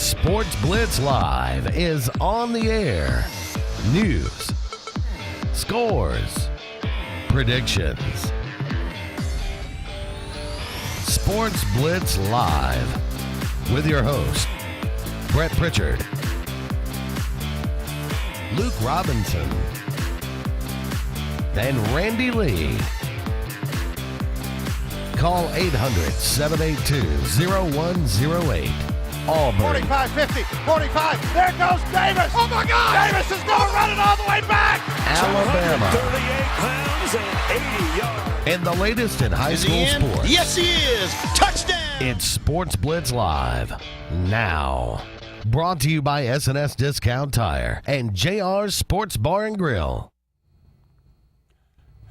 Sportz Blitz Live is on the air. News, scores, predictions. Sportz Blitz Live with your host, Brett Pritchard, Luke Robinson, and Randy Lee. Call 800-782-0108. Auburn. 45, 50, 45. There goes Davis. Oh, my God. Davis is going running all the way back. Alabama. 38 pounds and 80 yards. And the latest in high school sports. Yes, he is. Touchdown. It's Sportz Blitz Live now. Brought to you by S&S Discount Tire and JR's Sports Bar and Grill.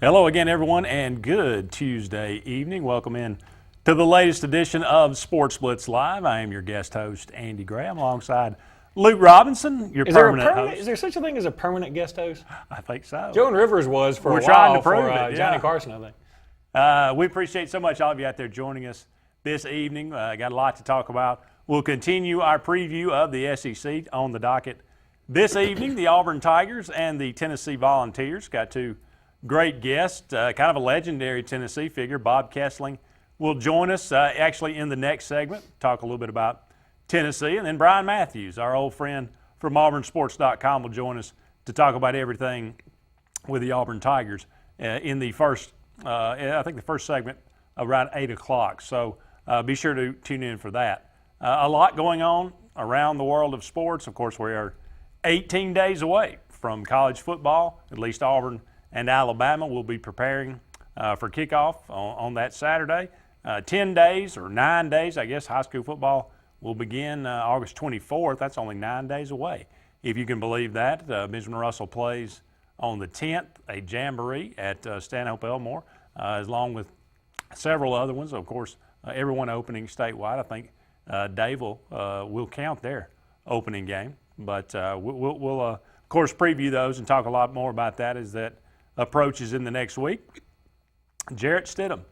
Hello again, everyone, and good Tuesday evening. Welcome in to the latest edition of Sportz Blitz Live. I am your guest host, Andy Graham, alongside Luke Robinson, your permanent host. Is there such a thing as a permanent guest host? I think so. Joan Rivers was for We're a trying while to prove for it, Johnny yeah. Carson, I think. We appreciate so much all of you out there joining us this evening. Got a lot to talk about. We'll continue our preview of the SEC on the docket this evening. The Auburn Tigers and the Tennessee Volunteers got two great guests, kind of a legendary Tennessee figure. Bob Kessling will join us actually in the next segment, talk a little bit about Tennessee. And then Brian Matthews, our old friend from auburnsports.com, will join us to talk about everything with the Auburn Tigers in the first, I think the first segment around 8 o'clock. So be sure to tune in for that. A lot going on around the world of sports. Of course, we are 18 days away from college football. At least Auburn and Alabama will be preparing for kickoff on that Saturday. 10 days or 9 days, I guess, high school football will begin August 24th. That's only 9 days away, if you can believe that. Benjamin Russell plays on the 10th, a jamboree at Stanhope Elmore, along with several other ones. Of course, everyone opening statewide. I think Dave will count their opening game. But we'll of course, preview those and talk a lot more about that as that approaches in the next week. Jarrett Stidham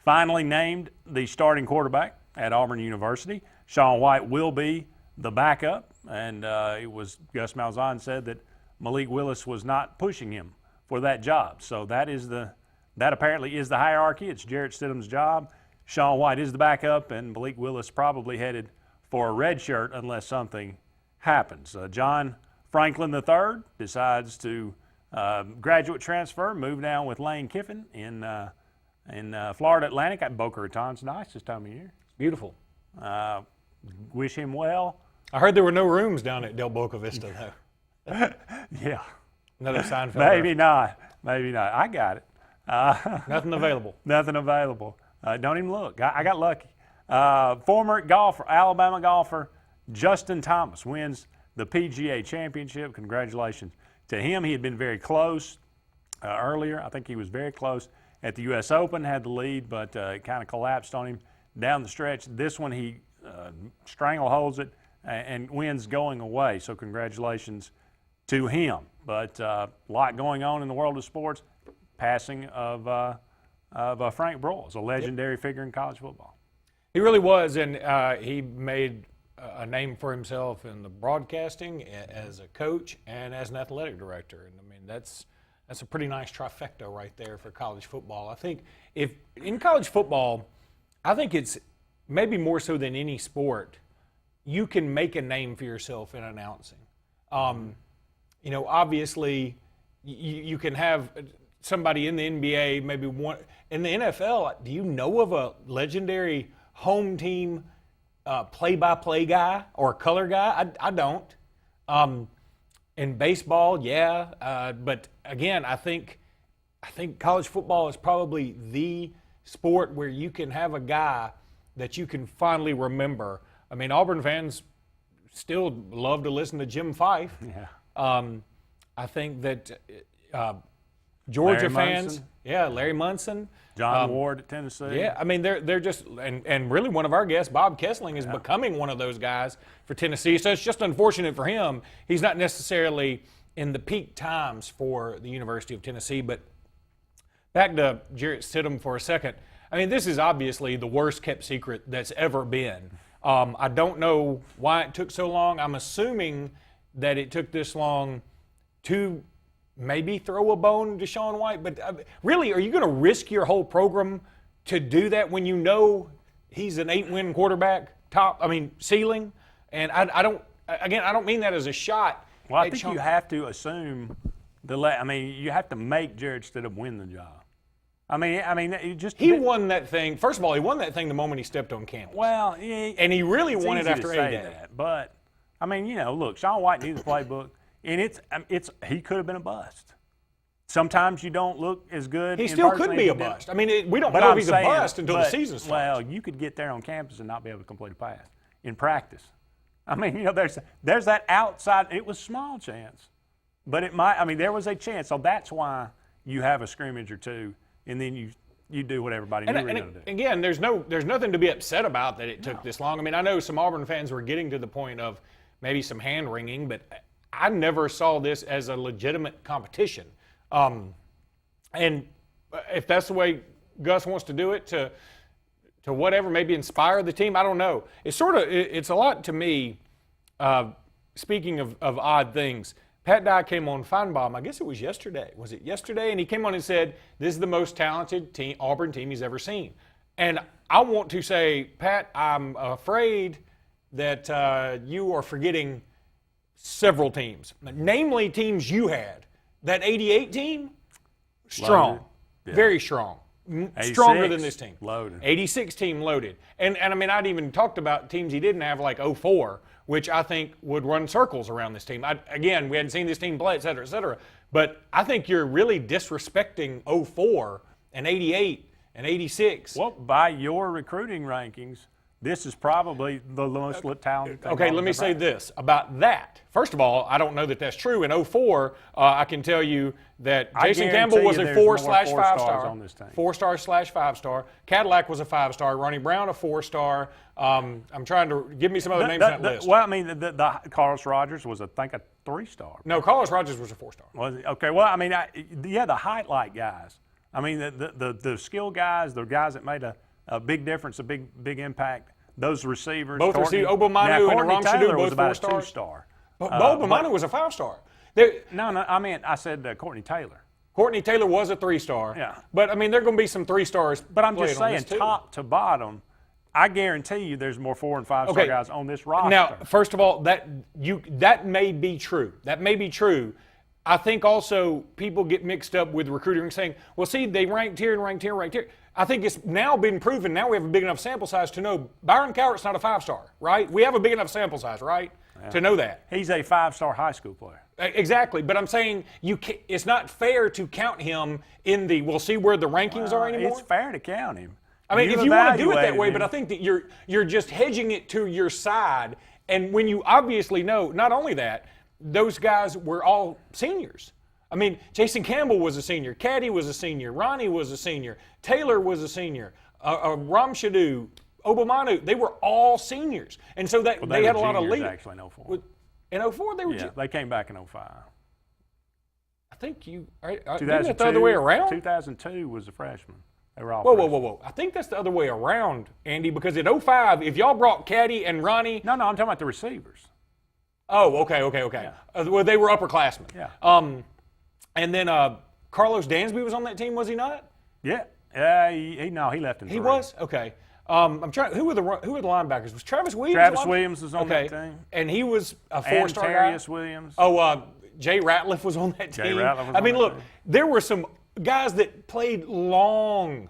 finally named the starting quarterback at Auburn University. Sean White will be the backup, and it was Gus Malzahn said that Malik Willis was not pushing him for that job. So that apparently is the hierarchy. It's Jarrett Stidham's job. Sean White is the backup, and Malik Willis probably headed for a red shirt unless something happens. John Franklin III decides to graduate transfer, move down with Lane Kiffin in Florida Atlantic at Boca Raton's nice this time of year. Beautiful. Wish him well. I heard there were no rooms down at Del Boca Vista, though. Yeah. Another Seinfeld. Maybe not. Maybe not. I got it. Nothing available. Nothing available. Don't even look. I got lucky. Former Alabama golfer Justin Thomas wins the PGA Championship. Congratulations to him. He had been very close earlier. I think he was very close at the U.S. Open, had the lead, but it kind of collapsed on him down the stretch. This one he strangleholds it and wins going away. So congratulations to him. But a lot going on in the world of sports. Passing of Frank Broyles, a legendary figure in college football. He really was, and he made a name for himself in the broadcasting, as a coach, and as an athletic director. And I mean, that's a pretty nice trifecta right there for college football. I think if in college football, I think it's maybe more so than any sport, you can make a name for yourself in announcing. Obviously, you can have somebody in the NBA, maybe one in the NFL. Do you know of a legendary home team play-by-play guy or color guy? I don't. In baseball, yeah, but again, I think college football is probably the sport where you can have a guy that you can fondly remember. I mean, Auburn fans still love to listen to Jim Fife. Yeah. I think that Georgia Larry fans, Munson. yeah, Larry Munson, John Ward at Tennessee. yeah, I mean they're just and really one of our guests, Bob Kessling, is becoming one of those guys for Tennessee. So it's just unfortunate for him. He's not necessarily in the peak times for the University of Tennessee. But back to Jarrett Stidham for a second. I mean, this is obviously the worst kept secret that's ever been. I don't know why it took so long. I'm assuming that it took this long to maybe throw a bone to Shaun White. But really, are you going to risk your whole program to do that when you know he's an 8-win quarterback, ceiling? And I don't mean that as a shot. Well, I think you have to assume you have to make Jared Stidham win the job. He won that thing. First of all, he won that thing the moment he stepped on campus. Well, and he really won it after 8 days. But look, Shaun White knew the playbook, and he could have been a bust. Sometimes you don't look as good. He still could be a bust. We don't know if he's a bust until the season starts. Well, you could get there on campus and not be able to complete a pass in practice. There's that outside. It was small chance, but it might. there was a chance. So that's why you have a scrimmage or two, and then you do what everybody knew you were going to do. Again, there's nothing to be upset about that it took this long. I know some Auburn fans were getting to the point of maybe some hand wringing, but I never saw this as a legitimate competition. And if that's the way Gus wants to do it, to whatever, maybe inspire the team, I don't know. It's a lot to me. Speaking of odd things, Pat Dye came on Feinbaum, I guess it was yesterday. Was it yesterday? And he came on and said, this is the most talented Auburn team he's ever seen. And I want to say, Pat, I'm afraid that you are forgetting several teams, namely teams you had. That 88 team, strong, very strong. Stronger than this team. Loaded. 86 team loaded. And I'd even talked about teams he didn't have, like 04, which I think would run circles around this team. Again, we hadn't seen this team play, et cetera, et cetera. But I think you're really disrespecting 04 and 88 and 86. Well, by your recruiting rankings, this is probably the most talented thing. Okay, let me say this about that. First of all, I don't know that that's true. In 04, I can tell you that Jason Campbell was a 4/5-star. On this team. 4-star/5-star. Cadillac was a 5-star. Ronnie Brown a 4-star. I'm trying to give me some other names on that list. Well, the Carlos Rogers was, I think, a 3-star. No, Carlos Rogers was a 4-star. Was it? Okay, well, the highlight guys. The skill guys, the guys that made a big difference, a big impact. Those receivers. Both receivers, Obomanu and Aram Shadu, both 4-star. 2-star. Obomanu was a 5-star. I said Courtney Taylor. Courtney Taylor was a 3-star. Yeah. But, there are going to be some 3-stars. But I'm just saying, top to bottom, I guarantee you there's more 4- and 5-star guys on this roster. Now, first of all, that may be true. That may be true. I think also people get mixed up with recruiting and saying, well, see, they ranked here and ranked here and ranked here. I think it's now been proven, now we have a big enough sample size to know Byron Cowart's not a 5-star, right? We have a big enough sample size, right, to know that. He's a 5-star high school player. Exactly, but I'm saying it's not fair to count him in we'll see where the rankings are anymore. It's fair to count him. If you want to do it that way, but I think that you're just hedging it to your side, and when you obviously know, not only that, those guys were all seniors. Jason Campbell was a senior. Caddy was a senior. Ronnie was a senior. Taylor was a senior. Aram Shadu, Obomanu, they were all seniors. And so they had a lot of lead. Actually, in 04. In 04, they were they came back in 05. I think isn't that the other way around? 2002 was a freshman. They were all Whoa. I think that's the other way around, Andy, because in 05, if y'all brought Caddy and Ronnie. No, I'm talking about the receivers. Oh, okay. Yeah. Well, they were upperclassmen. Yeah. And then Carlos Dansby was on that team, was he not? Yeah. He left in 3. He was? Okay. I'm trying. Who were the linebackers? Was Travis Williams? Travis Williams was on that team. And he was a 4-star guy? Antarius Williams. Oh, Jay Ratliff was on that team. Jay Ratliff was on that look, team. there were some guys that played long,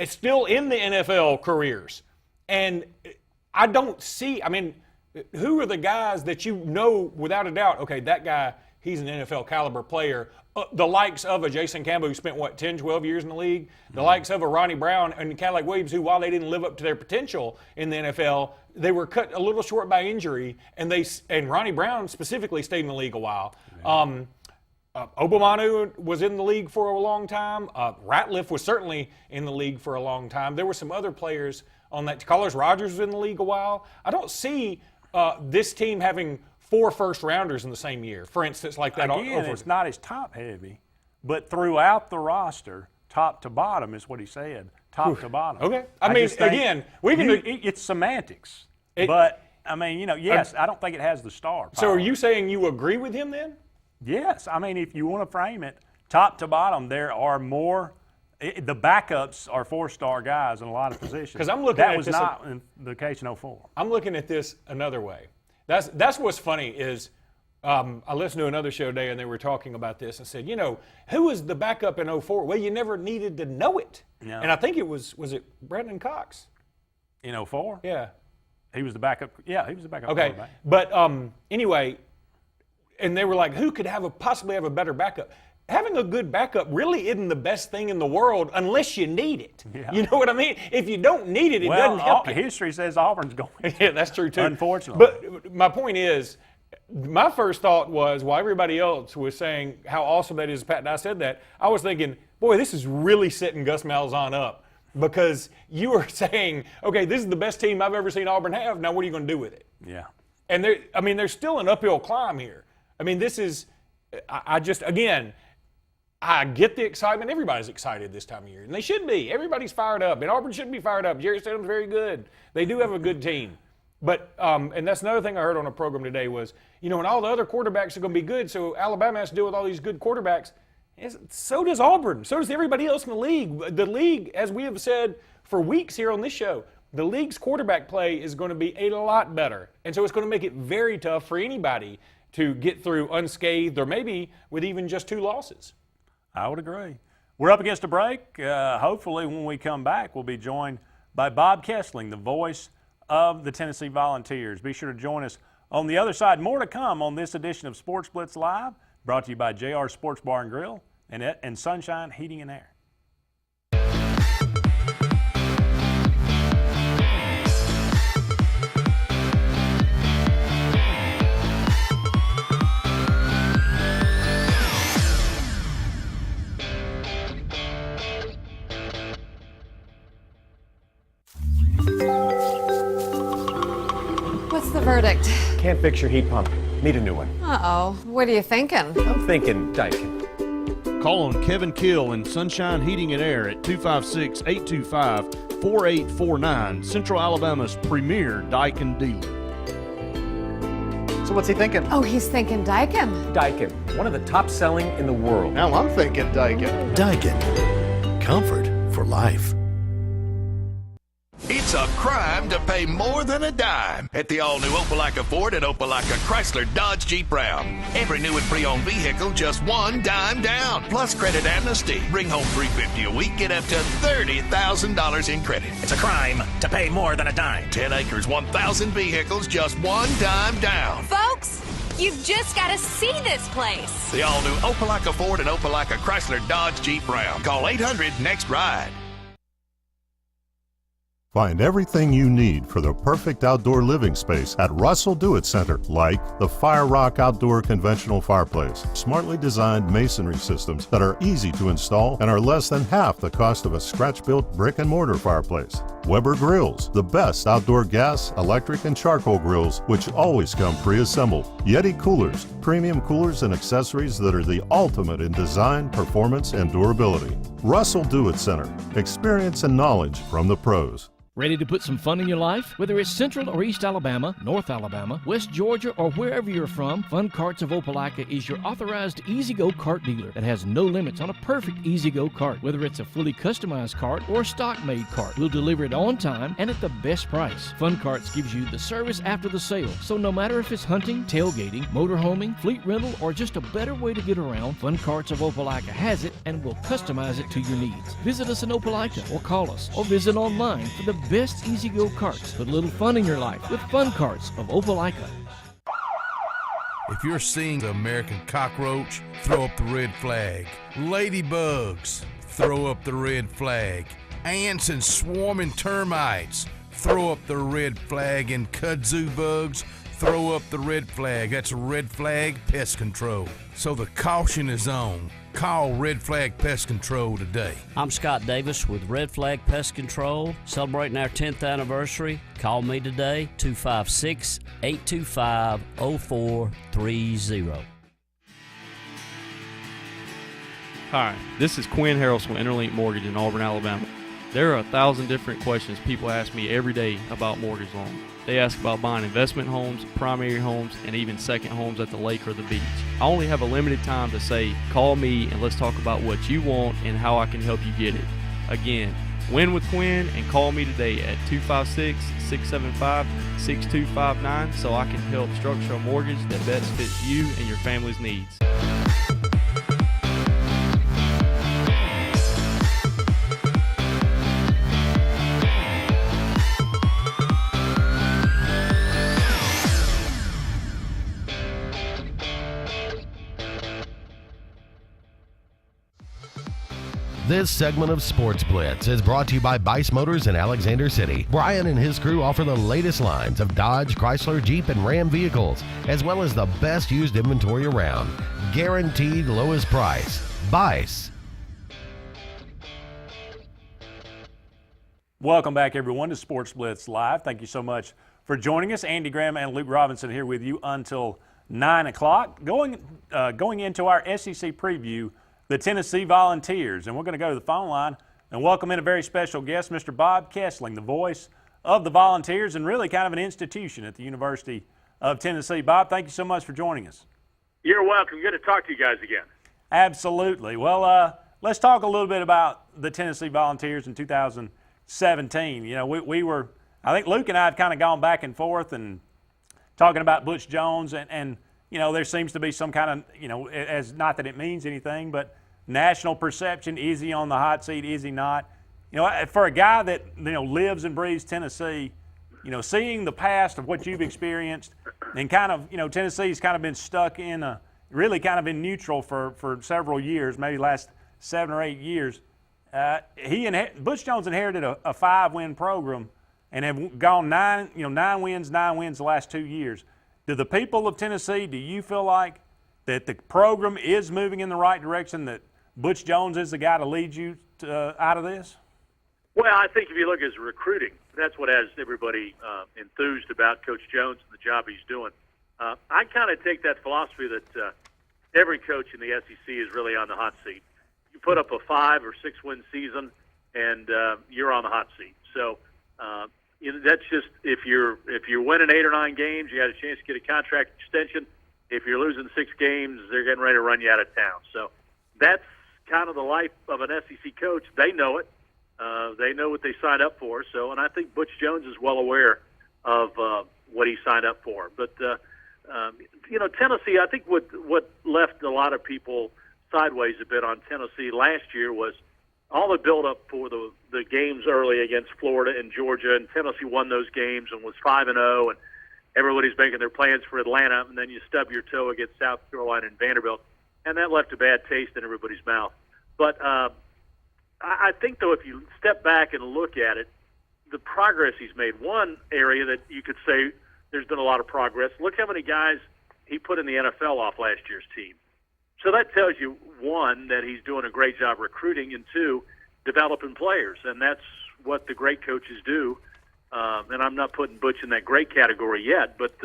still in the NFL careers. And I don't see, who are the guys that you know without a doubt, okay, that guy, he's an NFL caliber player. The likes of a Jason Campbell, who spent, 10, 12 years in the league? The likes of a Ronnie Brown and Cadillac Williams, who, while they didn't live up to their potential in the NFL, they were cut a little short by injury, and Ronnie Brown specifically stayed in the league a while. Yeah. Obomanu was in the league for a long time. Ratliff was certainly in the league for a long time. There were some other players on that. Carlos Rogers was in the league a while. I don't see this team having 4 first-rounders in the same year, for instance, like that. Again, it's not as top-heavy, but throughout the roster, top to bottom is what he said, top to bottom. Okay. We can. It's semantics. But, I mean, yes, I don't think it has the star power. So are you saying you agree with him then? Yes. I mean, if you want to frame it, top to bottom, there are more the backups are 4-star guys in a lot of positions. Because I'm looking at this. That was not in the case in 04. I'm looking at this another way. That's what's funny is I listened to another show today and they were talking about this and said, who was the backup in 04? Well, you never needed to know it. No. And I think it was it Brandon Cox? In 04? Yeah. He was the backup. Yeah, he was the backup. Okay. But anyway, and they were like, who could possibly have a better backup? Having a good backup really isn't the best thing in the world unless you need it. Yeah. You know what I mean? If you don't need it, it doesn't help you. History says Auburn's going. Yeah, that's true too. Unfortunately. But my point is, my first thought was, while everybody else was saying how awesome that is, Pat and I said that, I was thinking, boy, this is really setting Gus Malzahn up. Because you are saying, okay, this is the best team I've ever seen Auburn have. Now what are you going to do with it? Yeah. And there's still an uphill climb here. I mean, this is, I get the excitement. Everybody's excited this time of year, and they should be. Everybody's fired up, and Auburn should be fired up. Jerry Stidham's very good. They do have a good team. But, and that's another thing I heard on a program today was, and all the other quarterbacks are going to be good, so Alabama has to deal with all these good quarterbacks. So does Auburn. So does everybody else in the league. The league, as we have said for weeks here on this show, the league's quarterback play is going to be a lot better. And so it's going to make it very tough for anybody to get through unscathed or maybe with even just 2 losses. I would agree. We're up against a break. Hopefully when we come back, we'll be joined by Bob Kessling, the voice of the Tennessee Volunteers. Be sure to join us on the other side. More to come on this edition of Sports Blitz Live, brought to you by JR Sports Bar and Grill and Sunshine Heating and Air. What's the verdict? Can't fix your heat pump. Need a new one. Uh-oh. What are you thinking? I'm thinking Daikin. Call on Kevin Kill in Sunshine Heating and Air at 256-825-4849, Central Alabama's premier Daikin dealer. So what's he thinking? Oh, he's thinking Daikin. Daikin, one of the top selling in the world. Now I'm thinking Daikin. Daikin, comfort for life. It's a crime to pay more than a dime at the all-new Opelika Ford and Opelika Chrysler Dodge Jeep Ram. Every new and pre-owned vehicle, just $1 down. Plus credit amnesty. Bring home $350 a week, get up to $30,000 in credit. It's a crime to pay more than a dime. 10 acres, 1,000 vehicles, just $1 down. Folks, you've just got to see this place. The all-new Opelika Ford and Opelika Chrysler Dodge Jeep Ram. Call 800-NEXT-RIDE. Find everything you need for the perfect outdoor living space at Russell Do-It Center, like the Fire Rock Outdoor Conventional Fireplace, smartly designed masonry systems that are easy to install and are less than half the cost of a scratch-built brick and mortar fireplace. Weber Grills, the best outdoor gas, electric, and charcoal grills, which always come pre-assembled. Yeti Coolers, premium coolers and accessories that are the ultimate in design, performance, and durability. Russell Do-It Center, experience and knowledge from the pros. Ready to put some fun in your life? Whether it's Central or East Alabama, North Alabama, West Georgia, or wherever you're from, Fun Carts of Opelika is your authorized easy-go kart dealer that has no limits on a perfect easy-go kart. Whether it's a fully customized kart or a stock-made kart, we'll deliver it on time and at the best price. Fun Carts gives you the service after the sale, so no matter if it's hunting, tailgating, motorhoming, fleet rental, or just a better way to get around, Fun Carts of Opelika has it and will customize it to your needs. Visit us in Opelika or call us or visit online for the best easy-go karts. Put a little fun in your life with Fun Carts of Opelika. If you're seeing the American cockroach, throw up the red flag. Ladybugs, throw up the red flag. Ants and swarming termites, throw up the red flag. And kudzu bugs, throw up the red flag. That's Red Flag Pest Control. So the caution is on. Call Red Flag Pest Control today. I'm Scott Davis with Red Flag Pest Control, celebrating our 10th anniversary. Call me today, 256-825-0430. Hi, this is Quinn Harrelson with Interlink Mortgage in Auburn, Alabama. There are 1,000 different questions people ask me every day about mortgage loans. They ask about buying investment homes, primary homes, and even second homes at the lake or the beach. I only have a limited time to say, call me and let's talk about what you want and how I can help you get it. Again, win with Quinn and call me today at 256-675-6259 so I can help structure a mortgage that best fits you and your family's needs. This segment of Sportz Blitz is brought to you by Bice Motors in Alexander City. Brian and his crew offer the latest lines of Dodge, Chrysler, Jeep, and Ram vehicles, as well as the best used inventory around. Guaranteed lowest price. Bice. Welcome back, everyone, to Sportz Blitz Live. Thank you so much for joining us. Andy Graham and Luke Robinson here with you until 9 o'clock. Going into our SEC preview, the Tennessee Volunteers. And we're going to go to the phone line and welcome in a very special guest, Mr. Bob Kessling, the voice of the Volunteers and really kind of an institution at the University of Tennessee. Bob, thank you so much for joining us. You're welcome. Good to talk to you guys again. Absolutely. Well, let's talk a little bit about the Tennessee Volunteers in 2017. You know, we were, I think Luke and I have kind of gone back and forth and talking about Butch Jones and you know, there seems to be some kind of, you know, as not that it means anything, but national perception, is he on the hot seat, is he not? You know, for a guy that, you know, lives and breathes Tennessee, you know, seeing the past of what you've experienced and kind of, you know, Tennessee's kind of been stuck in a, really kind of in neutral for several years, maybe last 7 or 8 years. Butch Jones inherited a 5-win program and have gone 9 wins the last 2 years. Do the people of Tennessee, do you feel like that the program is moving in the right direction, that Butch Jones is the guy to lead you out of this? Well, I think if you look at his recruiting, that's what has everybody enthused about Coach Jones and the job he's doing. I kind of take that philosophy that every coach in the SEC is really on the hot seat. You put up a 5 or 6 win season, and you're on the hot seat. So that's just if you're winning 8 or 9 games, you got a chance to get a contract extension. If you're losing 6 games, they're getting ready to run you out of town. So that's kind of the life of an SEC coach. They know it. They know what they signed up for. So, and I think Butch Jones is well aware of what he signed up for. But you know, Tennessee, I think what left a lot of people sideways a bit on Tennessee last year was all the buildup for the games early against Florida and Georgia, and Tennessee won those games and was 5-0, and everybody's making their plans for Atlanta, and then you stub your toe against South Carolina and Vanderbilt, and that left a bad taste in everybody's mouth. But I think, though, if you step back and look at it, the progress he's made, one area that you could say there's been a lot of progress, look how many guys he put in the NFL off last year's team. So that tells you, one, that he's doing a great job recruiting, and two, developing players. And that's what the great coaches do. And I'm not putting Butch in that great category yet, but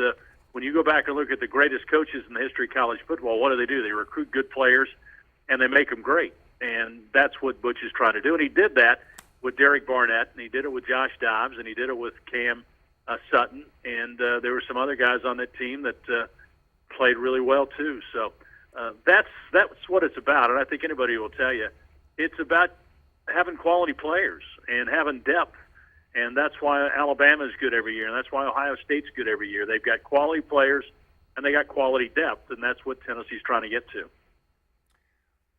when you go back and look at the greatest coaches in the history of college football, what do? They recruit good players, and they make them great. And that's what Butch is trying to do. And he did that with Derek Barnett, and he did it with Josh Dobbs, and he did it with Cam Sutton. And there were some other guys on that team that played really well, too. So that's what it's about. And I think anybody will tell you it's about having quality players and having depth. And that's why Alabama's good every year, and that's why Ohio State's good every year. They've got quality players, and they got quality depth, and that's what Tennessee's trying to get to.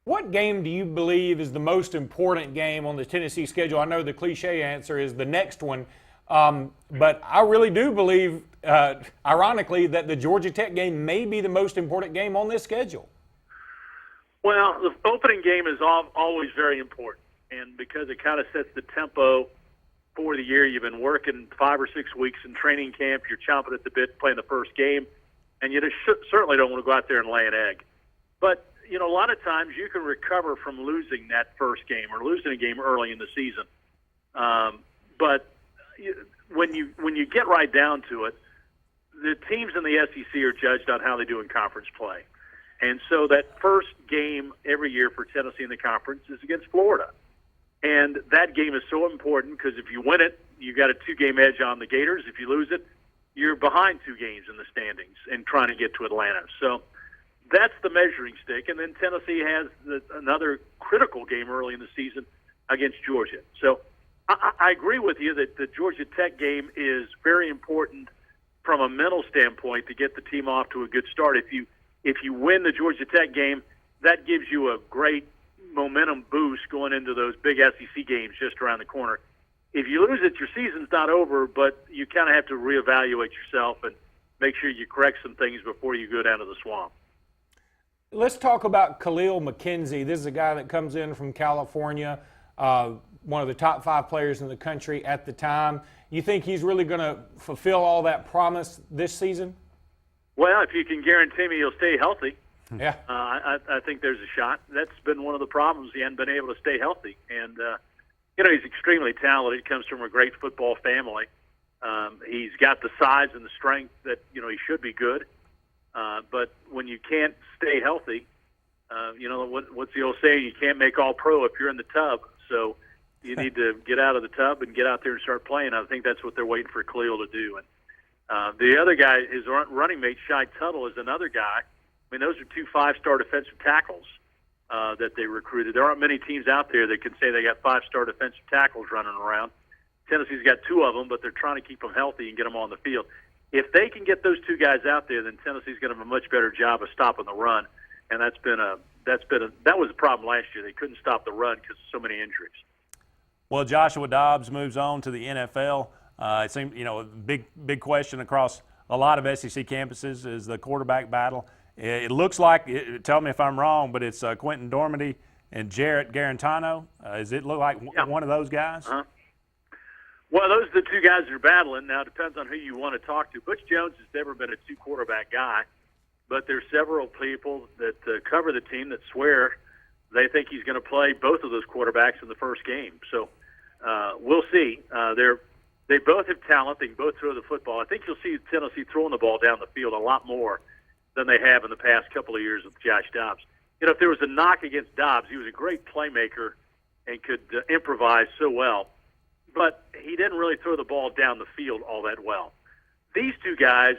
What game do you believe is the most important game on the Tennessee schedule? I know the cliche answer is the next one, but I really do believe, ironically, that the Georgia Tech game may be the most important game on this schedule. Well, the opening game is always very important, and because it kind of sets the tempo for the year. You've been working 5 or 6 weeks in training camp. You're chomping at the bit playing the first game, and you just certainly don't want to go out there and lay an egg. But, you know, a lot of times you can recover from losing that first game or losing a game early in the season. But when you get right down to it, the teams in the SEC are judged on how they do in conference play. And so that first game every year for Tennessee in the conference is against Florida. And that game is so important because if you win it, you got a 2-game edge on the Gators. If you lose it, you're behind 2 games in the standings and trying to get to Atlanta. So that's the measuring stick. And then Tennessee has another critical game early in the season against Georgia. So I agree with you that the Georgia Tech game is very important from a mental standpoint to get the team off to a good start. If you win the Georgia Tech game, that gives you a great momentum boost going into those big SEC games just around the corner. If you lose it, your season's not over, but you kind of have to reevaluate yourself and make sure you correct some things before you go down to the swamp. Let's talk about Khalil McKenzie. This is a guy that comes in from California, one of the top 5 players in the country at the time. You think he's really going to fulfill all that promise this season? Well, if you can guarantee me he'll stay healthy, yeah, I think there's a shot. That's been one of the problems. He hadn't been able to stay healthy. And, you know, he's extremely talented. He comes from a great football family. He's got the size and the strength that, you know, he should be good. But when you can't stay healthy, you know, what's the old saying? You can't make all pro if you're in the tub. So you need to get out of the tub and get out there and start playing. I think that's what they're waiting for Khalil to do. And the other guy, his running mate, Shai Tuttle, is another guy. I mean, those are 2 5-star defensive tackles that they recruited. There aren't many teams out there that can say they got 5-star defensive tackles running around. Tennessee's got 2 of them, but they're trying to keep them healthy and get them on the field. If they can get those 2 guys out there, then Tennessee's going to have a much better job of stopping the run. And that was a problem last year. They couldn't stop the run because of so many injuries. Well, Joshua Dobbs moves on to the NFL. It seems, you know, a big question across a lot of SEC campuses is the quarterback battle. It looks like, tell me if I'm wrong, but it's Quentin Dormady and Jarrett Garantano. Does it look like one of those guys? Uh-huh. Well, those are the 2 guys that are battling. Now, it depends on who you want to talk to. Butch Jones has never been a 2-quarterback guy, but there's several people that cover the team that swear they think he's going to play both of those quarterbacks in the first game. So we'll see. They both have talent. They can both throw the football. I think you'll see Tennessee throwing the ball down the field a lot more than they have in the past couple of years with Josh Dobbs. You know, if there was a knock against Dobbs, he was a great playmaker and could improvise so well, but he didn't really throw the ball down the field all that well. These 2 guys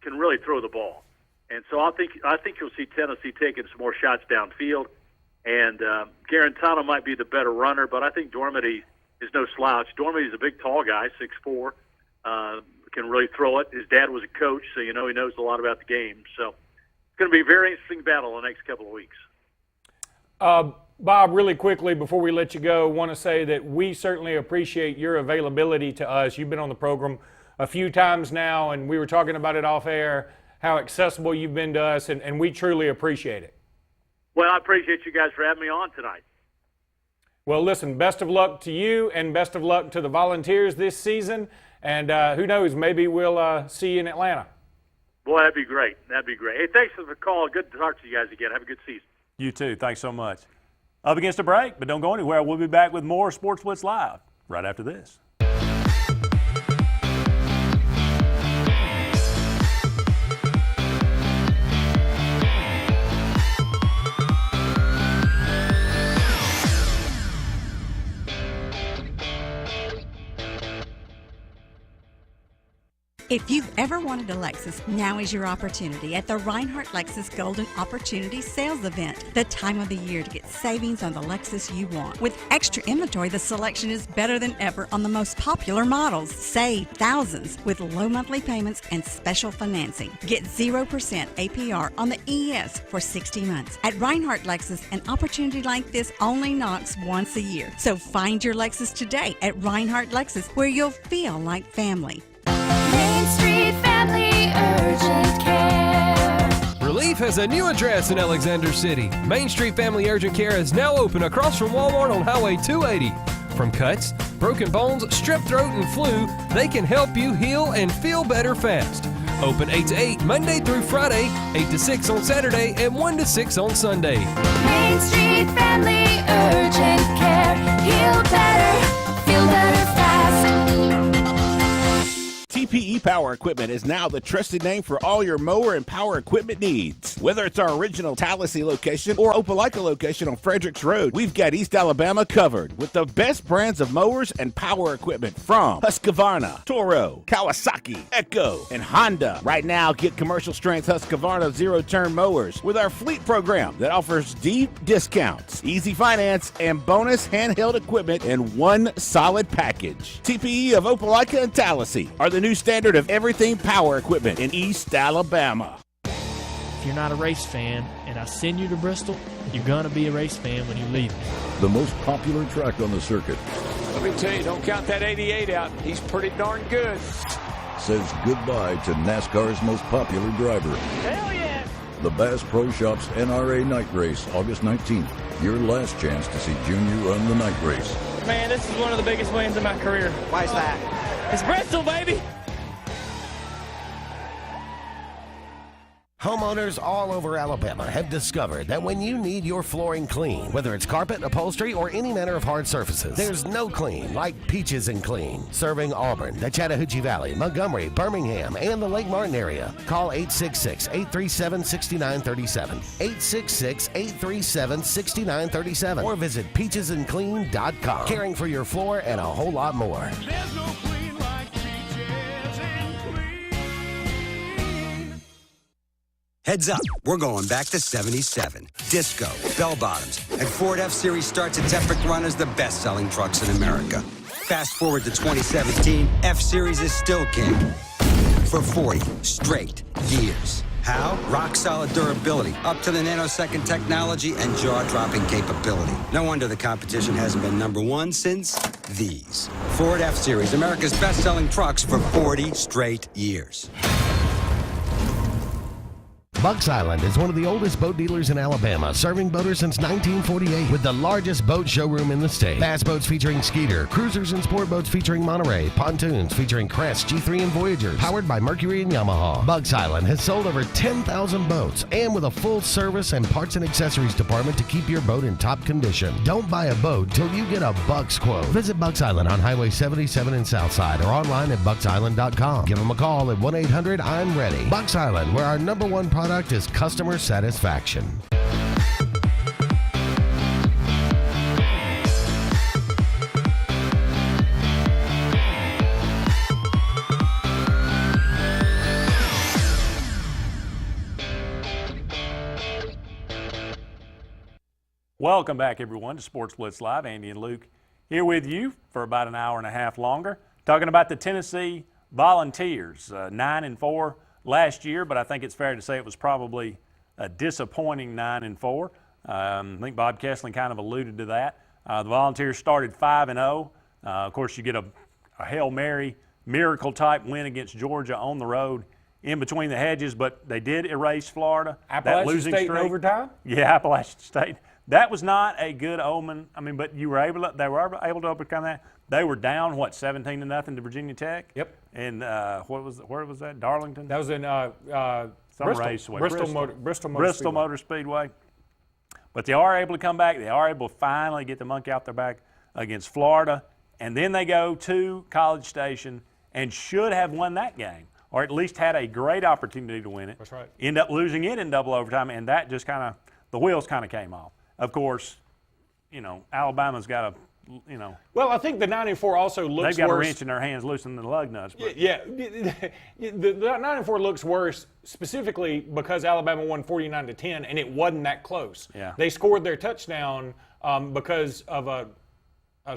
can really throw the ball, and so I think you'll see Tennessee taking some more shots downfield, and Garantano might be the better runner, but I think Dormady is no slouch. Dormady's a big, tall guy, 6'4", can really throw it. His dad was a coach, so you know he knows a lot about the game. So it's going to be a very interesting battle the next couple of weeks. Bob, really quickly before we let you go, want to say that we certainly appreciate your availability to us. You've been on the program a few times now, and we were talking about it off air, how accessible you've been to us, and we truly appreciate it. Well, I appreciate you guys for having me on tonight. Well, listen, best of luck to you and best of luck to the Volunteers this season. And who knows, maybe we'll see you in Atlanta. Boy, that'd be great. That'd be great. Hey, thanks for the call. Good to talk to you guys again. Have a good season. You too. Thanks so much. Up against a break, but don't go anywhere. We'll be back with more Sports Blitz Live right after this. If you've ever wanted a Lexus, now is your opportunity at the Reinhardt Lexus Golden Opportunity Sales Event. The time of the year to get savings on the Lexus you want. With extra inventory, the selection is better than ever on the most popular models. Save thousands with low monthly payments and special financing. Get 0% APR on the ES for 60 months. At Reinhardt Lexus, an opportunity like this only knocks once a year. So find your Lexus today at Reinhardt Lexus, where you'll feel like family. Main Street Family Urgent Care. Relief has a new address in Alexander City. Main Street Family Urgent Care is now open across from Walmart on Highway 280. From cuts, broken bones, strep throat, and flu, they can help you heal and feel better fast. Open 8 to 8 Monday through Friday, 8 to 6 on Saturday, and 1 to 6 on Sunday. Main Street Family Urgent Care. Heal better, feel better fast. TPE Power Equipment is now the trusted name for all your mower and power equipment needs. Whether it's our original Tallahassee location or Opelika location on Fredericks Road, we've got East Alabama covered with the best brands of mowers and power equipment from Husqvarna, Toro, Kawasaki, Echo, and Honda. Right now, get commercial strength Husqvarna zero-turn mowers with our fleet program that offers deep discounts, easy finance, and bonus handheld equipment in one solid package. TPE of Opelika and Tallahassee are the new standard of everything power equipment in East Alabama. If you're not a race fan and I send you to Bristol, you're going to be a race fan when you leave me. The most popular track on the circuit. Let me tell you, don't count that 88 out. He's pretty darn good. Says goodbye to NASCAR's most popular driver. Hell yeah! The Bass Pro Shops NRA Night Race, August 19th. Your last chance to see Junior run the night race. Man, this is one of the biggest wins of my career. Why is that? It's Bristol, baby! Homeowners all over Alabama have discovered that when you need your flooring clean, whether it's carpet, upholstery, or any manner of hard surfaces, there's no clean like Peaches and Clean. Serving Auburn, the Chattahoochee Valley, Montgomery, Birmingham, and the Lake Martin area. Call 866-837-6937. 866-837-6937. Or visit peachesandclean.com. Caring for your floor and a whole lot more. There's no clean like Peaches and Clean. Heads up, we're going back to 77. Disco, bell bottoms, and Ford F-Series starts its epic run as the best-selling trucks in America. Fast forward to 2017, F-Series is still king for 40 straight years. How? Rock-solid durability, up to the nanosecond technology, and jaw-dropping capability. No wonder the competition hasn't been number one since these. Ford F-Series, America's best-selling trucks for 40 straight years. Bucks Island is one of the oldest boat dealers in Alabama, serving boaters since 1948 with the largest boat showroom in the state. Bass boats featuring Skeeter, cruisers and sport boats featuring Monterey, pontoons featuring Crest, G3, and Voyagers, powered by Mercury and Yamaha. Bucks Island has sold over 10,000 boats and with a full service and parts and accessories department to keep your boat in top condition. Don't buy a boat till you get a Bucks quote. Visit Bucks Island on Highway 77 in Southside or online at bucksisland.com. Give them a call at 1-800-I'm-READY. Bucks Island, where our #1 product is customer satisfaction. Welcome back, everyone, to Sportz Blitz Live. Andy and Luke here with you for about an hour and a half longer, talking about the Tennessee Volunteers, 9-4 last year, but I think it's fair to say it was probably a disappointing 9-4. I think Bob Kessling kind of alluded to that. The Volunteers started 5-0. Of course, you get a Hail Mary miracle-type win against Georgia on the road in between the hedges, but they did erase Florida. Appalachian State in overtime? Yeah, Appalachian State. That was not a good omen. I mean, but they were able to overcome that. They were down, 17-0 to Virginia Tech? Yep. And where was that? Darlington? That was in raceway. Bristol Motor Speedway. But they are able to come back. They are able to finally get the monkey off their back against Florida. And then they go to College Station and should have won that game, or at least had a great opportunity to win it. That's right. End up losing it in double overtime, and that just the wheels kind of came off. Of course, Alabama's got a, Well, I think the 9-4 also looks worse. They've got a wrench in their hands loosening the lug nuts. But. Yeah, the 9-4 looks worse specifically because Alabama won 49-10, and it wasn't that close. Yeah. They scored their touchdown because of a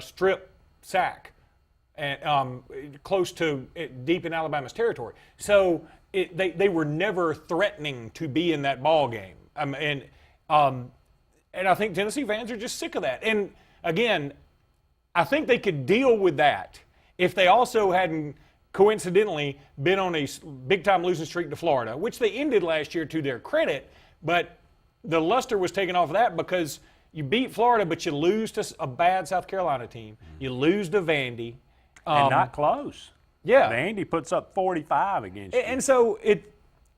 strip sack and close to deep in Alabama's territory. So they were never threatening to be in that ball game. And I think Tennessee fans are just sick of that. And again, I think they could deal with that if they also hadn't coincidentally been on a big-time losing streak to Florida, which they ended last year to their credit, but the luster was taken off of that because you beat Florida, but you lose to a bad South Carolina team. You lose to Vandy. And not close. Yeah. Vandy puts up 45 against you. And so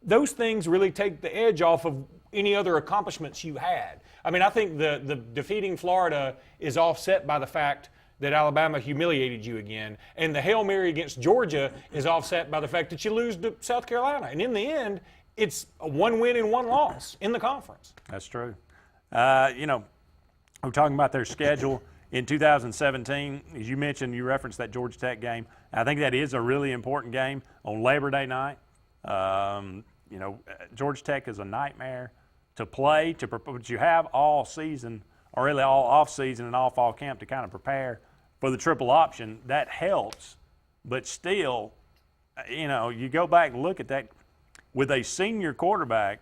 those things really take the edge off of any other accomplishments you had. I mean, I think the defeating Florida is offset by the fact that Alabama humiliated you again. And the Hail Mary against Georgia is offset by the fact that you lose to South Carolina. And in the end, it's a 1 win and 1 loss in the conference. That's true. You know, we're talking about their schedule in 2017. As you mentioned, you referenced that Georgia Tech game. I think that is a really important game on Labor Day night. You know, Georgia Tech is a nightmare to play, but you have all season, or really all off-season and all fall camp to kind of prepare for the triple option. That helps, but still, you know, you go back and look at that. With a senior quarterback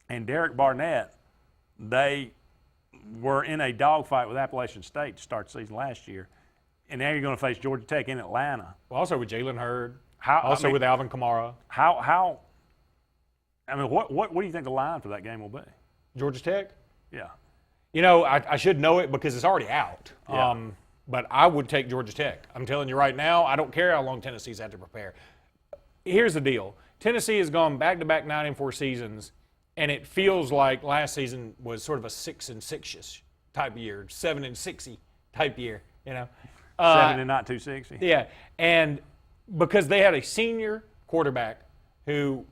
and Derek Barnett, they were in a dogfight with Appalachian State to start the season last year. And now you're going to face Georgia Tech in Atlanta. Well, also with Jalen Hurd, with Alvin Kamara. What do you think the line for that game will be? Georgia Tech? Yeah. You know, I should know it because it's already out. Yeah. But I would take Georgia Tech. I'm telling you right now, I don't care how long Tennessee's had to prepare. Here's the deal. Tennessee has gone back-to-back 9-4 seasons, and it feels like last season was sort of a 6-6-ish type year, 7-6y type year, you know. 7 and not 260. Yeah, and because they had a senior quarterback who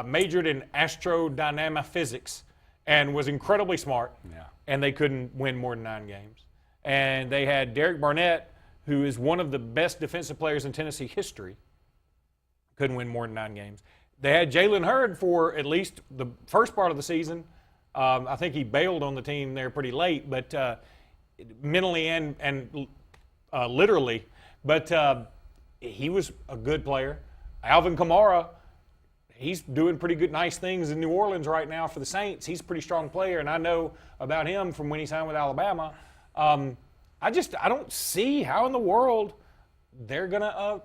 majored in astrodynamic physics and was incredibly smart, and they couldn't win more than 9 games. And they had Derek Barnett, who is one of the best defensive players in Tennessee history, couldn't win more than 9 games. They had Jalen Hurd for at least the first part of the season. I think he bailed on the team there pretty late, but mentally and literally. But he was a good player. Alvin Kamara, he's doing pretty good, nice things in New Orleans right now for the Saints. He's a pretty strong player, and I know about him from when he signed with Alabama. I don't see how in the world they're going to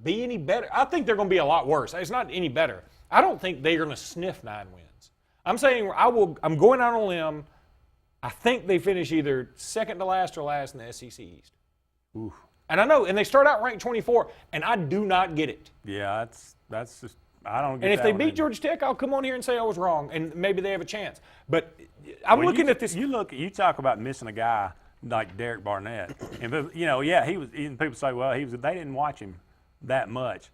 be any better. I think they're going to be a lot worse. It's not any better. I don't think they're going to sniff 9 wins. I'm saying I'm going out on a limb. I think they finish either second to last or last in the SEC East. Ooh. And I know, and they start out ranked 24, and I do not get it. Yeah, that's just, I don't get it. And if they beat Georgia Tech, I'll come on here and say I was wrong, and maybe they have a chance. But I'm looking at this. You talk about missing a guy like Derek Barnett, and he was. And people say, well, they didn't watch him that much.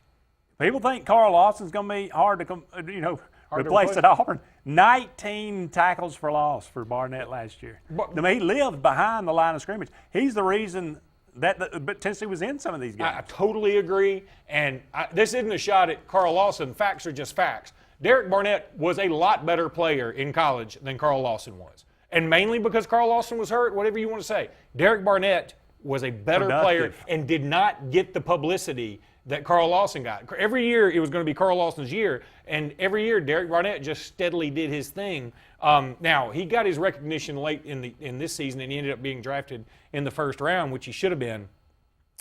People think Carl Lawson's going to be hard to replace at Auburn. 19 tackles for loss for Barnett last year. I mean, he lived behind the line of scrimmage. He's the reason but Tennessee was in some of these games. I totally agree, and this isn't a shot at Carl Lawson. Facts are just facts. Derek Barnett was a lot better player in college than Carl Lawson was, and mainly because Carl Lawson was hurt, whatever you want to say. Derek Barnett was a better player and did not get the publicity that Carl Lawson got. Every year it was going to be Carl Lawson's year, and every year Derek Barnett just steadily did his thing. Now, he got his recognition late in this season, and he ended up being drafted in the first round, which he should have been.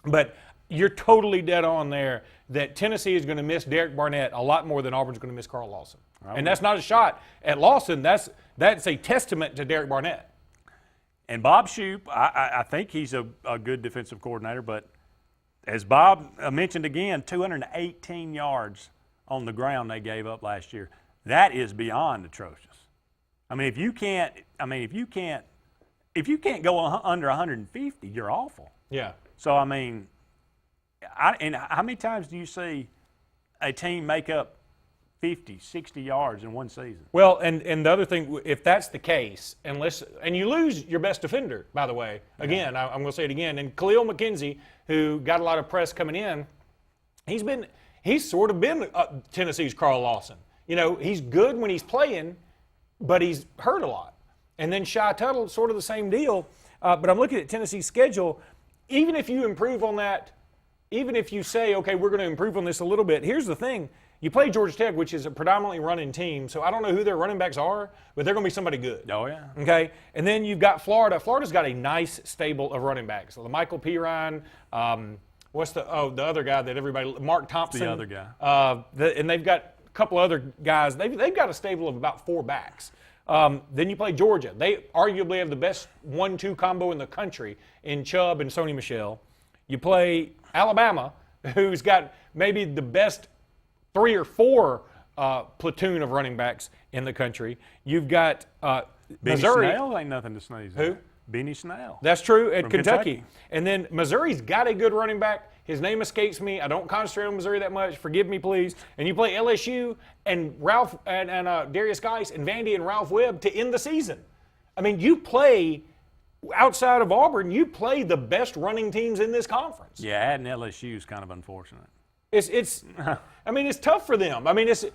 But you're totally dead on there that Tennessee is going to miss Derek Barnett a lot more than Auburn's going to miss Carl Lawson. And that's not a shot at Lawson. That's a testament to Derek Barnett. And Bob Shoop, I think he's a good defensive coordinator, but as Bob mentioned again, 218 yards on the ground they gave up last year. That is beyond atrocious. I mean, if you can't go under 150, you're awful. Yeah. So I mean, and how many times do you see a team make up 50, 60 yards in one season? Well, and the other thing, if that's the case, and you lose your best defender, by the way, again, I'm going to say it again, and Khalil McKenzie, who got a lot of press coming in, he's sort of been Tennessee's Carl Lawson. You know, he's good when he's playing, but he's hurt a lot. And then Shy Tuttle, sort of the same deal. But I'm looking at Tennessee's schedule. Even if you improve on that, even if you say, okay, we're going to improve on this a little bit, here's the thing. You play Georgia Tech, which is a predominantly running team, so I don't know who their running backs are, but they're going to be somebody good. Oh, yeah. Okay? And then you've got Florida. Florida's got a nice stable of running backs. So Michael Pirine, what's the other guy that everybody, Mark Thompson. The other guy. And they've got a couple other guys. They've got a stable of about 4 backs. Then you play Georgia. They arguably have the best 1-2 combo in the country in Chubb and Sony Michel. You play Alabama, who's got maybe the best 3 or 4 platoon of running backs in the country. You've got Missouri. Snell ain't nothing to sneeze at. Who? Benny Snell. That's true at from Kentucky. And then Missouri's got a good running back. His name escapes me. I don't concentrate on Missouri that much. Forgive me, please. And you play LSU and Ralph and Darius Geis and Vandy and Ralph Webb to end the season. I mean, you play outside of Auburn. You play the best running teams in this conference. Yeah, adding LSU is kind of unfortunate. It's I mean, it's tough for them. I mean, it's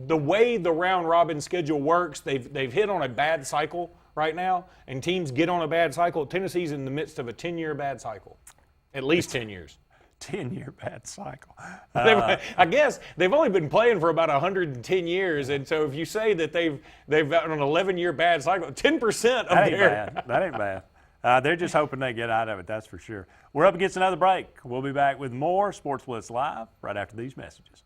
the way the round robin schedule works. They've hit on a bad cycle right now, and teams get on a bad cycle. Tennessee's in the midst of a 10-year bad cycle, at least 10 years. 10-year bad cycle. I guess they've only been playing for about 110 years, and so if you say that they've got an 11-year bad cycle, 10% of that ain't bad. That ain't bad. They're just hoping they get out of it, that's for sure. We're up against another break. We'll be back with more Sports Blitz Live right after these messages.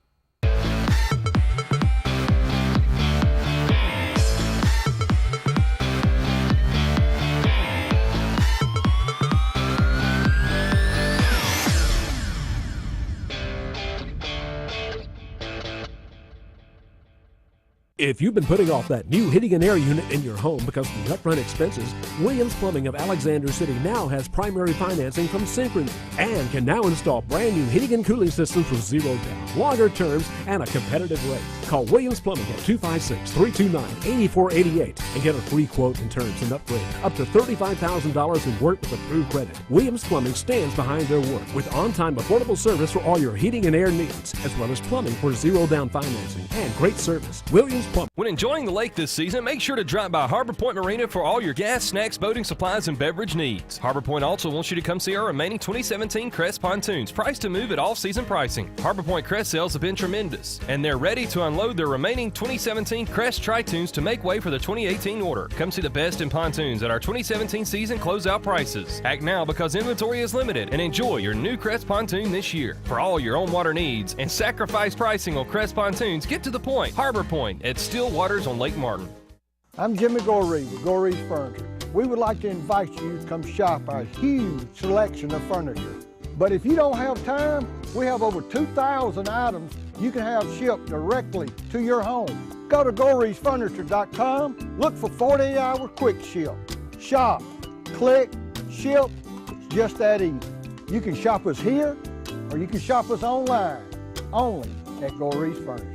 If you've been putting off that new heating and air unit in your home because of the upfront expenses, Williams Plumbing of Alexander City now has primary financing from Synchrony and can now install brand new heating and cooling systems with zero down, longer terms, and a competitive rate. Call Williams Plumbing at 256-329-8488 and get a free quote and terms and upgrade up to $35,000 in work with approved credit. Williams Plumbing stands behind their work with on-time affordable service for all your heating and air needs, as well as plumbing for zero down financing and great service. Williams Plumbing. When enjoying the lake this season, make sure to drop by Harbor Point Marina for all your gas, snacks, boating supplies, and beverage needs. Harbor Point also wants you to come see our remaining 2017 Crest pontoons, priced to move at all-season pricing. Harbor Point Crest sales have been tremendous, and they're ready to unload their remaining 2017 Crest Tri-Tunes to make way for the 2018 order. Come see the best in pontoons at our 2017 season closeout prices. Act now because inventory is limited, and enjoy your new Crest pontoon this year. For all your own water needs and sacrifice pricing on Crest pontoons, get to the point. Harbor Point at Stillwaters on Lake Martin. I'm Jimmy Goree with Goree's Furniture. We would like to invite you to come shop our huge selection of furniture. But if you don't have time, we have over 2,000 items you can have shipped directly to your home. Go to GoreesFurniture.com, look for 48-hour quick ship. Shop, click, ship, it's just that easy. You can shop us here, or you can shop us online, only at Goree's Furniture.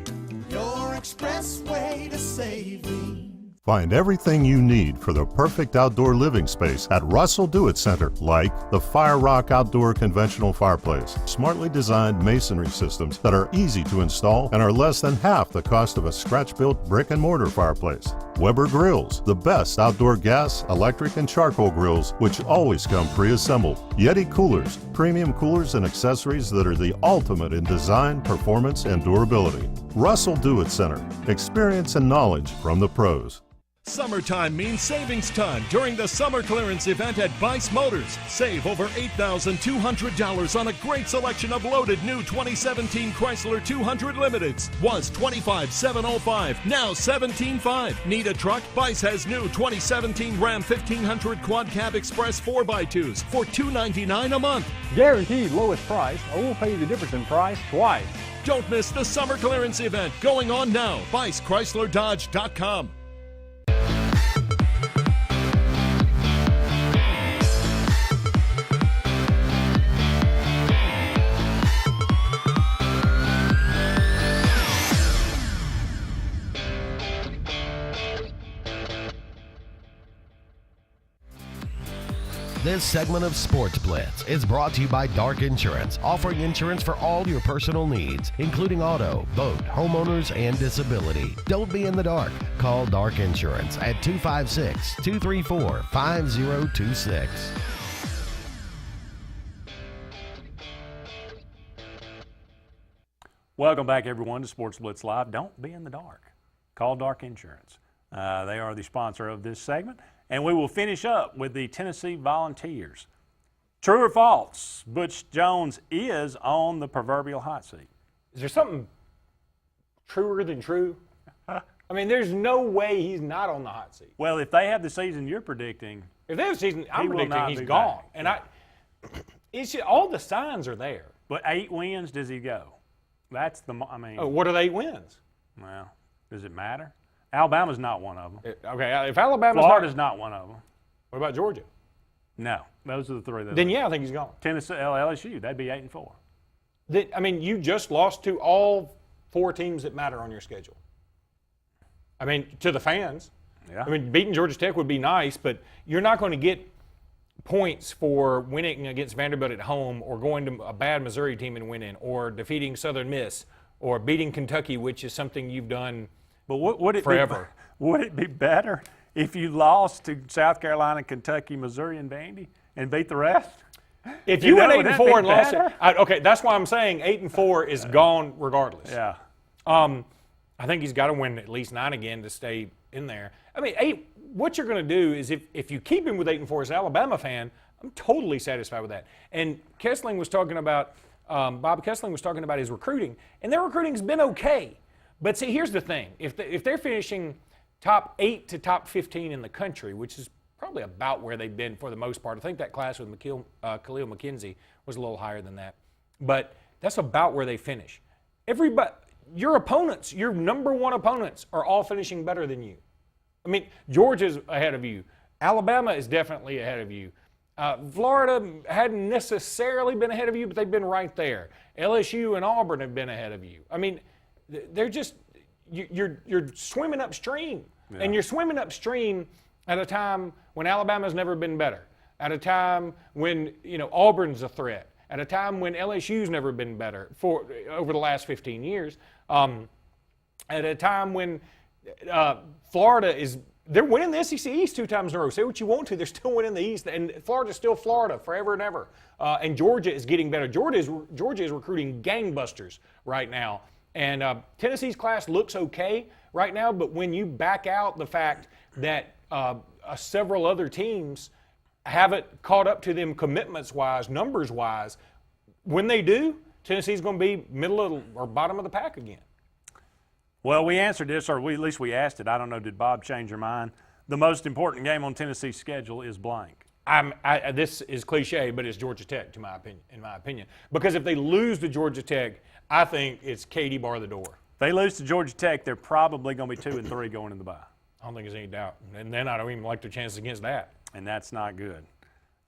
Your express way to saving. Find everything you need for the perfect outdoor living space at Russell Do-It Center, like the Fire Rock Outdoor Conventional Fireplace, smartly designed masonry systems that are easy to install and are less than half the cost of a scratch-built brick and mortar fireplace. Weber Grills, the best outdoor gas, electric, and charcoal grills, which always come pre-assembled. Yeti Coolers, premium coolers and accessories that are the ultimate in design, performance, and durability. Russell Do-It Center, experience and knowledge from the pros. Summertime means savings time during the summer clearance event at Bice Motors. Save over $8,200 on a great selection of loaded new 2017 Chrysler 200 Limiteds. Was $25,705, now $17,500. Need a truck? Bice has new 2017 Ram 1500 Quad Cab Express 4x2s for $299 a month. Guaranteed lowest price, or we'll pay you the difference in price twice. Don't miss the summer clearance event going on now. BiceChryslerDodge.com. This segment of Sports Blitz is brought to you by Dark Insurance, offering insurance for all your personal needs, including auto, boat, homeowners, and disability. Don't be in the dark. Call Dark Insurance at 256-234-5026. Welcome back, everyone, to Sports Blitz Live. Don't be in the dark. Call Dark Insurance. They are the sponsor of this segment. And we will finish up with the Tennessee Volunteers. True or false, Butch Jones is on the proverbial hot seat. Is there something truer than true? I mean, there's no way he's not on the hot seat. Well, if they have the season you're predicting, if they have the season I'm predicting, he's gone. And it's just, all the signs are there. But 8 wins, does he go? That's the, I mean. What are the 8 wins? Well, does it matter? Alabama's not one of them. Okay, if Alabama's Florida's not one of them. What about Georgia? No, those are the three. Then yeah, I think he's gone. Tennessee, LSU, that'd be 8-4. I mean, you just lost to all 4 teams that matter on your schedule. I mean, to the fans. Yeah. I mean, beating Georgia Tech would be nice, but you're not going to get points for winning against Vanderbilt at home, or going to a bad Missouri team and winning, or defeating Southern Miss, or beating Kentucky, which is something you've done forever. Would it be better if you lost to South Carolina, Kentucky, Missouri, and Vandy, and beat the rest? If you went 8-4 and lost it, okay, that's why I'm saying 8-4 is gone regardless. Yeah. I think he's got to win at least 9 again to stay in there. I mean, what you're going to do is if you keep him with 8-4 as an Alabama fan, I'm totally satisfied with that. And Kessling was talking about, Bob Kessling was talking about his recruiting, and their recruiting's been okay. But see, here's the thing. If they're finishing top 8 to top 15 in the country, which is probably about where they've been for the most part. I think that class with Khalil McKenzie was a little higher than that. But that's about where they finish. Your opponents, your number 1 opponents, are all finishing better than you. I mean, Georgia's ahead of you. Alabama is definitely ahead of you. Florida hadn't necessarily been ahead of you, but they've been right there. LSU and Auburn have been ahead of you. I mean, they're just you're swimming upstream, and you're swimming upstream at a time when Alabama's never been better, at a time when Auburn's a threat, at a time when LSU's never been better over the last 15 years, at a time when Florida they're winning the SEC East 2 times in a row. Say what you want to, they're still winning the East, and Florida's still Florida forever and ever. And Georgia is getting better. Georgia is recruiting gangbusters right now. And Tennessee's class looks okay right now, but when you back out the fact that several other teams haven't caught up to them commitments-wise, numbers-wise, when they do, Tennessee's going to be middle or bottom of the pack again. Well, we answered this, or at least we asked it. I don't know, did Bob change your mind? The most important game on Tennessee's schedule is blank. This is cliche, but it's Georgia Tech, in my opinion. Because if they lose to Georgia Tech, I think it's Katie bar the door. If they lose to Georgia Tech, they're probably going to be 2-3 going in the bye. I don't think there's any doubt. And then I don't even like their chances against that. And that's not good.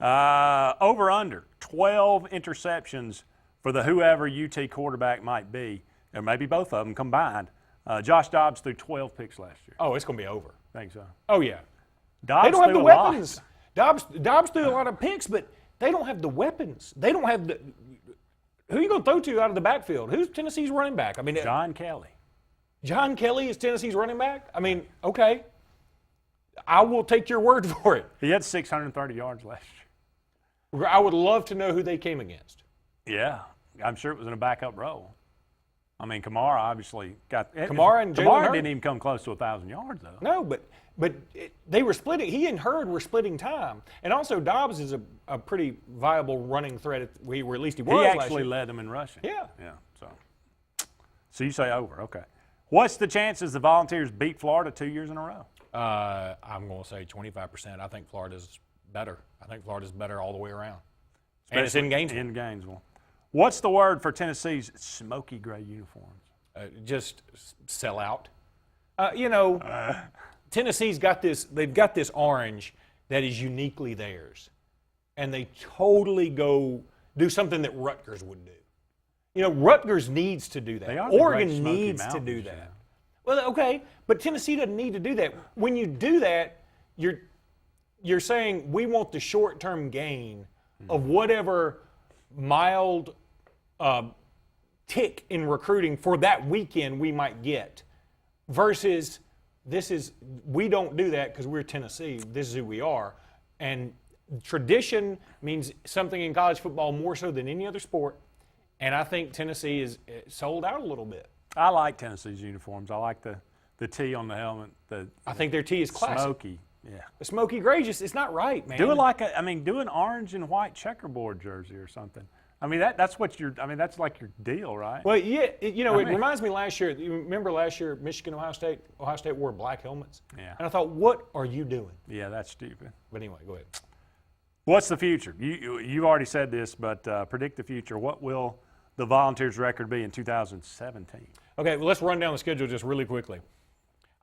Over-under, 12 interceptions for the whoever UT quarterback might be, or maybe both of them combined. Josh Dobbs threw 12 picks last year. Oh, it's going to be over. Think so? Oh, yeah. Dobbs they don't have the threw weapons. Dobbs threw a lot of picks, but they don't have the weapons. They don't have the – who are you going to throw to out of the backfield? Who's Tennessee's running back? I mean, John Kelly. John Kelly is Tennessee's running back? I mean, okay. I will take your word for it. He had 630 yards last year. I would love to know who they came against. Yeah. I'm sure it was in a backup role. I mean, Kamara obviously got – Kamara didn't even come close to 1,000 yards, though. No, but they were splitting. He and Hurd were splitting time. And also Dobbs is a pretty viable running threat, or at least he was He last actually year. led them in rushing. Yeah. Yeah, so you say over, okay. What's the chances the Volunteers beat Florida 2 years in a row? I'm going to say 25%. I think Florida's better. I think Florida's better all the way around. And it's in Gainesville. In Gainesville. What's the word for Tennessee's smoky gray uniforms? Just sell out. Tennessee's got this. They've got this orange that is uniquely theirs, and they totally go do something that Rutgers would do. Rutgers needs to do that. Oregon needs to do that. Well, okay, but Tennessee doesn't need to do that. When you do that, you're saying we want the short-term gain of whatever mild tick in recruiting for that weekend we might get, versus we don't do that because we're Tennessee. This is who we are. And tradition means something in college football more so than any other sport. And I think Tennessee is sold out a little bit. I like Tennessee's uniforms. I like the T on the helmet. I think their T is classic. Smoky. Yeah. The smoky gray it's not right, man. Do it do an orange and white checkerboard jersey or something. I mean, that's what that's like your deal, right? Well, yeah, it reminds me last year. You remember last year, Michigan, Ohio State? Ohio State wore black helmets. Yeah. And I thought, what are you doing? Yeah, that's stupid. But anyway, go ahead. What's the future? You've already said this, but predict the future. What will the Volunteers' record be in 2017? Okay, well, let's run down the schedule just really quickly.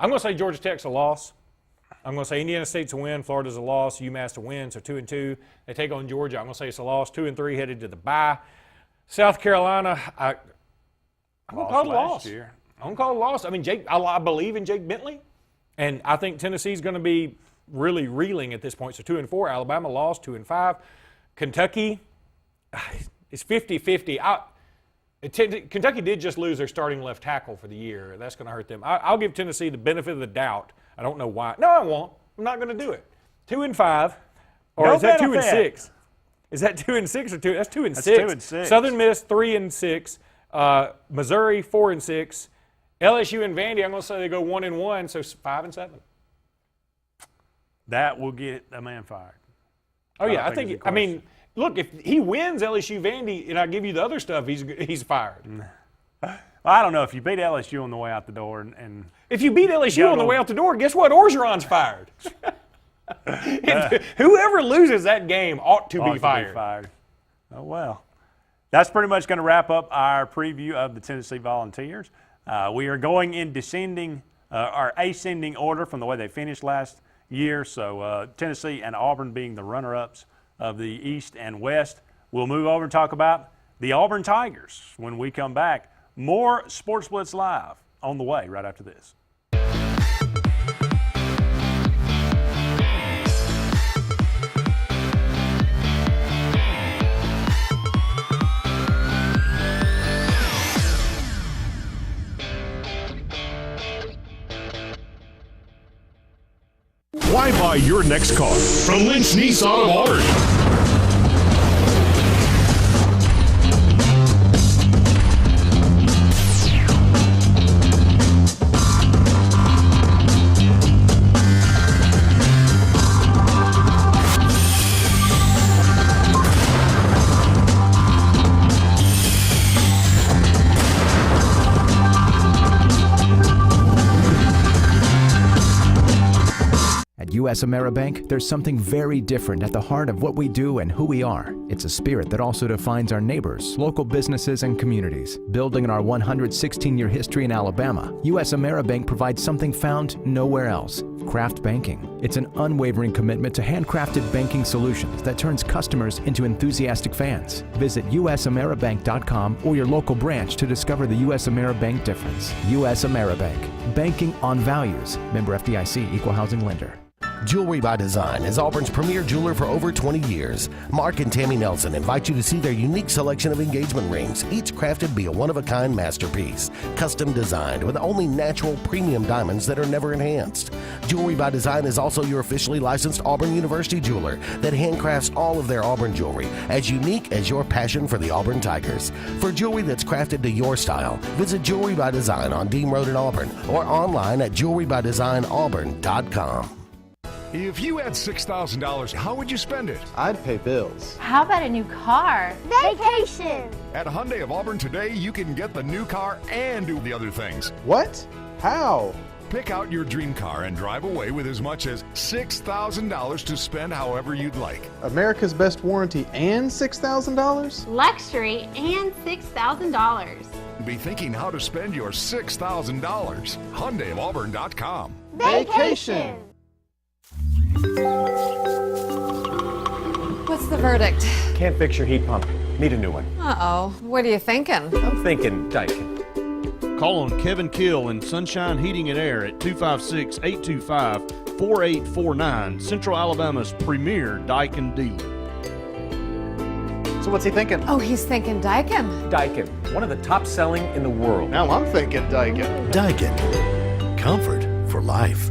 I'm going to say Georgia Tech's a loss. I'm going to say Indiana State's a win. Florida's a loss. UMass a win, so 2-2. They take on Georgia. I'm going to say it's a loss. 2-3 headed to the bye. South Carolina, I'm going to call it a loss. I'm going to call it a loss. I mean, I believe in Jake Bentley, and I think Tennessee's going to be really reeling at this point. So 2-4. Alabama lost. 2-5. Kentucky, it's 50-50. Kentucky did just lose their starting left tackle for the year. That's going to hurt them. I'll give Tennessee the benefit of the doubt. I don't know why. No, I won't. I'm not going to do it. 2-5. Or is that 2-6? Is that 2-6 or 2? That's 2-6. That's 2-6. Southern Miss 3-6. Missouri 4-6. LSU and Vandy, I'm going to say they go 1-1, so 5-7. That will get a man fired. Oh yeah, I think. I mean, look, if he wins LSU Vandy, and I give you the other stuff, he's fired. Well, I don't know if you beat LSU on the way out the door, and if you beat LSU on the way out the door, guess what? Orgeron's fired. Whoever loses that game ought to be fired. Oh well, that's pretty much going to wrap up our preview of the Tennessee Volunteers. We are going in ascending order from the way they finished last year. So Tennessee and Auburn being the runner-ups of the East and West. We'll move over and talk about the Auburn Tigers when we come back. More Sports Blitz Live on the way right after this. Why buy your next car from Lynch Nissan of Auburn? U.S. AmeriBank, there's something very different at the heart of what we do and who we are. It's a spirit that also defines our neighbors, local businesses, and communities. Building on our 116-year history in Alabama, U.S. AmeriBank provides something found nowhere else: craft banking. It's an unwavering commitment to handcrafted banking solutions that turns customers into enthusiastic fans. Visit usameribank.com or your local branch to discover the U.S. AmeriBank difference. U.S. AmeriBank, banking on values. Member FDIC, Equal Housing Lender. Jewelry by Design is Auburn's premier jeweler for over 20 years. Mark and Tammy Nelson invite you to see their unique selection of engagement rings, each crafted to be a one-of-a-kind masterpiece, custom designed with only natural premium diamonds that are never enhanced. Jewelry by Design is also your officially licensed Auburn University jeweler that handcrafts all of their Auburn jewelry, as unique as your passion for the Auburn Tigers. For jewelry that's crafted to your style, visit Jewelry by Design on Dean Road in Auburn or online at jewelrybydesignauburn.com. If you had $6,000, how would you spend it? I'd pay bills. How about a new car? Vacation! At Hyundai of Auburn today, you can get the new car and do the other things. What? How? Pick out your dream car and drive away with as much as $6,000 to spend however you'd like. America's best warranty and $6,000? Luxury and $6,000. Be thinking how to spend your $6,000. HyundaiofAuburn.com. Vacation! What's the verdict? Can't fix your heat pump. Need a new one. Uh-oh. What are you thinking? I'm thinking Daikin. Call on Kevin Kill in Sunshine Heating and Air at 256-825-4849, Central Alabama's premier Daikin dealer. So what's he thinking? Oh, he's thinking Daikin. Daikin, one of the top selling in the world. Now I'm thinking Daikin. Daikin. Comfort for life.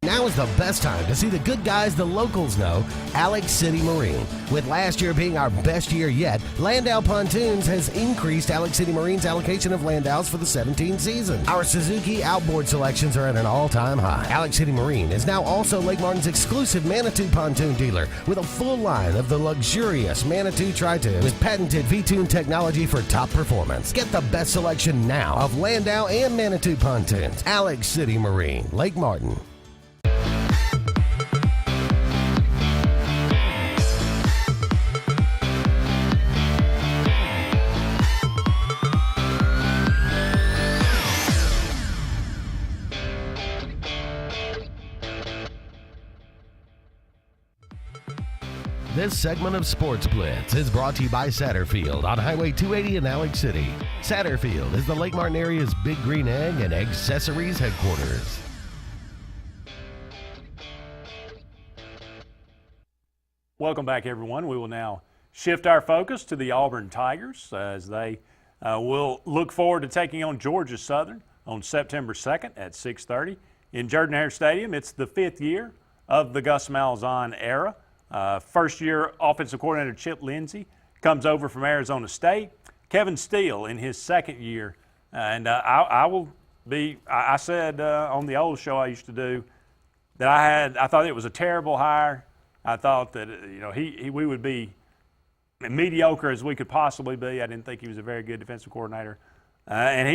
Now is the best time to see the good guys the locals know, Alex City Marine. With last year being our best year yet, Landau Pontoons has increased Alex City Marine's allocation of Landaus for the 17 season. Our Suzuki outboard selections are at an all-time high. Alex City Marine is now also Lake Martin's exclusive Manitou pontoon dealer with a full line of the luxurious Manitou Tri-Tune with patented V-Tune technology for top performance. Get the best selection now of Landau and Manitou pontoons. Alex City Marine, Lake Martin. This segment of Sports Blitz is brought to you by Satterfield on Highway 280 in Alex City. Satterfield is the Lake Martin area's Big Green Egg and Accessories headquarters. Welcome back, everyone. We will now shift our focus to the Auburn Tigers as they will look forward to taking on Georgia Southern on September 2nd at 6:30 in Jordan-Hare Stadium. It's the 5th year of the Gus Malzahn era. First-year offensive coordinator Chip Lindsey comes over from Arizona State. Kevin Steele in his second year. And I said on the old show I used to do that I thought it was a terrible hire. I thought that we would be mediocre as we could possibly be. I didn't think he was a very good defensive coordinator. And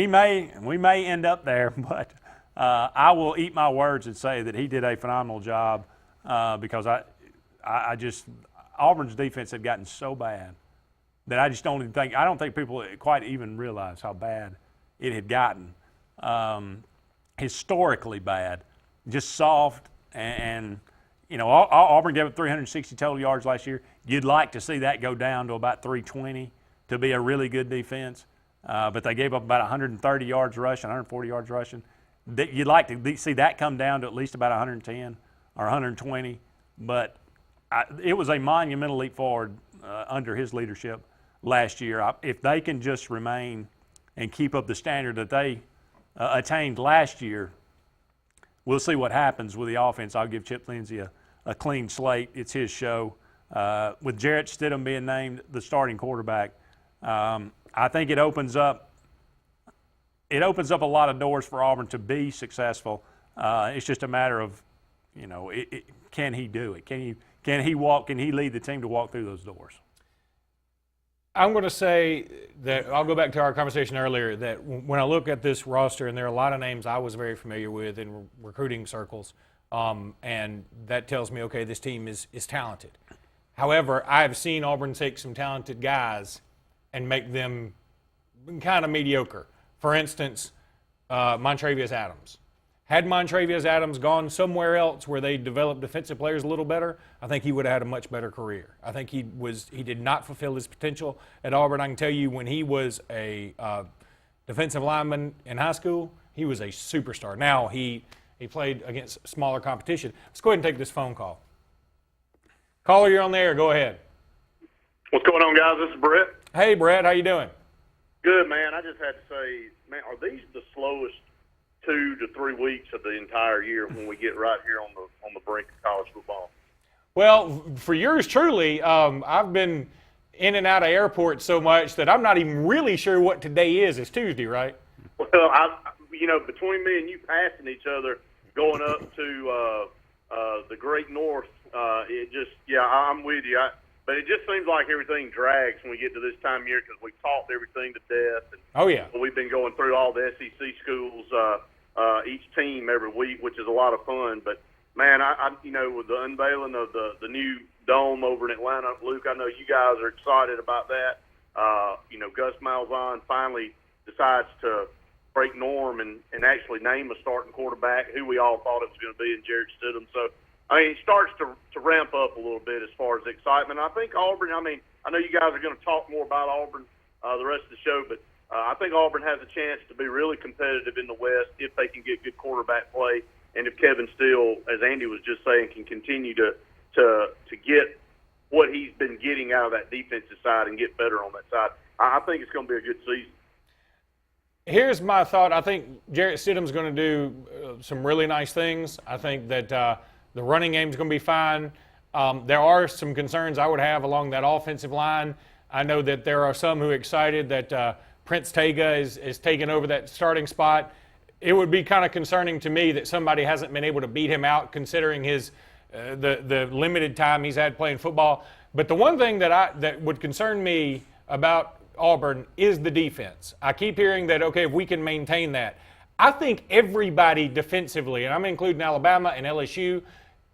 we may end up there, but I will eat my words and say that he did a phenomenal job because Auburn's defense had gotten so bad that I don't think people quite even realize how bad it had gotten. Historically bad, just soft, and Auburn gave up 360 total yards last year. You'd like to see that go down to about 320 to be a really good defense, but they gave up about 130 yards rushing, 140 yards rushing. You'd like to see that come down to at least about 110 or 120, but it was a monumental leap forward under his leadership last year. If they can just remain and keep up the standard that they attained last year, we'll see what happens with the offense. I'll give Chip Lindsey a clean slate. It's his show. With Jarrett Stidham being named the starting quarterback, I think it opens up a lot of doors for Auburn to be successful. It's just a matter of, can he do it? Can he lead the team to walk through those doors? I'm going to say that I'll go back to our conversation earlier that when I look at this roster, and there are a lot of names I was very familiar with in recruiting circles, and that tells me, okay, this team is talented. However, I've seen Auburn take some talented guys and make them kind of mediocre. For instance, Montravius Adams. Had Montravius Adams gone somewhere else where they developed defensive players a little better, I think he would have had a much better career. I think he did not fulfill his potential at Auburn. I can tell you when he was a defensive lineman in high school, he was a superstar. Now he played against smaller competition. Let's go ahead and take this phone call. Caller, you're on the air. Go ahead. What's going on, guys? This is Brett. Hey, Brett. How you doing? Good, man. I just had to say, man, are these the slowest 2 to 3 weeks of the entire year when we get right here on the brink of college football? Well, for yours truly, I've been in and out of airports so much that I'm not even really sure what today is. It's Tuesday, right? Well, between me and you passing each other going up to the Great North, I'm with you. But it just seems like everything drags when we get to this time of year because we talked everything to death. And we've been going through all the SEC schools, each team every week, which is a lot of fun. But, man, with the unveiling of the new dome over in Atlanta, Luke, I know you guys are excited about that. Gus Malzahn finally decides to break norm and actually name a starting quarterback who we all thought it was going to be in Jarrett Stidham. So, it starts to ramp up a little bit as far as the excitement. I think Auburn, I know you guys are going to talk more about Auburn the rest of the show, but I think Auburn has a chance to be really competitive in the West if they can get good quarterback play and if Kevin Steele, as Andy was just saying, can continue to get what he's been getting out of that defensive side and get better on that side. I think it's going to be a good season. Here's my thought. I think Jarrett Stidham's going to do some really nice things. I think that the running game is going to be fine. There are some concerns I would have along that offensive line. I know that there are some who are excited that Prince Tega is taking over that starting spot. It would be kind of concerning to me that somebody hasn't been able to beat him out considering his the limited time he's had playing football. But the one thing that would concern me about Auburn is the defense. I keep hearing that, okay, if we can maintain that. I think everybody defensively, and I'm including Alabama and LSU,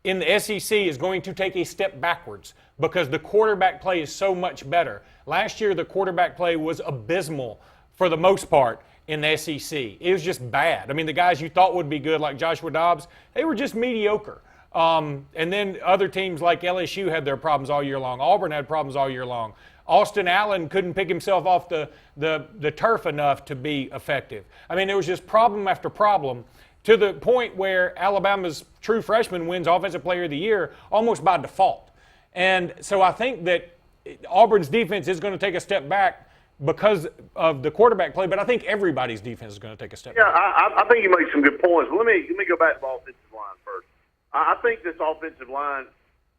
in the SEC is going to take a step backwards because the quarterback play is so much better. Last year, the quarterback play was abysmal for the most part in the SEC. It was just bad. I mean, the guys you thought would be good, like Joshua Dobbs, they were just mediocre. And then other teams like LSU had their problems all year long. Auburn had problems all year long. Austin Allen couldn't pick himself off the turf enough to be effective. I mean, it was just problem after problem to the point where Alabama's true freshman wins Offensive Player of the Year almost by default. And so I think that Auburn's defense is going to take a step back because of the quarterback play, but I think everybody's defense is going to take a step back. I think you make some good points. Let me go back to the offensive line first. I think this offensive line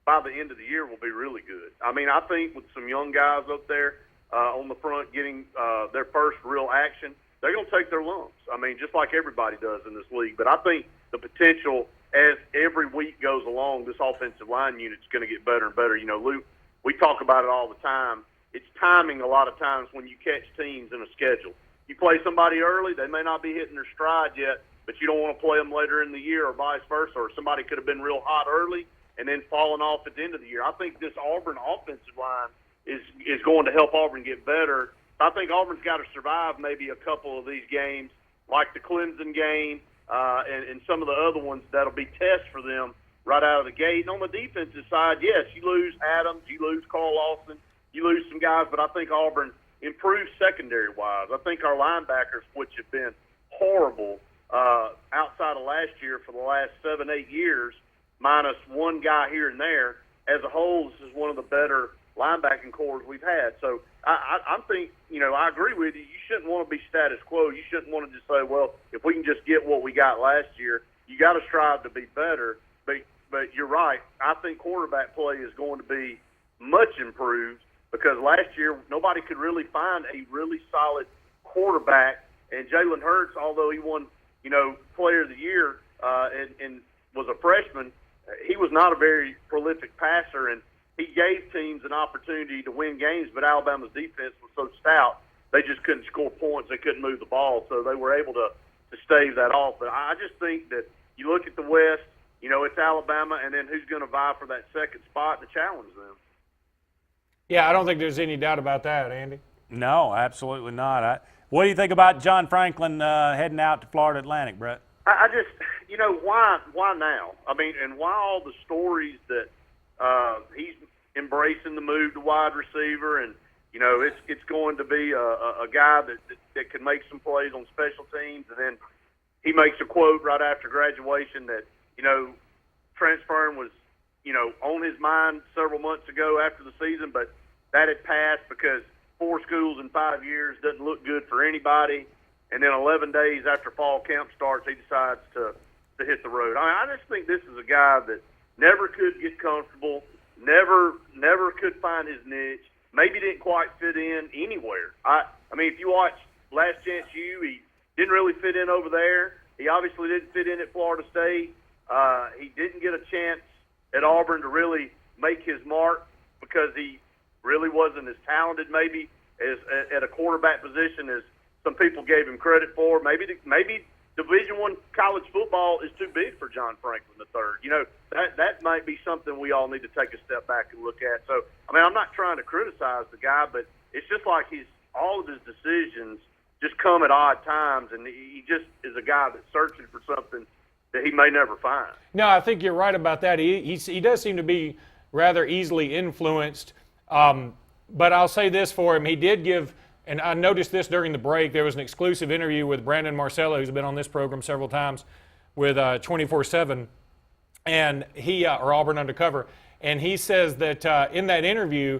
by the end of the year will be really good. I mean, I think with some young guys up there on the front getting their first real action, they're going to take their lumps. I mean, just like everybody does in this league. But I think the potential as every week goes along, this offensive line unit's going to get better and better. You know, Luke, we talk about it all the time. It's timing a lot of times when you catch teams in a schedule. You play somebody early, they may not be hitting their stride yet, but you don't want to play them later in the year or vice versa, or somebody could have been real hot early and then falling off at the end of the year. I think this Auburn offensive line is going to help Auburn get better. I think Auburn's got to survive maybe a couple of these games, like the Clemson game and some of the other ones that'll be tests for them right out of the gate. And on the defensive side, yes, you lose Adams, you lose Carl Lawson, you lose some guys, but I think Auburn improves secondary-wise. I think our linebackers, which have been horrible outside of last year for the last 7-8 years, minus one guy here and there, as a whole, this is one of the better linebacking cores we've had. So I think, you know, I agree with you. You shouldn't want to be status quo. You shouldn't want to just say, well, if we can just get what we got last year, you got to strive to be better. But you're right. I think quarterback play is going to be much improved because last year nobody could really find a really solid quarterback. And Jalen Hurts, although he won, you know, Player of the Year and was a freshman, he was not a very prolific passer, and he gave teams an opportunity to win games, but Alabama's defense was so stout, they just couldn't score points. They couldn't move the ball, so they were able to stave that off. But I just think that you look at the West, you know, it's Alabama, and then who's going to vie for that second spot to challenge them? Yeah, I don't think there's any doubt about that, Andy. No, absolutely not. What do you think about John Franklin heading out to Florida Atlantic, Brett? I just, you know, why now? I mean, and why all the stories that he's embracing the move to wide receiver, and you know, it's going to be a guy that can make some plays on special teams, and then he makes a quote right after graduation that, you know, transferring was, you know, on his mind several months ago after the season, but that had passed because 4 schools in 5 years doesn't look good for anybody. And then 11 days after fall camp starts, he decides to hit the road. I just think this is a guy that never could get comfortable, never could find his niche, maybe didn't quite fit in anywhere. I mean, if you watch Last Chance U, he didn't really fit in over there. He obviously didn't fit in at Florida State. He didn't get a chance at Auburn to really make his mark because he really wasn't as talented maybe as at a quarterback position as some people gave him credit for. Maybe Division I college football is too big for John Franklin III. You know, that might be something we all need to take a step back and look at. So, I mean, I'm not trying to criticize the guy, but it's just like all of his decisions just come at odd times, and he just is a guy that's searching for something that he may never find. No, I think you're right about that. He does seem to be rather easily influenced. But I'll say this for him. He did give, and I noticed this during the break, there was an exclusive interview with Brandon Marcello, who's been on this program several times, with 24/7, and or Auburn Undercover, and he says that in that interview,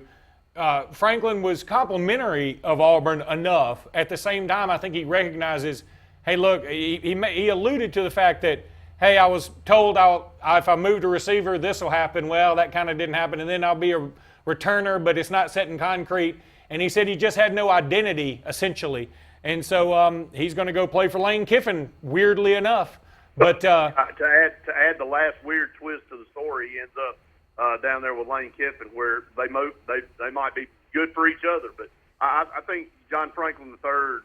Franklin was complimentary of Auburn enough. At the same time, I think he recognizes, hey, look, he alluded to the fact that, hey, I was told if I move to receiver, this will happen. Well, that kind of didn't happen, and then I'll be a returner, but it's not set in concrete. And he said he just had no identity, essentially. And so he's going to go play for Lane Kiffin, weirdly enough. But to add the last weird twist to the story, he ends up down there with Lane Kiffin, where they might be good for each other. But I think John Franklin III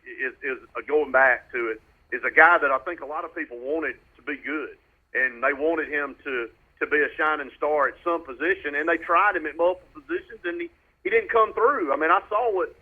is going back to it, is a guy that I think a lot of people wanted to be good, and they wanted him to be a shining star at some position, and they tried him at multiple positions, and he didn't come through. I mean, I saw what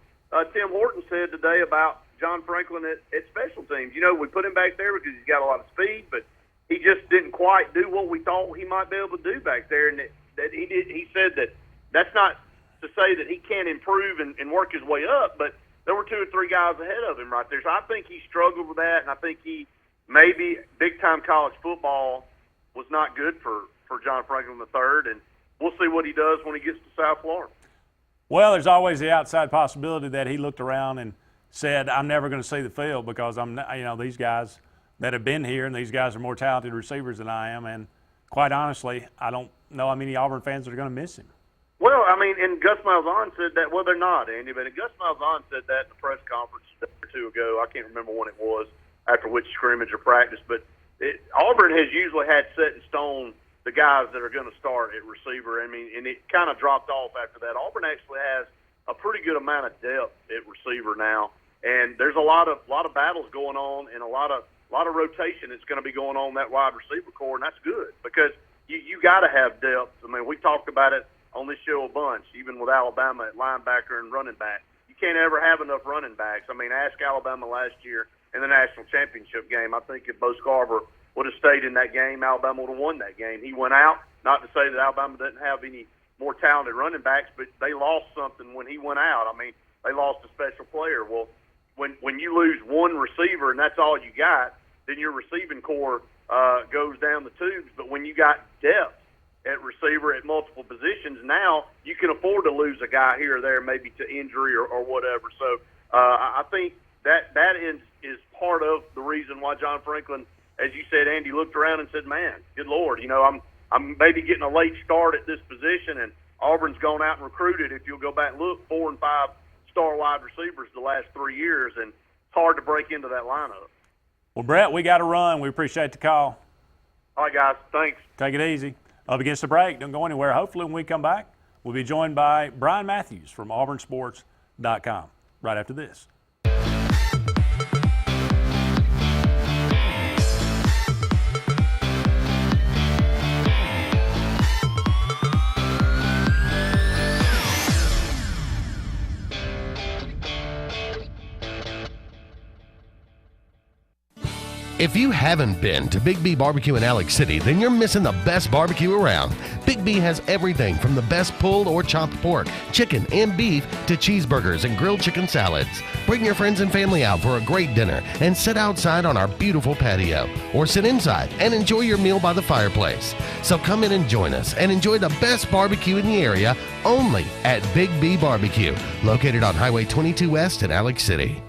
Tim Horton said today about John Franklin at special teams. You know, we put him back there because he's got a lot of speed, but he just didn't quite do what we thought he might be able to do back there. And that he did. He said that that's not to say that he can't improve and work his way up, but there were 2 or 3 guys ahead of him right there. So I think he struggled with that, and I think he maybe big-time college football was not good for John Franklin III, and we'll see what he does when he gets to South Florida. Well, there's always the outside possibility that he looked around and said, I'm never going to see the field because these guys that have been here, and these guys are more talented receivers than I am, and quite honestly, I don't know how many Auburn fans are going to miss him. Well, I mean, and Gus Malzahn said that. Well, they're not, Andy, but Gus Malzahn said that in the press conference a day or 2 ago. I can't remember when it was, after which scrimmage or practice, but Auburn has usually had set in stone the guys that are going to start at receiver. I mean, and it kind of dropped off after that. Auburn actually has a pretty good amount of depth at receiver now, and there's a lot of battles going on and a lot of rotation that's going to be going on in that wide receiver core, and that's good because you got to have depth. I mean, we talked about it on this show a bunch, even with Alabama at linebacker and running back. You can't ever have enough running backs. I mean, ask Alabama last year in the national championship game. I think if Bo Scarver would have stayed in that game, Alabama would have won that game. He went out, not to say that Alabama doesn't have any more talented running backs, but they lost something when he went out. I mean, they lost a special player. Well, when you lose one receiver and that's all you got, then your receiving core goes down the tubes. But when you got depth at receiver at multiple positions, now you can afford to lose a guy here or there, maybe to injury or whatever. So I think that is part of the reason why John Franklin, as you said, Andy, looked around and said, man, good Lord, I'm maybe getting a late start at this position, and Auburn's gone out and recruited, if you'll go back and look, 4 and 5 star wide receivers the last 3 years, and it's hard to break into that lineup. Well, Brett, we got to run. We appreciate the call. All right, guys. Thanks. Take it easy. Up against the break. Don't go anywhere. Hopefully when we come back, we'll be joined by Brian Matthews from auburnsports.com right after this. If you haven't been to Big B Barbecue in Alex City, then you're missing the best barbecue around. Big B has everything from the best pulled or chopped pork, chicken, and beef to cheeseburgers and grilled chicken salads. Bring your friends and family out for a great dinner and sit outside on our beautiful patio, or sit inside and enjoy your meal by the fireplace. So come in and join us and enjoy the best barbecue in the area only at Big B Barbecue, located on Highway 22 West in Alex City.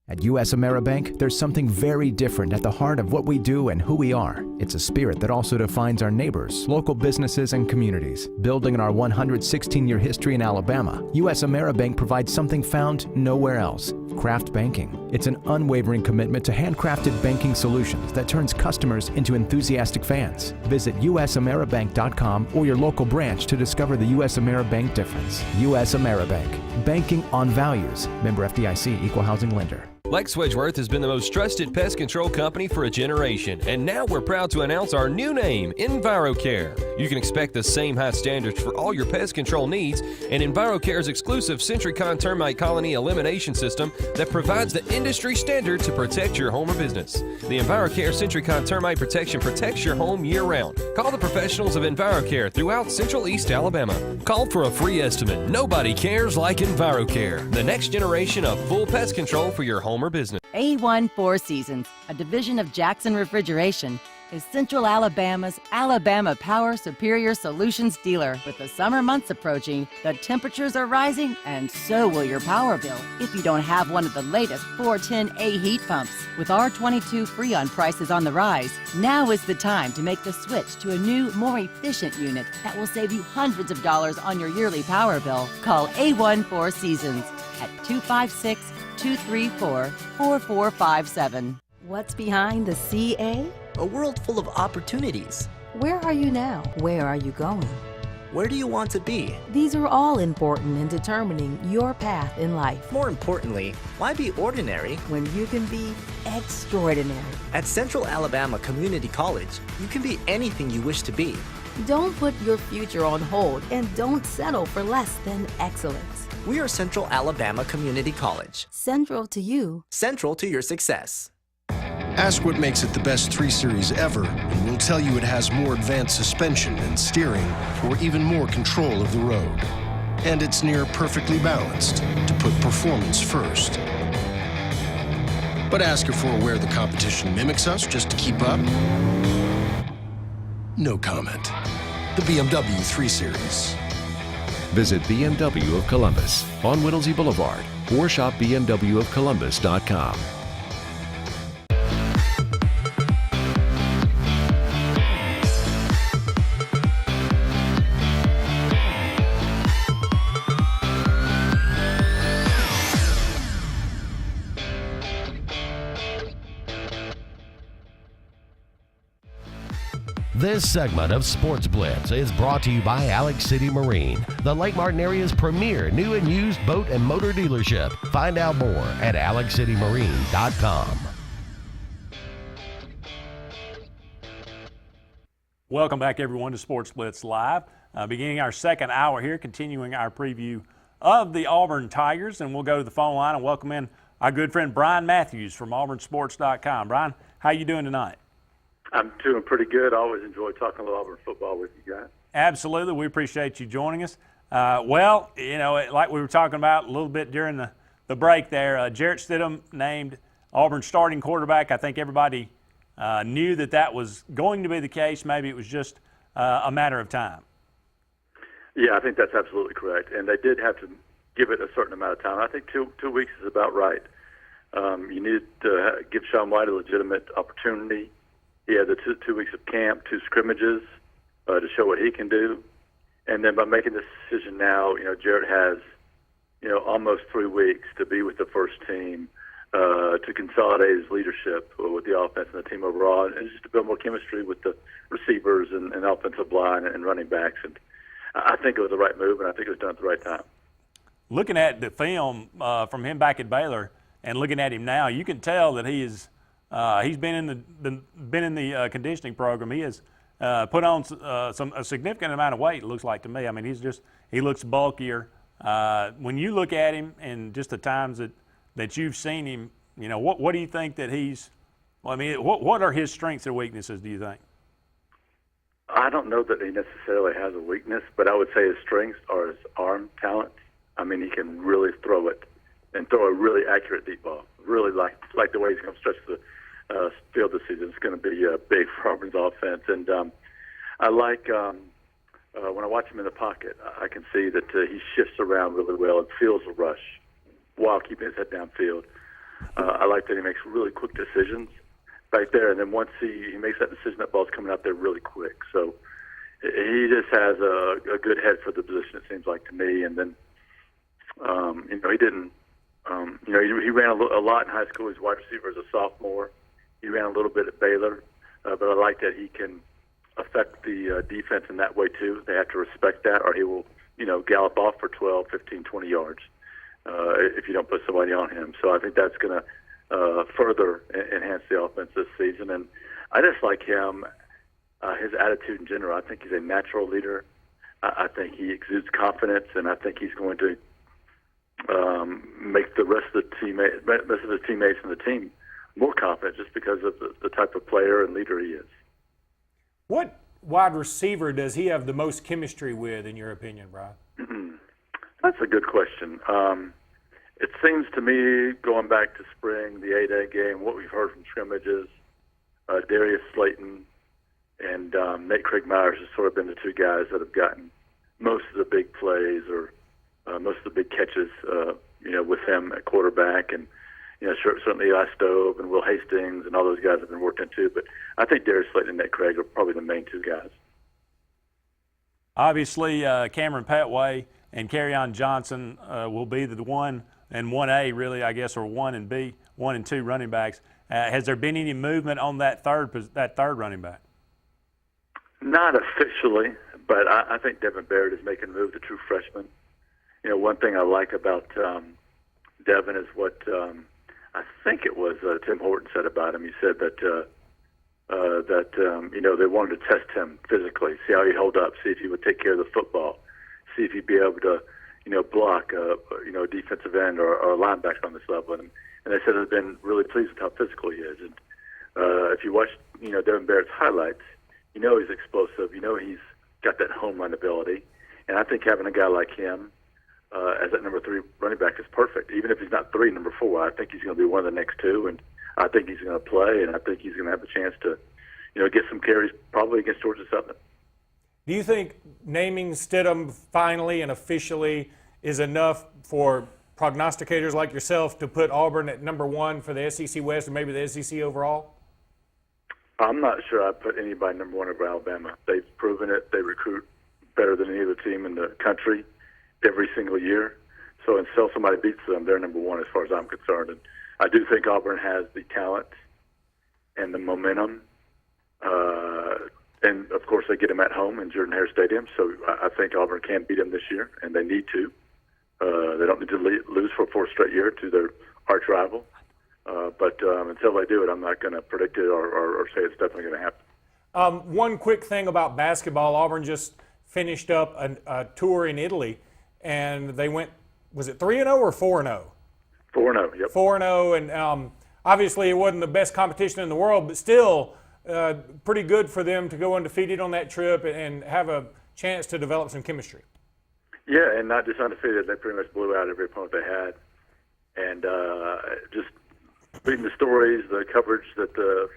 At U.S. AmeriBank, there's something very different at the heart of what we do and who we are. It's a spirit that also defines our neighbors, local businesses, and communities. Building on our 116-year history in Alabama, U.S. AmeriBank provides something found nowhere else: craft banking. It's an unwavering commitment to handcrafted banking solutions that turns customers into enthusiastic fans. Visit usameribank.com or your local branch to discover the U.S. AmeriBank difference. U.S. AmeriBank, banking on values. Member FDIC, Equal Housing Lender. Lex Wedgeworth has been the most trusted pest control company for a generation, and now we're proud to announce our new name, EnviroCare. You can expect the same high standards for all your pest control needs, and EnviroCare's exclusive Sentricon termite colony elimination system that provides the industry standard to protect your home or business. The EnviroCare Sentricon termite protection protects your home year-round. Call the professionals of EnviroCare throughout Central East Alabama. Call for a free estimate. Nobody cares like EnviroCare, the next generation of full pest control for your home or business. A1 Four Seasons, a division of Jackson Refrigeration, is Central Alabama's Alabama Power Superior Solutions dealer. With the summer months approaching, the temperatures are rising, and so will your power bill if you don't have one of the latest 410A heat pumps. With R22 Freon prices on the rise, now is the time to make the switch to a new, more efficient unit that will save you hundreds of dollars on your yearly power bill. Call A1 Four Seasons at 256-234-4457. What's behind the CA? A world full of opportunities. Where are you now? Where are you going? Where do you want to be? These are all important in determining your path in life. More importantly, why be ordinary when you can be extraordinary? At Central Alabama Community College, you can be anything you wish to be. Don't put your future on hold, and don't settle for less than excellence. We are Central Alabama Community College. Central to you. Central to your success. Ask what makes it the best 3 Series ever, and we'll tell you it has more advanced suspension and steering, or even more control of the road. And it's near perfectly balanced to put performance first. But ask if we're aware the competition mimics us just to keep up? No comment. The BMW 3 Series. Visit BMW of Columbus on Whittlesey Boulevard or shop bmwofcolumbus.com. This segment of Sports Blitz is brought to you by Alex City Marine, the Lake Martin area's premier new and used boat and motor dealership. Find out more at alexcitymarine.com. Welcome back, everyone, to Sports Blitz Live. Beginning our second hour here, continuing our preview of the Auburn Tigers, and we'll go to the phone line and welcome in our good friend Brian Matthews from AuburnSports.com. Brian, how you doing tonight? I'm doing pretty good. I always enjoy talking about Auburn football with you guys. Absolutely. We appreciate you joining us. Well, you know, like we were talking about a little bit during the break there, Jarrett Stidham named Auburn's starting quarterback. I think everybody knew that was going to be the case. Maybe it was just a matter of time. Yeah, I think that's absolutely correct. And they did have to give it a certain amount of time. I think two weeks is about right. You need to give Sean White a legitimate opportunity. He had the two weeks of camp, 2 scrimmages to show what he can do. And then by making this decision now, you know, Jarrett has, you know, almost 3 weeks to be with the first team, to consolidate his leadership with the offense and the team overall, and just to build more chemistry with the receivers and offensive line and running backs. And I think it was the right move, and I think it was done at the right time. Looking at the film from him back at Baylor and looking at him now, you can tell that he is he's been in the conditioning program. He has put on a significant amount of weight. It looks like to me. I mean, he looks bulkier. When you look at him and just the times that you've seen him, you know, what do you think that he's? Well, I mean, what are his strengths or weaknesses? Do you think? I don't know that he necessarily has a weakness, but I would say his strengths are his arm talent. I mean, he can really throw it and throw a really accurate deep ball. Really like the way he's going to stretch the field this season. It's going to be big for Auburn's offense. And I like when I watch him in the pocket, I can see that he shifts around really well and feels a rush while keeping his head downfield. I like that he makes really quick decisions right there. And then once he makes that decision, that ball's coming out there really quick. So he just has a good head for the position, it seems like to me. And then, you know, he didn't, you know, he ran a lot in high school. He's wide receiver as a sophomore. He ran a little bit at Baylor, but I like that he can affect the defense in that way too. They have to respect that, or he will, you know, gallop off for 12, 15, 20 yards if you don't put somebody on him. So I think that's going to further enhance the offense this season. And I just like him, his attitude in general. I think he's a natural leader. I think he exudes confidence, and I think he's going to make the rest of the teammates and the team more confident just because of the type of player and leader he is. What wide receiver does he have the most chemistry with, in your opinion, Brian? That's a good question. It seems to me, going back to spring, the 8A game, what we've heard from scrimmages, Darius Slayton and Nate Craig Myers has sort of been the 2 guys that have gotten most of the big plays or most of the big catches, you know, with him at quarterback. And, you know, certainly Eli Stove and Will Hastings and all those guys have been worked into. But I think Darius Slayton and Nate Craig are probably the main 2 guys. Obviously, Cameron Petway and Kerryon Johnson will be the 1 and 1A, really, I guess, or 1 and B, 1 and 2 running backs. Has there been any movement on that third running back? Not officially, but I think Devin Barrett is making a move, the true freshman. You know, one thing I like about Devin is what I think it was Tim Horton said about him. He said that you know, they wanted to test him physically, see how he held up, see if he would take care of the football, see if he'd be able to, you know, block you know, a defensive end or a linebacker on this level. And they said they've been really pleased with how physical he is. And If you watch, Devin Barrett's highlights, he's explosive. He's got that home run ability. And I think having a guy like him as that number 3 running back is perfect. Even if he's not 3, number 4, I think he's going to be one of the next 2, and I think he's going to play, and I think he's going to have a chance to, get some carries probably against Georgia Southern. Do you think naming Stidham finally and officially is enough for prognosticators like yourself to put Auburn at number 1 for the SEC West or maybe the SEC overall? I'm not sure I'd put anybody number 1 over Alabama. They've proven it. They recruit better than any other team in the country every single year. So until somebody beats them, they're number 1 as far as I'm concerned. And I do think Auburn has the talent and the momentum. And, of course, they get them at home in Jordan-Hare Stadium. So I think Auburn can beat them this year, and they need to. They don't need to lose for a 4th straight year to their arch rival. But until they do it, I'm not going to predict it or say it's definitely going to happen. One quick thing about basketball. Auburn just finished up a tour in Italy, and they went, was it 3-0 or 4-0? 4-0, yep. 4-0, and obviously it wasn't the best competition in the world, but still pretty good for them to go undefeated on that trip and have a chance to develop some chemistry. Yeah, and not just undefeated. They pretty much blew out every opponent they had. And just reading the stories, the coverage that the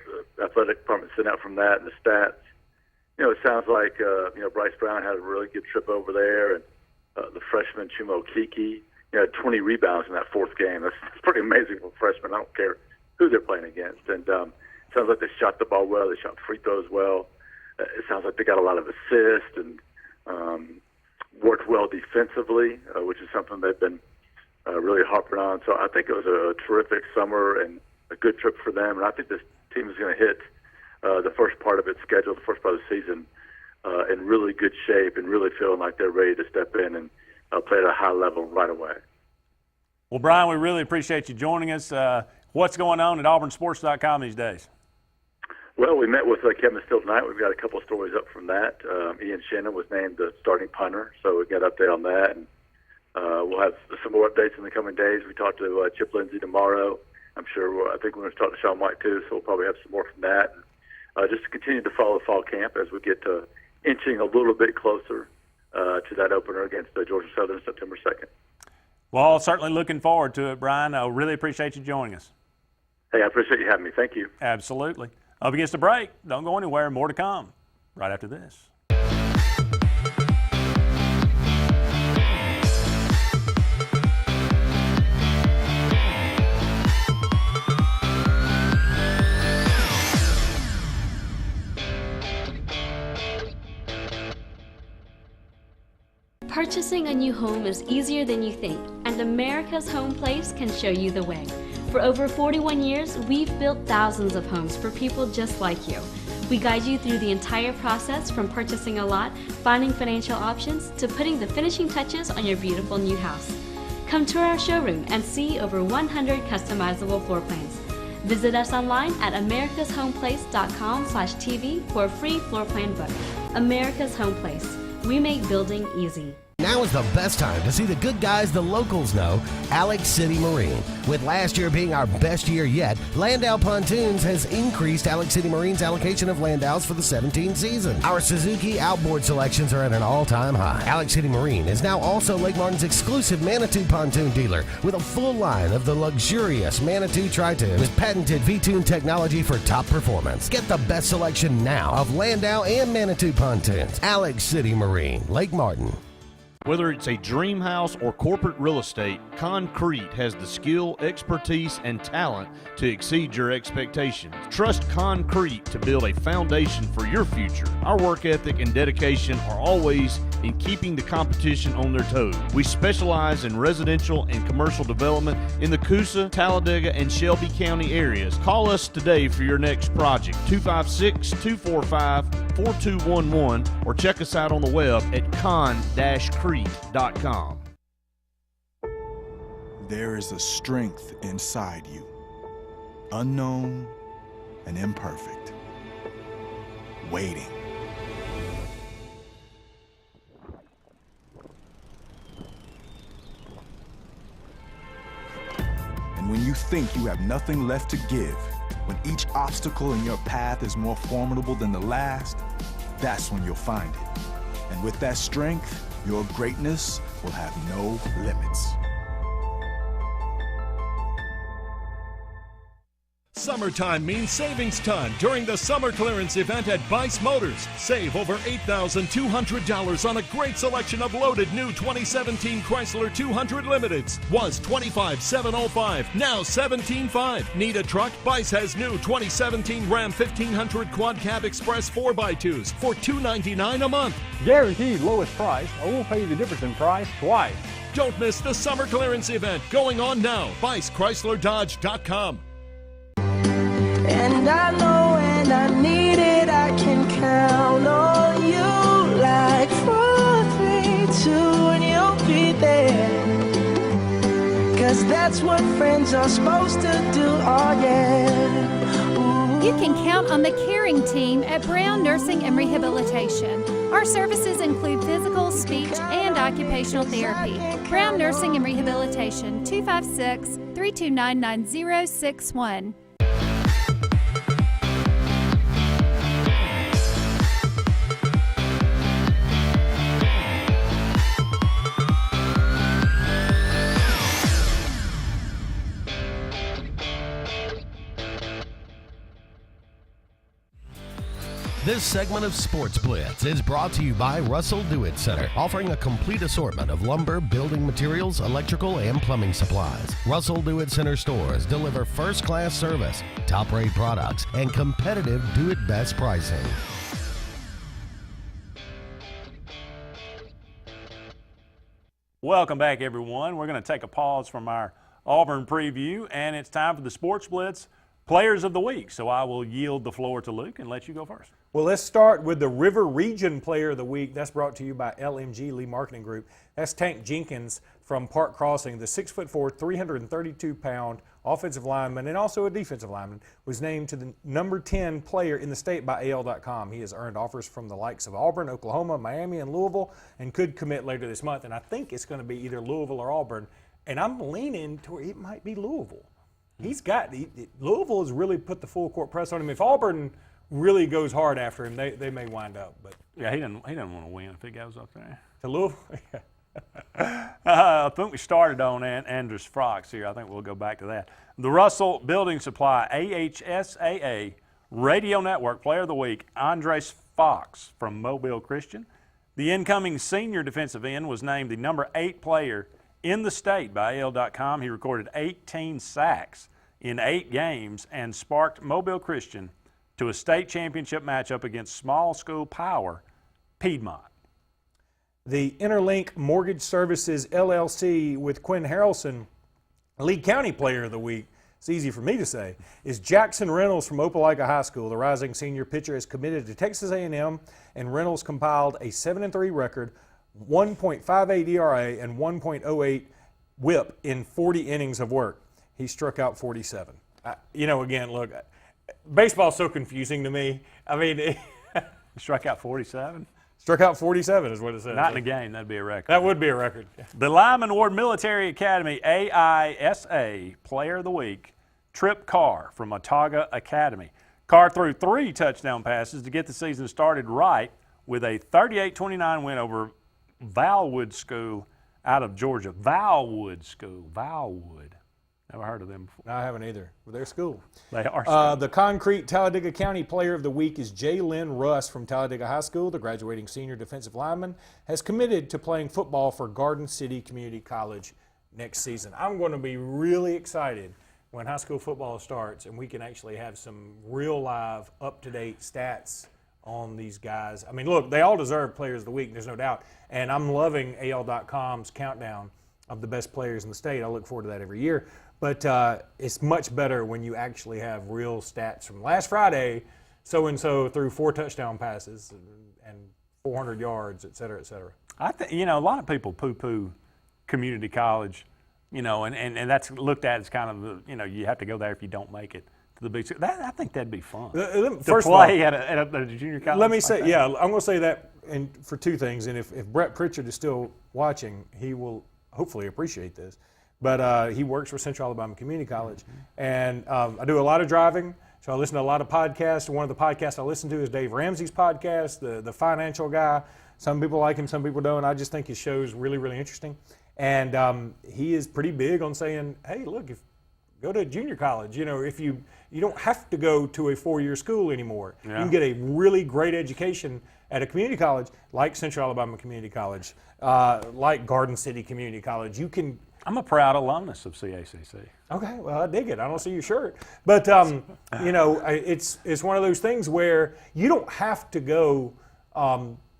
athletic department sent out from that and the stats, it sounds like, Bryce Brown had a really good trip over there. And the freshman Chumo Kiki, had 20 rebounds in that 4th game. That's pretty amazing for a freshman. I don't care who they're playing against. And it sounds like they shot the ball well. They shot free throws well. It sounds like they got a lot of assists and worked well defensively, which is something they've been really harping on. So I think it was a terrific summer and a good trip for them. And I think this team is going to hit the first part of its schedule, the first part of the season, in really good shape and really feeling like they're ready to step in and play at a high level right away. Well, Brian, we really appreciate you joining us. What's going on at auburnsports.com these days? Well, we met with Kevin Steele tonight. We've got a couple of stories up from that. Ian Shannon was named the starting punter, so we got an update on that. And we'll have some more updates in the coming days. We talked to Chip Lindsey tomorrow. I think we're going to talk to Sean White too, so we'll probably have some more from that. And, just to continue to follow fall camp as we get inching a little bit closer to that opener against Georgia Southern September 2nd. Well, certainly looking forward to it, Brian. I really appreciate you joining us. Hey, I appreciate you having me. Thank you. Absolutely. Up against the break. Don't go anywhere. More to come right after this. Purchasing a new home is easier than you think, and America's Home Place can show you the way. For over 41 years, we've built thousands of homes for people just like you. We guide you through the entire process from purchasing a lot, finding financial options, to putting the finishing touches on your beautiful new house. Come tour our showroom and see over 100 customizable floor plans. Visit us online at americashomeplace.com/TV for a free floor plan book. America's Home Place. We make building easy. Now is the best time to see the good guys the locals know, Alex City Marine. With last year being our best year yet, Landau Pontoons has increased Alex City Marine's allocation of Landaus for the 17th season. Our Suzuki outboard selections are at an all-time high. Alex City Marine is now also Lake Martin's exclusive Manitou pontoon dealer with a full line of the luxurious Manitou Tri-Tune with patented V-Tune technology for top performance. Get the best selection now of Landau and Manitou pontoons. Alex City Marine, Lake Martin. Whether it's a dream house or corporate real estate, Concrete has the skill, expertise, and talent to exceed your expectations. Trust Concrete to build a foundation for your future. Our work ethic and dedication are always in keeping the competition on their toes. We specialize in residential and commercial development in the Coosa, Talladega, and Shelby County areas. Call us today for your next project, 256-245-4211, or check us out on the web at con-crete.com. There is a strength inside you, unknown and imperfect, waiting. And when you think you have nothing left to give, When each obstacle in your path is more formidable than the last, that's when you'll find it. And with that strength, your greatness will have no limits. Summertime means savings ton during the summer clearance event at Bice Motors. Save over $8,200 on a great selection of loaded new 2017 Chrysler 200 Limiteds. Was $25,705, now $17,500. Need a truck? Bice has new 2017 Ram 1500 Quad Cab Express 4x2s for $299 a month. Guaranteed lowest price, or we'll pay you the difference in price twice. Don't miss the summer clearance event going on now. BiceChryslerDodge.com. And I know when I need it, I can count on you. Like 4, 3, 2, and you'll be there. 'Cause that's what friends are supposed to do, oh yeah. Ooh. You can count on the caring team at Brown Nursing and Rehabilitation. Our services include physical, speech, and occupational therapy. Brown Nursing and Rehabilitation, 256-329-9061. This segment of Sportz Blitz is brought to you by Russell Do-It Center, offering a complete assortment of lumber, building materials, electrical, and plumbing supplies. Russell Do-It Center stores deliver first-class service, top-rate products, and competitive do-it-best pricing. Welcome back, everyone. We're going to take a pause from our Auburn preview, and it's time for the Sportz Blitz Players of the Week. So I will yield the floor to Luke and let you go first. Well, let's start with the River Region Player of the Week. That's brought to you by LMG Lee Marketing Group. That's Tank Jenkins from Park Crossing, the 6'4", 332-pound offensive lineman and also a defensive lineman, was named to the number 10 player in the state by AL.com. He has earned offers from the likes of Auburn, Oklahoma, Miami, and Louisville, and could commit later this month. And I think it's going to be either Louisville or Auburn. And I'm leaning toward it might be Louisville. Louisville has really put the full court press on him. If Auburn really goes hard after him, they may wind up. But yeah, he doesn't want to win if he goes up there. To Louisville? I think we started on Andrus Frocks here. I think we'll go back to that. The Russell Building Supply AHSAA Radio Network Player of the Week, Andres Fox from Mobile Christian. The incoming senior defensive end was named the number 8 player in the state by AL.com. He recorded 18 sacks in 8 games and sparked Mobile Christian to a state championship matchup against small school power Piedmont. The Interlink Mortgage Services LLC with Quinn Harrelson, Lee County Player of the Week, it's easy for me to say, is Jackson Reynolds from Opelika High School. The rising senior pitcher is committed to Texas A&M, and Reynolds compiled a 7-3 record, 1.58 ERA, and 1.08 WHIP in 40 innings of work. He struck out 47. Again, look, baseball's so confusing to me. I mean, struck out 47? Struck out 47 is what it says. Not in a game. That'd be a record. That would be a record. The Lyman Ward Military Academy AISA Player of the Week, Trip Carr from Otaga Academy. Carr threw 3 touchdown passes to get the season started right with a 38-29 win over Valwood School out of Georgia. Valwood School. Valwood. Never heard of them before. No, I haven't either. Well, they're school. They are. The Concrete Talladega County Player of the Week is Jalen Russ from Talladega High School. The graduating senior defensive lineman has committed to playing football for Garden City Community College next season. I'm going to be really excited when high school football starts and we can actually have some real live, up-to-date stats on these guys. I mean, look, they all deserve Players of the Week, there's no doubt. And I'm loving AL.com's countdown of the best players in the state. I look forward to that every year. But it's much better when you actually have real stats from last Friday, so-and-so threw 4 touchdown passes and 400 yards, et cetera, et cetera. I think, a lot of people poo-poo community college, and that's looked at as kind of, you have to go there if you don't make it to the big. I think that'd be fun. First to play at a junior college. Let me say, I'm going to say that for 2 things. And if Brett Pritchard is still watching, he will hopefully appreciate this. But he works for Central Alabama Community College. And I do a lot of driving. So I listen to a lot of podcasts. One of the podcasts I listen to is Dave Ramsey's podcast, the financial guy. Some people like him, some people don't. I just think his show is really, really interesting. And he is pretty big on saying, hey, look, if go to junior college. If you don't have to go to a 4-year school anymore. Yeah. You can get a really great education at a community college like Central Alabama Community College, like Garden City Community College. I'm a proud alumnus of CACC. Okay, well, I dig it. I don't see your shirt. But, it's one of those things where you don't have to go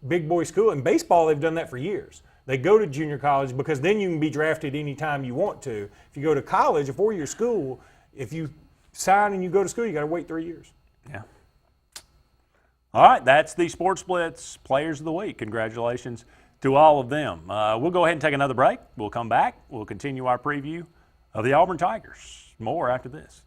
big boy school. In baseball, they've done that for years. They go to junior college because then you can be drafted anytime you want to. If you go to college, a 4-year school, if you sign and you go to school, you got to wait 3 years. Yeah. All right, that's the Sports Blitz Players of the Week. Congratulations to all of them. We'll go ahead and take another break. We'll come back. We'll continue our preview of the Auburn Tigers. More after this.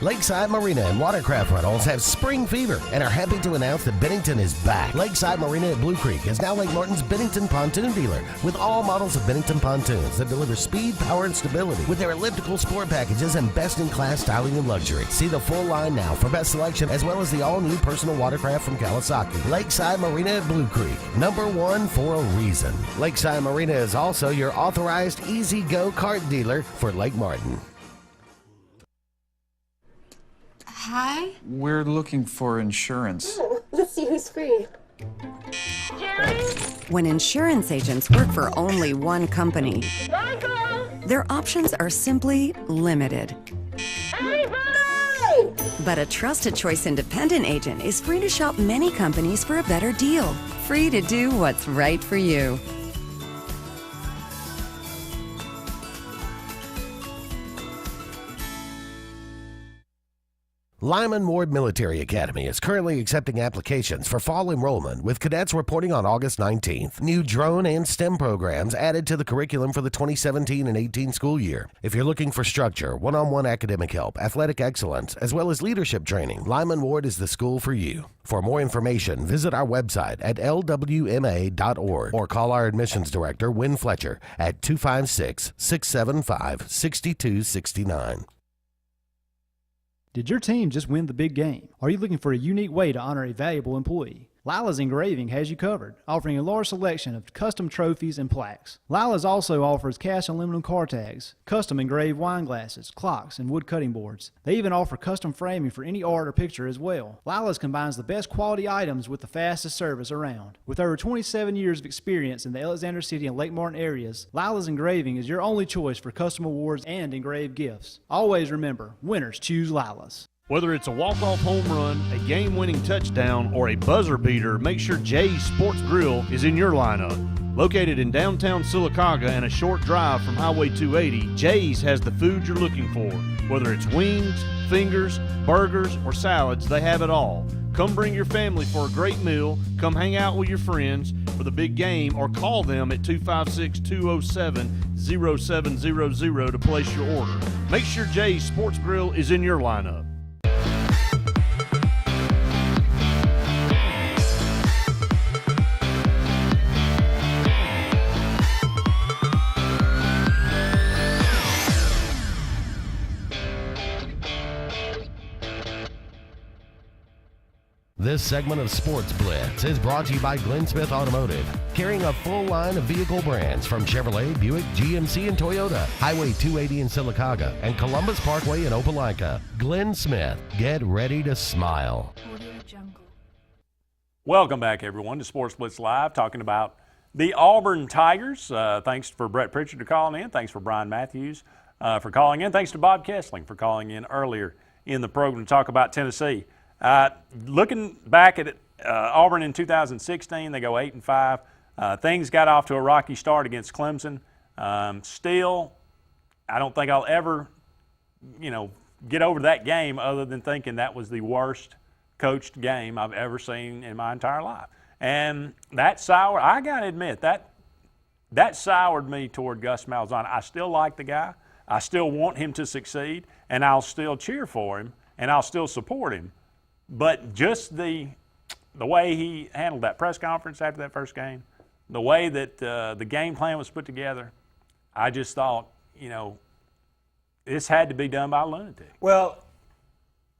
Lakeside Marina and Watercraft Rentals have spring fever and are happy to announce that Bennington is back. Lakeside Marina at Blue Creek is now Lake Martin's Bennington pontoon dealer with all models of Bennington pontoons that deliver speed, power, and stability with their elliptical sport packages and best-in-class styling and luxury. See the full line now for best selection as well as the all-new personal watercraft from Kawasaki. Lakeside Marina at Blue Creek, #1 for a reason. Lakeside Marina is also your authorized Easy Go kart dealer for Lake Martin. Hi. We're looking for insurance. Let's see who's free. When insurance agents work for only one company, their options are simply limited. But a Trusted Choice independent agent is free to shop many companies for a better deal. Free to do what's right for you. Lyman Ward Military Academy is currently accepting applications for fall enrollment with cadets reporting on August 19th. New drone and STEM programs added to the curriculum for the 2017 and 18 school year. If you're looking for structure, one-on-one academic help, athletic excellence, as well as leadership training, Lyman Ward is the school for you. For more information, visit our website at lwma.org or call our admissions director, Wynn Fletcher, at 256-675-6269. Did your team just win the big game? Are you looking for a unique way to honor a valuable employee? Lila's Engraving has you covered, offering a large selection of custom trophies and plaques. Lila's also offers cast aluminum car tags, custom engraved wine glasses, clocks, and wood cutting boards. They even offer custom framing for any art or picture as well. Lila's combines the best quality items with the fastest service around. With over 27 years of experience in the Alexander City and Lake Martin areas, Lila's Engraving is your only choice for custom awards and engraved gifts. Always remember, winners choose Lila's. Whether it's a walk-off home run, a game-winning touchdown, or a buzzer beater, make sure Jay's Sports Grill is in your lineup. Located in downtown Sylacauga and a short drive from Highway 280, Jay's has the food you're looking for. Whether it's wings, fingers, burgers, or salads, they have it all. Come bring your family for a great meal, come hang out with your friends for the big game, or call them at 256-207-0700 to place your order. Make sure Jay's Sports Grill is in your lineup. This segment of Sports Blitz is brought to you by Glenn Smith Automotive, carrying a full line of vehicle brands from Chevrolet, Buick, GMC, and Toyota. Highway 280 in Sylacauga and Columbus Parkway in Opelika. Glenn Smith, get ready to smile. Welcome back, everyone, to Sports Blitz Live, talking about the Auburn Tigers. Thanks for Brett Pritchard for calling in. Thanks for Brian Matthews for calling in. Thanks to Bob Kessling for calling in earlier in the program to talk about Tennessee. Looking back at Auburn in 2016, they go 8-5. Things got off to a rocky start against Clemson. Still, I don't think I'll ever, get over that game other than thinking that was the worst coached game I've ever seen in my entire life. And that soured, I got to admit, that soured me toward Gus Malzahn. I still like the guy. I still want him to succeed, and I'll still cheer for him, and I'll still support him. But just the way he handled that press conference after that first game, the way that the game plan was put together, I just thought, this had to be done by a lunatic. Well,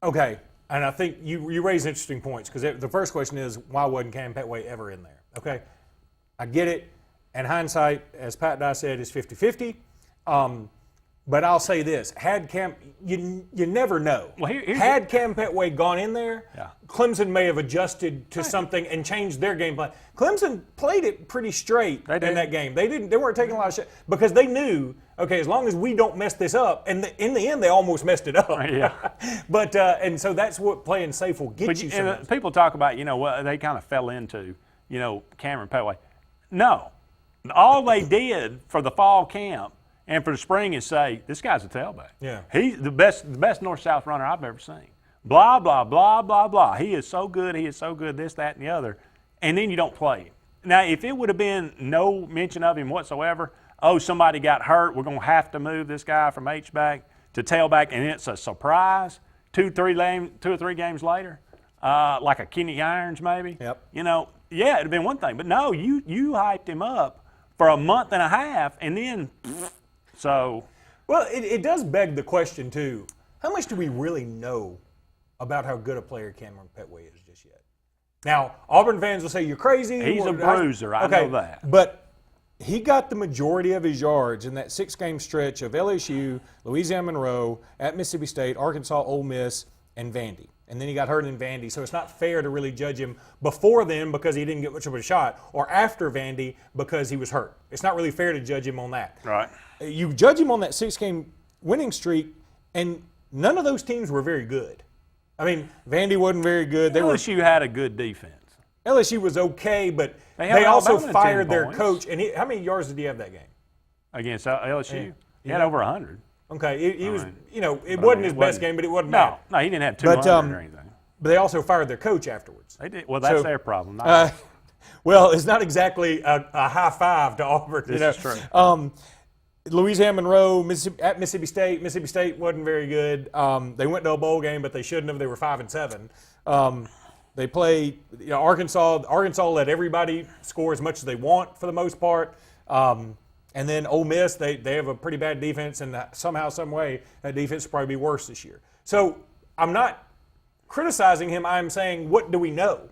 okay, and I think you raise interesting points, because the first question is, why wasn't Cam Petway ever in there? Okay, I get it. And hindsight, as Pat Dye said, is 50-50. But I'll say this: had Cam, you never know. Well, had Cam Petway gone in there, Clemson may have adjusted to something and changed their game plan. Clemson played it pretty straight in that game. They weren't taking a lot of shit because they knew, okay, as long as we don't mess this up, and in the end they almost messed it up. Yeah. But and so that's what playing safe will get you. And people talk about, what they kind of fell into, Cameron Petway. No, all they did for the fall camp and for the spring is say, this guy's a tailback. Yeah. He's the best north-south runner I've ever seen. Blah, blah, blah, blah, blah. He is so good, this, that, and the other. And then you don't play him. Now, if it would have been no mention of him whatsoever, somebody got hurt, we're going to have to move this guy from H-back to tailback, and it's a surprise 2 or 3 games later, like a Kenny Irons maybe. Yep. Yeah, it'd have been one thing. But no, you hyped him up for a month and a half, and then so. Well, it does beg the question, too. How much do we really know about how good a player Cameron Petway is just yet? Now, Auburn fans will say you're crazy. He's a bruiser, I know that. But he got the majority of his yards in that 6-game stretch of LSU, Louisiana Monroe, at Mississippi State, Arkansas, Ole Miss, and Vandy. And then he got hurt in Vandy, so it's not fair to really judge him before then because he didn't get much of a shot, or after Vandy because he was hurt. It's not really fair to judge him on that. Right. You judge him on that 6-game winning streak, and none of those teams were very good. I mean, Vandy wasn't very good. LSU had a good defense. LSU was okay, but they also fired their coach. And how many yards did he have that game? Against LSU? He had over 100. Okay, he was, it wasn't his best game, but it wasn't bad. No, he didn't have 200 or anything. But they also fired their coach afterwards. They did. Well, that's their problem. Well, it's not exactly a high five to Auburn. This is true. Louisiana Monroe, at Mississippi State. Mississippi State wasn't very good. They went to a bowl game, but they shouldn't have. They were 5-7. They played Arkansas. Arkansas let everybody score as much as they want for the most part. And then Ole Miss, they have a pretty bad defense, and somehow, some way, that defense will probably be worse this year. So I'm not criticizing him. I'm saying, what do we know?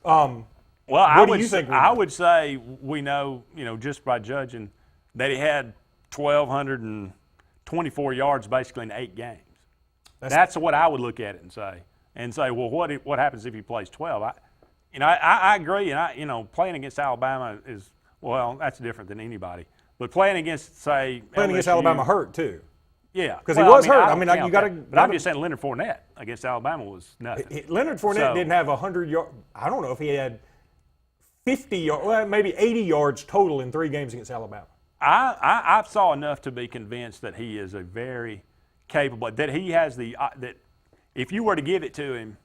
Well, I would say we know, just by judging, that he had 1,224 yards basically in 8 games. That's what I would look at it and say, well, what happens if he plays 12? I agree, and playing against Alabama is, well, that's different than anybody. But playing against, say, playing against Alabama hurt too. Yeah, because he was hurt. You got to. But I'm just saying, Leonard Fournette against Alabama was nothing. Leonard Fournette didn't have 100 yards. I don't know if he had 50 yards, well, maybe 80 yards total in 3 games against Alabama. I saw enough to be convinced that he is a very capable. That he has that if you were to give it to him,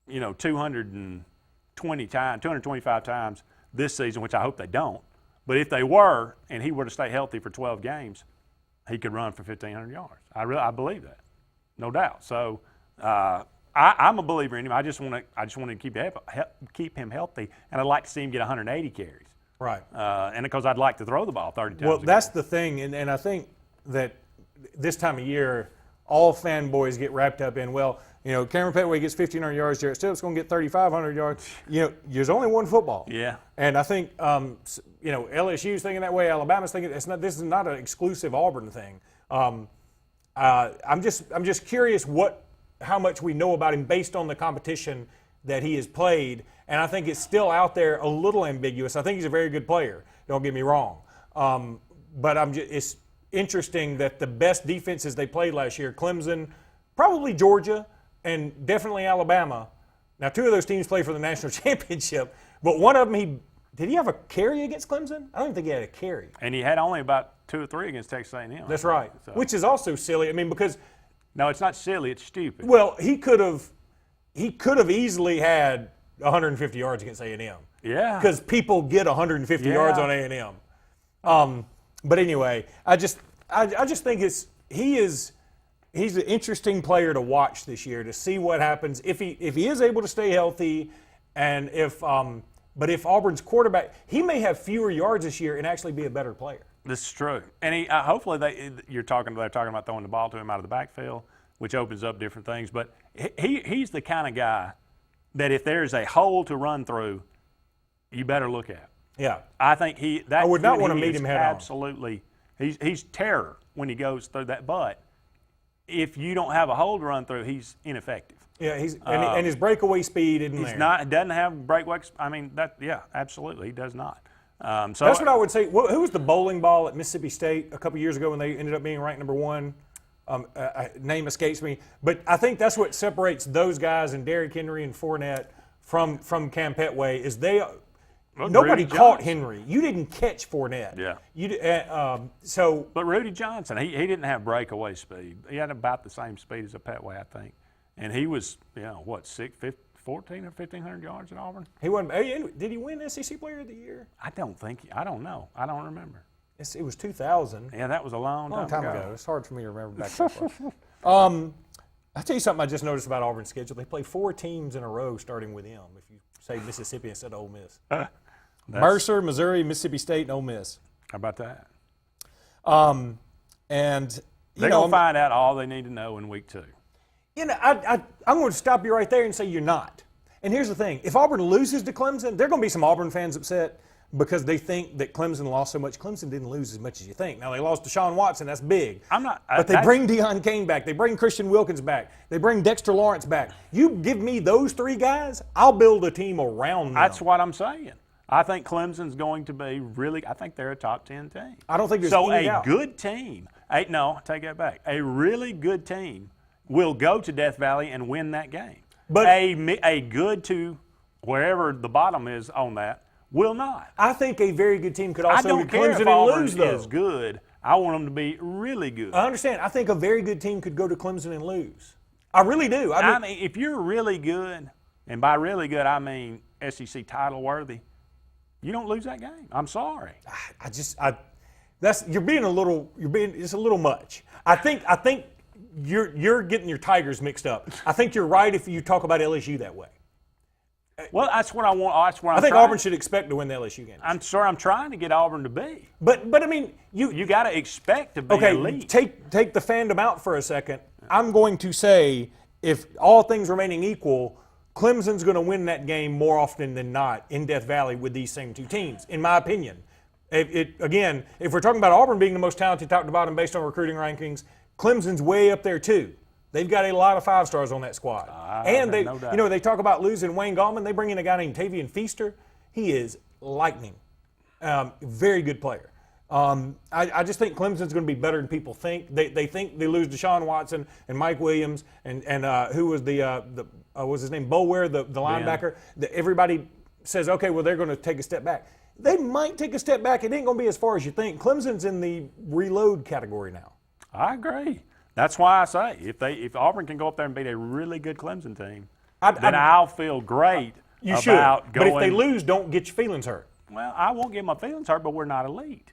225 times this season, which I hope they don't. But if they were, and he were to stay healthy for 12 games, he could run for 1,500 yards. I believe that, no doubt. So I'm a believer in him. I just want to keep him healthy, and I'd like to see him get 180 carries. Right. And because I'd like to throw the ball 30 times. Well, that's the thing, and I think that this time of year, all fanboys get wrapped up in, Cameron Petway gets 1,500 yards, Jarrett Stidham's going to get 3,500 yards. There's only one football. Yeah. And I think, LSU's thinking that way, Alabama's thinking this is not an exclusive Auburn thing. I'm just curious how much we know about him based on the competition that he has played, and I think it's still out there a little ambiguous. I think he's a very good player. Don't get me wrong. But it's interesting that the best defenses they played last year, Clemson, probably Georgia, and definitely Alabama. Now, 2 of those teams play for the national championship, but one of them, did he have a carry against Clemson? I don't think he had a carry. And he had only about 2 or 3 against Texas A&M. That's right, so. Which is also silly. I mean, because no, it's not silly. It's stupid. Well, he could have easily had 150 yards against A&M. Yeah. Because people get 150 yards on A&M. But anyway, I just think he's an interesting player to watch this year to see what happens if he is able to stay healthy, and if Auburn's quarterback, he may have fewer yards this year and actually be a better player. This is true, and hopefully they're talking about throwing the ball to him out of the backfield, which opens up different things. But he's the kind of guy that if there's a hole to run through, you better look at. Yeah, I think I would not want to meet him head on. Absolutely, he's terror when he goes through that. But if you don't have a hole to run through, he's ineffective. Yeah, and his breakaway speed isn't there. Doesn't have breakaway. I mean, absolutely, he does not. So that's what I would say. Who was the bowling ball at Mississippi State a couple years ago when they ended up being ranked number 1? Name escapes me, but I think that's what separates those guys and Derrick Henry and Fournette from Cam Petway is nobody caught Henry. You didn't catch Fournette. Yeah. But Rudy Johnson, he didn't have breakaway speed. He had about the same speed as a Petway, I think, and he was 1,400 or 1,500 yards at Auburn. He wasn't. Did he win SEC Player of the Year? I don't know. I don't remember. It was 2000. Yeah, that was a long time ago. It's hard for me to remember back so far. I'll tell you something I just noticed about Auburn's schedule. They play 4 teams in a row starting with M, if you say Mississippi instead of Ole Miss. Mercer, Missouri, Mississippi State, and Ole Miss. How about that? And they're going to find out all they need to know in week 2. I'm going to stop you right there and say you're not. And here's the thing. If Auburn loses to Clemson, there are going to be some Auburn fans upset because they think that Clemson lost so much. Clemson didn't lose as much as you think. Now, they lost to Deshaun Watson. That's big. But they bring Deion Kane back. They bring Christian Wilkins back. They bring Dexter Lawrence back. You give me those 3 guys, I'll build a team around them. That's what I'm saying. I think Clemson's going to be I think they're a top 10 team. I don't think there's any doubt. So a good team, no, take that back. A really good team will go to Death Valley and win that game. But a good to wherever the bottom is on that will not. I think a very good team could also I don't care Clemson if Auburn and lose, though. is good. I want them to be really good. I understand. I think a very good team could go to Clemson and lose. I really do. I mean, if you're really good, and by really good I mean SEC title worthy, you don't lose that game. I'm sorry. You're being it's a little much. I think you're getting your Tigers mixed up. I think you're right if you talk about LSU that way. Well, that's what I want. I think Auburn should expect to win the LSU game. I'm trying to get Auburn to be. But I mean, you got to expect to be elite. Take the fandom out for a second. I'm going to say, if all things remaining equal, Clemson's going to win that game more often than not in Death Valley with these same 2 teams, in my opinion. Again, if we're talking about Auburn being the most talented top to bottom based on recruiting rankings, Clemson's way up there too. They've got a lot of 5-stars on that squad. And they talk about losing Wayne Gallman. They bring in a guy named Tavian Feaster. He is lightning. Very good player. I just think Clemson's going to be better than people think. They think they lose Deshaun Watson and Mike Williams and who was was his name, Boulware, the linebacker. Everybody says, okay, well, they're going to take a step back. They might take a step back. It ain't going to be as far as you think. Clemson's in the reload category now. I agree. That's why I say if Auburn can go up there and beat a really good Clemson team, then I'll feel great about going. But if they lose, don't get your feelings hurt. Well, I won't get my feelings hurt, but we're not elite.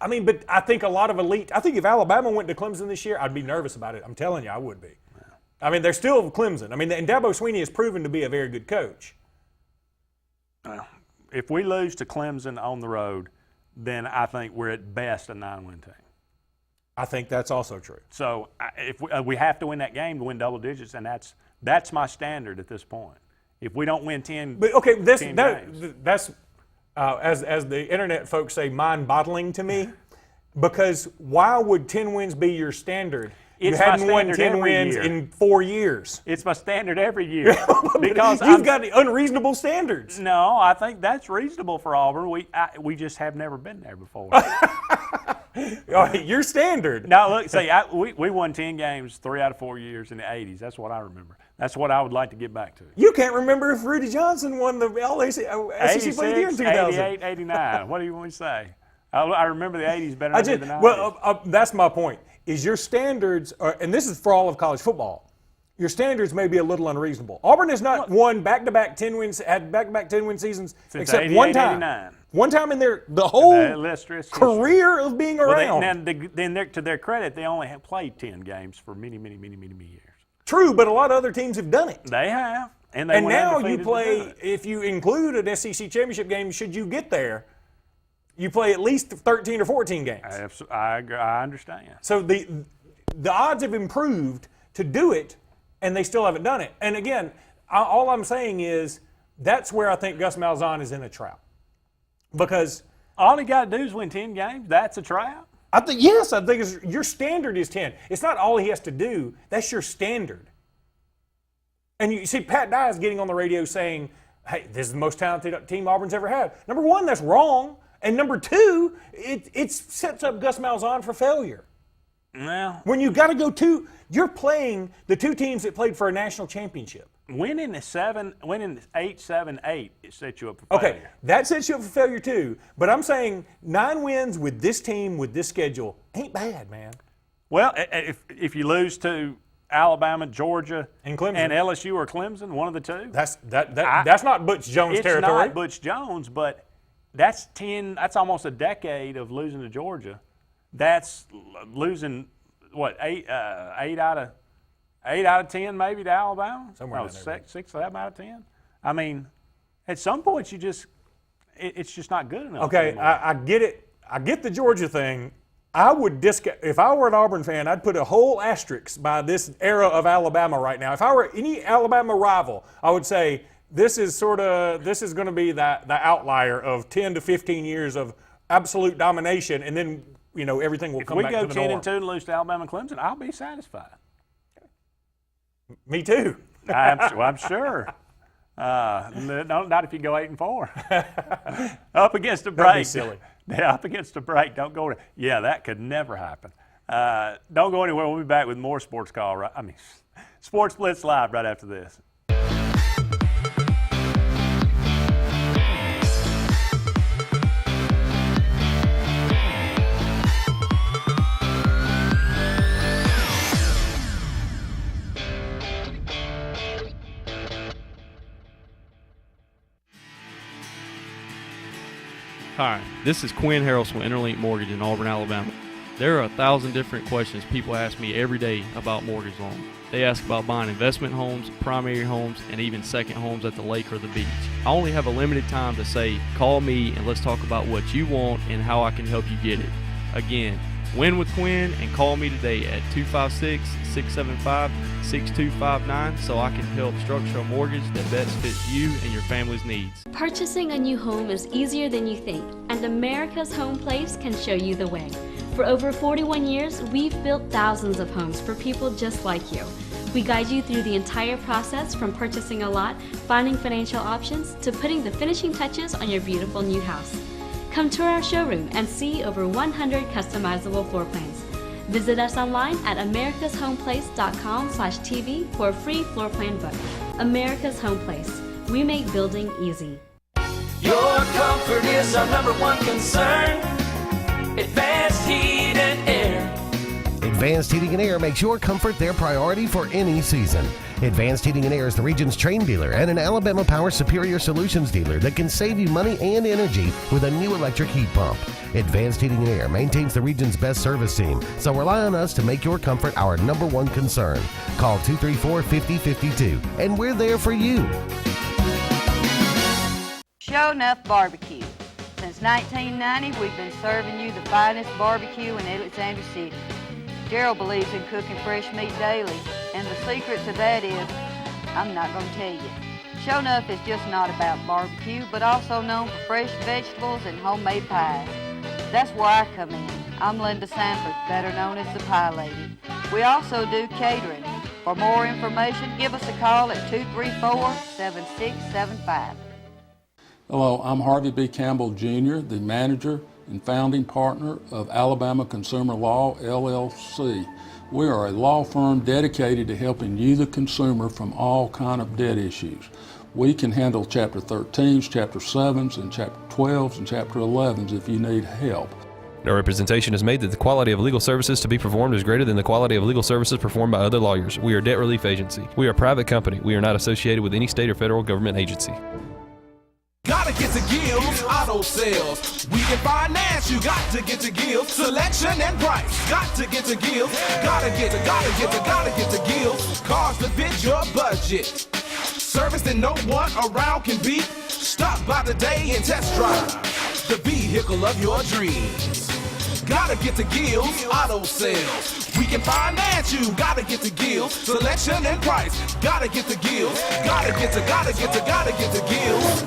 I mean, but I think a lot of elite. I think if Alabama went to Clemson this year, I'd be nervous about it. I'm telling you, I would be. Yeah. I mean, they're still Clemson. I mean, and Dabo Swinney has proven to be a very good coach. If we lose to Clemson on the road, then I think we're at best a 9-win team. I think that's also true. So if we have to win that game to win double digits, and that's my standard at this point. If we don't win 10, but okay, 10 that's as the internet folks say, mind-boggling to me. Because why would 10 wins be your standard? You hadn't won 10 wins in 4 years. It's my standard every year. Because you've got unreasonable standards. No, I think that's reasonable for Auburn. We just have never been there before. Your standard. Now, look, see, we won 10 games 3 out of 4 years in the 80s. That's what I remember. That's what I would like to get back to. You can't remember if Rudy Johnson won the SEC Player of the Year in 2000. 88, 89. What do you want to say? I remember the 80s better than the 90s. Well, that's my point. Is your standards, and this is for all of college football, your standards may be a little unreasonable. Auburn has not won back-to-back 10 wins, had back-to-back 10-win seasons since except 88, one time. 89. One time in the whole career of being around. Then to their credit, they only have played 10 games for many years. True, but a lot of other teams have done it. They have. And now you play, if you include an SEC championship game, should you get there, you play at least 13 or 14 games. I understand. So the odds have improved to do it, and they still haven't done it. And again, all I'm saying is that's where I think Gus Malzahn is in a trap. Because all he got to do is win 10 games. That's a trap. I think your standard is 10. It's not all he has to do. That's your standard. And you see, Pat Dye is getting on the radio saying, hey, this is the most talented team Auburn's ever had. Number one, that's wrong. And number two, it sets up Gus Malzahn for failure. Well, when you got to go you're playing the two teams that played for a national championship. Winning 8-7-8, it sets you up for failure. Okay, that sets you up for failure too. But I'm saying 9 wins with this team, with this schedule, ain't bad, man. Well, if you lose to Alabama, Georgia, and Clemson, and LSU or Clemson, one of the two. That's not Butch Jones territory. It's not Butch Jones, but that's 10. That's almost a decade of losing to Georgia. That's losing what 8 out of 10 maybe to Alabama. Somewhere no, 6 of them out of 10. I mean, at some point it's just not good enough. Okay, I get it. I get the Georgia thing. I would if I were an Auburn fan, I'd put a whole asterisk by this era of Alabama right now. If I were any Alabama rival, I would say this is going to be the outlier of 10 to 15 years of absolute domination, and then everything will come back to the norm. If we go 10-2 and lose to Alabama and Clemson, I'll be satisfied. Me too. I'm sure. Not if you go 8-4. Up against the break. That'd be silly. Yeah, up against the break. Don't go. Yeah, that could never happen. Don't go anywhere. We'll be back with more Sports Sportz Blitz live right after this. Hi, this is Quinn Harrelson with Interlink Mortgage in Auburn, Alabama. There are 1,000 different questions people ask me every day about mortgage loans. They ask about buying investment homes, primary homes, and even second homes at the lake or the beach. I only have a limited time to say, call me and let's talk about what you want and how I can help you get it. Again, win with Quinn and call me today at 256-675-6259 so I can help structure a mortgage that best fits you and your family's needs. Purchasing a new home is easier than you think, and America's Home Place can show you the way. For over 41 years, we've built thousands of homes for people just like you. We guide you through the entire process from purchasing a lot, finding financial options, to putting the finishing touches on your beautiful new house. Come tour our showroom and see over 100 customizable floor plans. Visit us online at americashomeplace.com/TV for a free floor plan book. America's Home Place. We make building easy. Your comfort is our #1 concern. Advanced Heat and Air. Advanced Heating and Air makes your comfort their priority for any season. Advanced Heating and Air is the region's train dealer and an Alabama Power Superior Solutions dealer that can save you money and energy with a new electric heat pump. Advanced Heating and Air maintains the region's best service team, so rely on us to make your comfort our #1 concern. Call 234-5052, and we're there for you. Show Enough Barbecue. Since 1990, we've been serving you the finest barbecue in Alexander City. Gerald believes in cooking fresh meat daily, and the secret to that is, I'm not going to tell you. Show Enough is just not about barbecue, but also known for fresh vegetables and homemade pies. That's where I come in. I'm Linda Sanford, better known as the Pie Lady. We also do catering. For more information, give us a call at 234-7675. Hello, I'm Harvey B. Campbell Jr., the manager and founding partner of Alabama Consumer Law, LLC. We are a law firm dedicated to helping you, the consumer, from all kind of debt issues. We can handle Chapter 13s, Chapter 7s, and Chapter 12s, and Chapter 11s if you need help. No representation is made that the quality of legal services to be performed is greater than the quality of legal services performed by other lawyers. We are a debt relief agency. We are a private company. We are not associated with any state or federal government agency. Gotta get to Gills Auto Sales. We can finance, you got to get to Gills. Selection and price, got to get to Gills. Gotta get to Gills. Cars that fit your budget. Service that no one around can beat. Stop by today and test drive the vehicle of your dreams. Gotta get to Gills Auto Sales. We can finance you. Gotta get to Gills. Selection and price. Gotta get to Gills. Gotta get to Gills.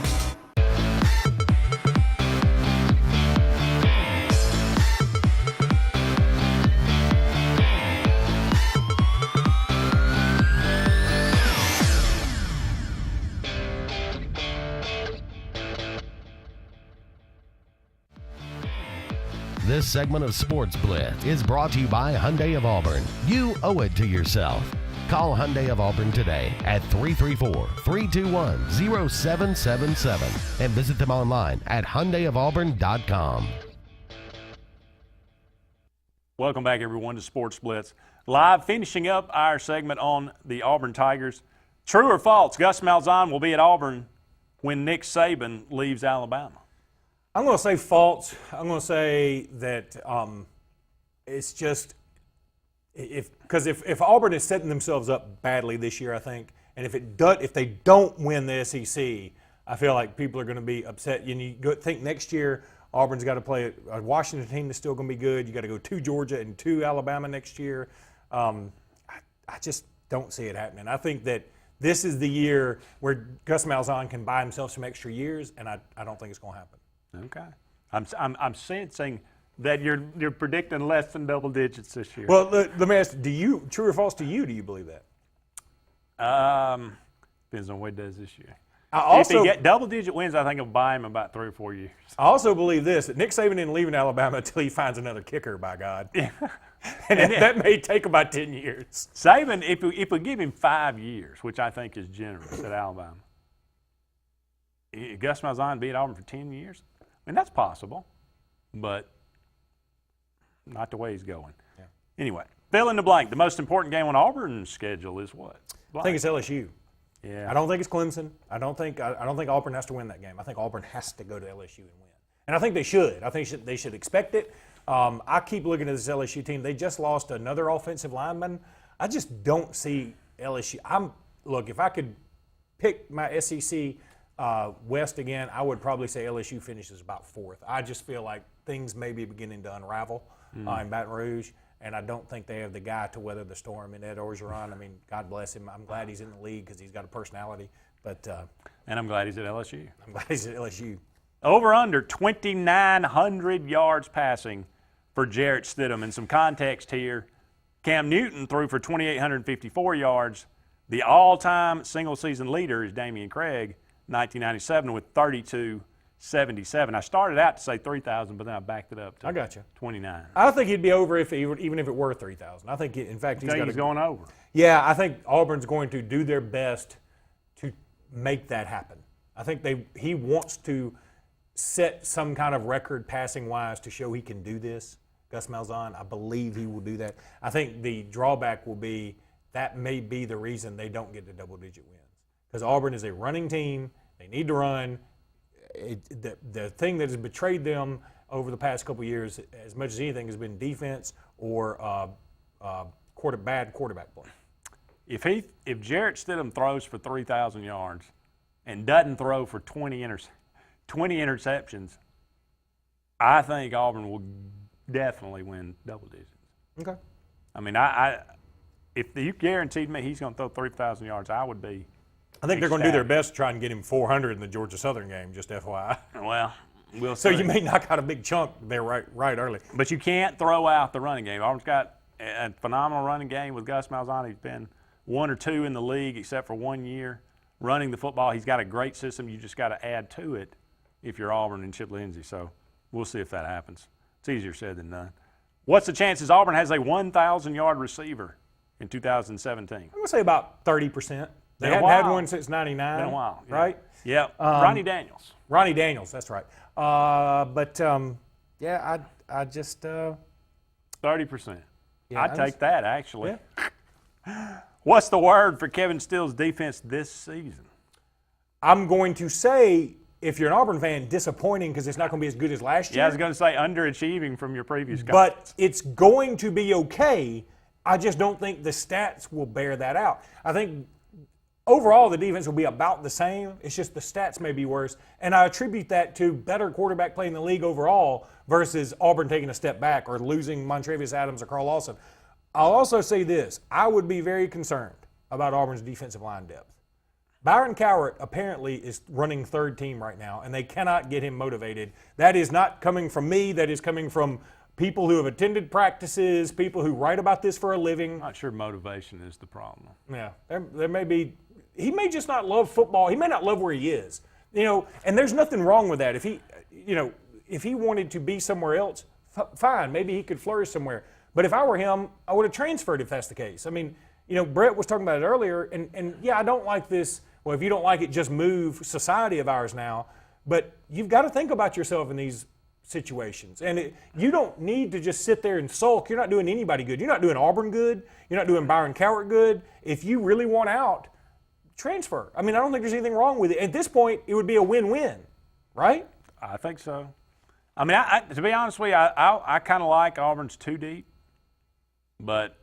This segment of Sports Blitz is brought to you by Hyundai of Auburn. You owe it to yourself. Call Hyundai of Auburn today at 334-321-0777 and visit them online at HyundaiofAuburn.com. Welcome back, everyone, to Sports Blitz Live, finishing up our segment on the Auburn Tigers. True or false, Gus Malzahn will be at Auburn when Nick Saban leaves Alabama? I'm going to say false. I'm going to say that it's just if Auburn is setting themselves up badly this year, I think, and if they don't win the SEC, I feel like people are going to be upset. You think next year Auburn's got to play a Washington team that's still going to be good. You got to go to Georgia and to Alabama next year. I just don't see it happening. I think that this is the year where Gus Malzahn can buy himself some extra years, and I don't think it's going to happen. Okay, I'm sensing that you're predicting less than double digits this year. Well, let me ask: true or false to you? Do you believe that? Depends on what he does this year. If he get double-digit wins, I think he'll buy him about 3 or 4 years. I also believe this: that Nick Saban isn't leaving Alabama until he finds another kicker. By God, and that may take about 10 years. Saban, if we give him 5 years, which I think is generous at Alabama, Gus Malzahn be at Auburn for 10 years. I mean, that's possible, but not the way he's going. Yeah. Anyway, fill in the blank. The most important game on Auburn's schedule is what? I think it's LSU. Yeah. I don't think it's Clemson. I don't think Auburn has to win that game. I think Auburn has to go to LSU and win. And I think they should. I think they should expect it. I keep looking at this LSU team. They just lost another offensive lineman. I just don't see LSU. Look, if I could pick my SEC West again, I would probably say LSU finishes about 4th. I just feel like things may be beginning to unravel in Baton Rouge, and I don't think they have the guy to weather the storm in Ed Orgeron. I mean, God bless him. I'm glad he's in the league because he's got a personality. But and I'm glad he's at LSU. I'm glad he's at LSU. Over under 2,900 yards passing for Jarrett Stidham. And some context here, Cam Newton threw for 2,854 yards. The all-time single-season leader is Damian Craig, 1997 with 32.77. I started out to say 3,000, but then I backed it up to I got you. 29. I think he'd be over even if it were 3,000. I think, in fact, he's going over. Yeah, I think Auburn's going to do their best to make that happen. I think he wants to set some kind of record passing-wise to show he can do this. Gus Malzahn, I believe he will do that. I think the drawback will be that may be the reason they don't get to double-digit wins. Because Auburn is a running team. They need to run. The thing that has betrayed them over the past couple of years, as much as anything, has been defense or bad quarterback play. If Jarrett Stidham throws for 3,000 yards and doesn't throw for 20 interceptions, I think Auburn will definitely win double digits. Okay. I mean, if you guaranteed me he's going to throw 3,000 yards, I would be. I think they're going to do their best to try and get him 400 in the Georgia Southern game, just FYI. Well, we'll see. So you may knock out a big chunk there right early. But you can't throw out the running game. Auburn's got a phenomenal running game with Gus Malzahn. He's been 1 or 2 in the league except for 1 year running the football. He's got a great system. You just got to add to it if you're Auburn and Chip Lindsey. So we'll see if that happens. It's easier said than done. What's the chances Auburn has a 1,000-yard receiver in 2017? I'm going to say about 30%. They hadn't had one since '99. Been a while, yeah. Right? Yep. Ronnie Daniels. Ronnie Daniels, that's right. Yeah, I just 30%. Yeah, I'd take that actually. Yeah. What's the word for Kevin Steele's defense this season? I'm going to say if you're an Auburn fan, disappointing because it's not going to be as good as last year. Yeah, I was going to say underachieving from your previous guy. But it's going to be okay. I just don't think the stats will bear that out. I think overall the defense will be about the same. It's just the stats may be worse. And I attribute that to better quarterback play in the league overall versus Auburn taking a step back or losing Montravius Adams or Carl Lawson. I'll also say this. I would be very concerned about Auburn's defensive line depth. Byron Cowart apparently is running third team right now, and they cannot get him motivated. That is not coming from me. That is coming from people who have attended practices, people who write about this for a living. I'm not sure motivation is the problem. Yeah, there may be. He may just not love football. He may not love where he is. And there's nothing wrong with that. If he wanted to be somewhere else, fine. Maybe he could flourish somewhere. But if I were him, I would have transferred if that's the case. I mean, Brett was talking about it earlier, and yeah, I don't like this. Well, if you don't like it, just move society of ours now. But you've got to think about yourself in these situations. And you don't need to just sit there and sulk. You're not doing anybody good. You're not doing Auburn good. You're not doing Byron Cowart good. If you really want out, transfer. I mean, I don't think there's anything wrong with it. At this point, it would be a win-win, right? I think so. I mean, to be honest with you, I kind of like Auburn's 2 deep, but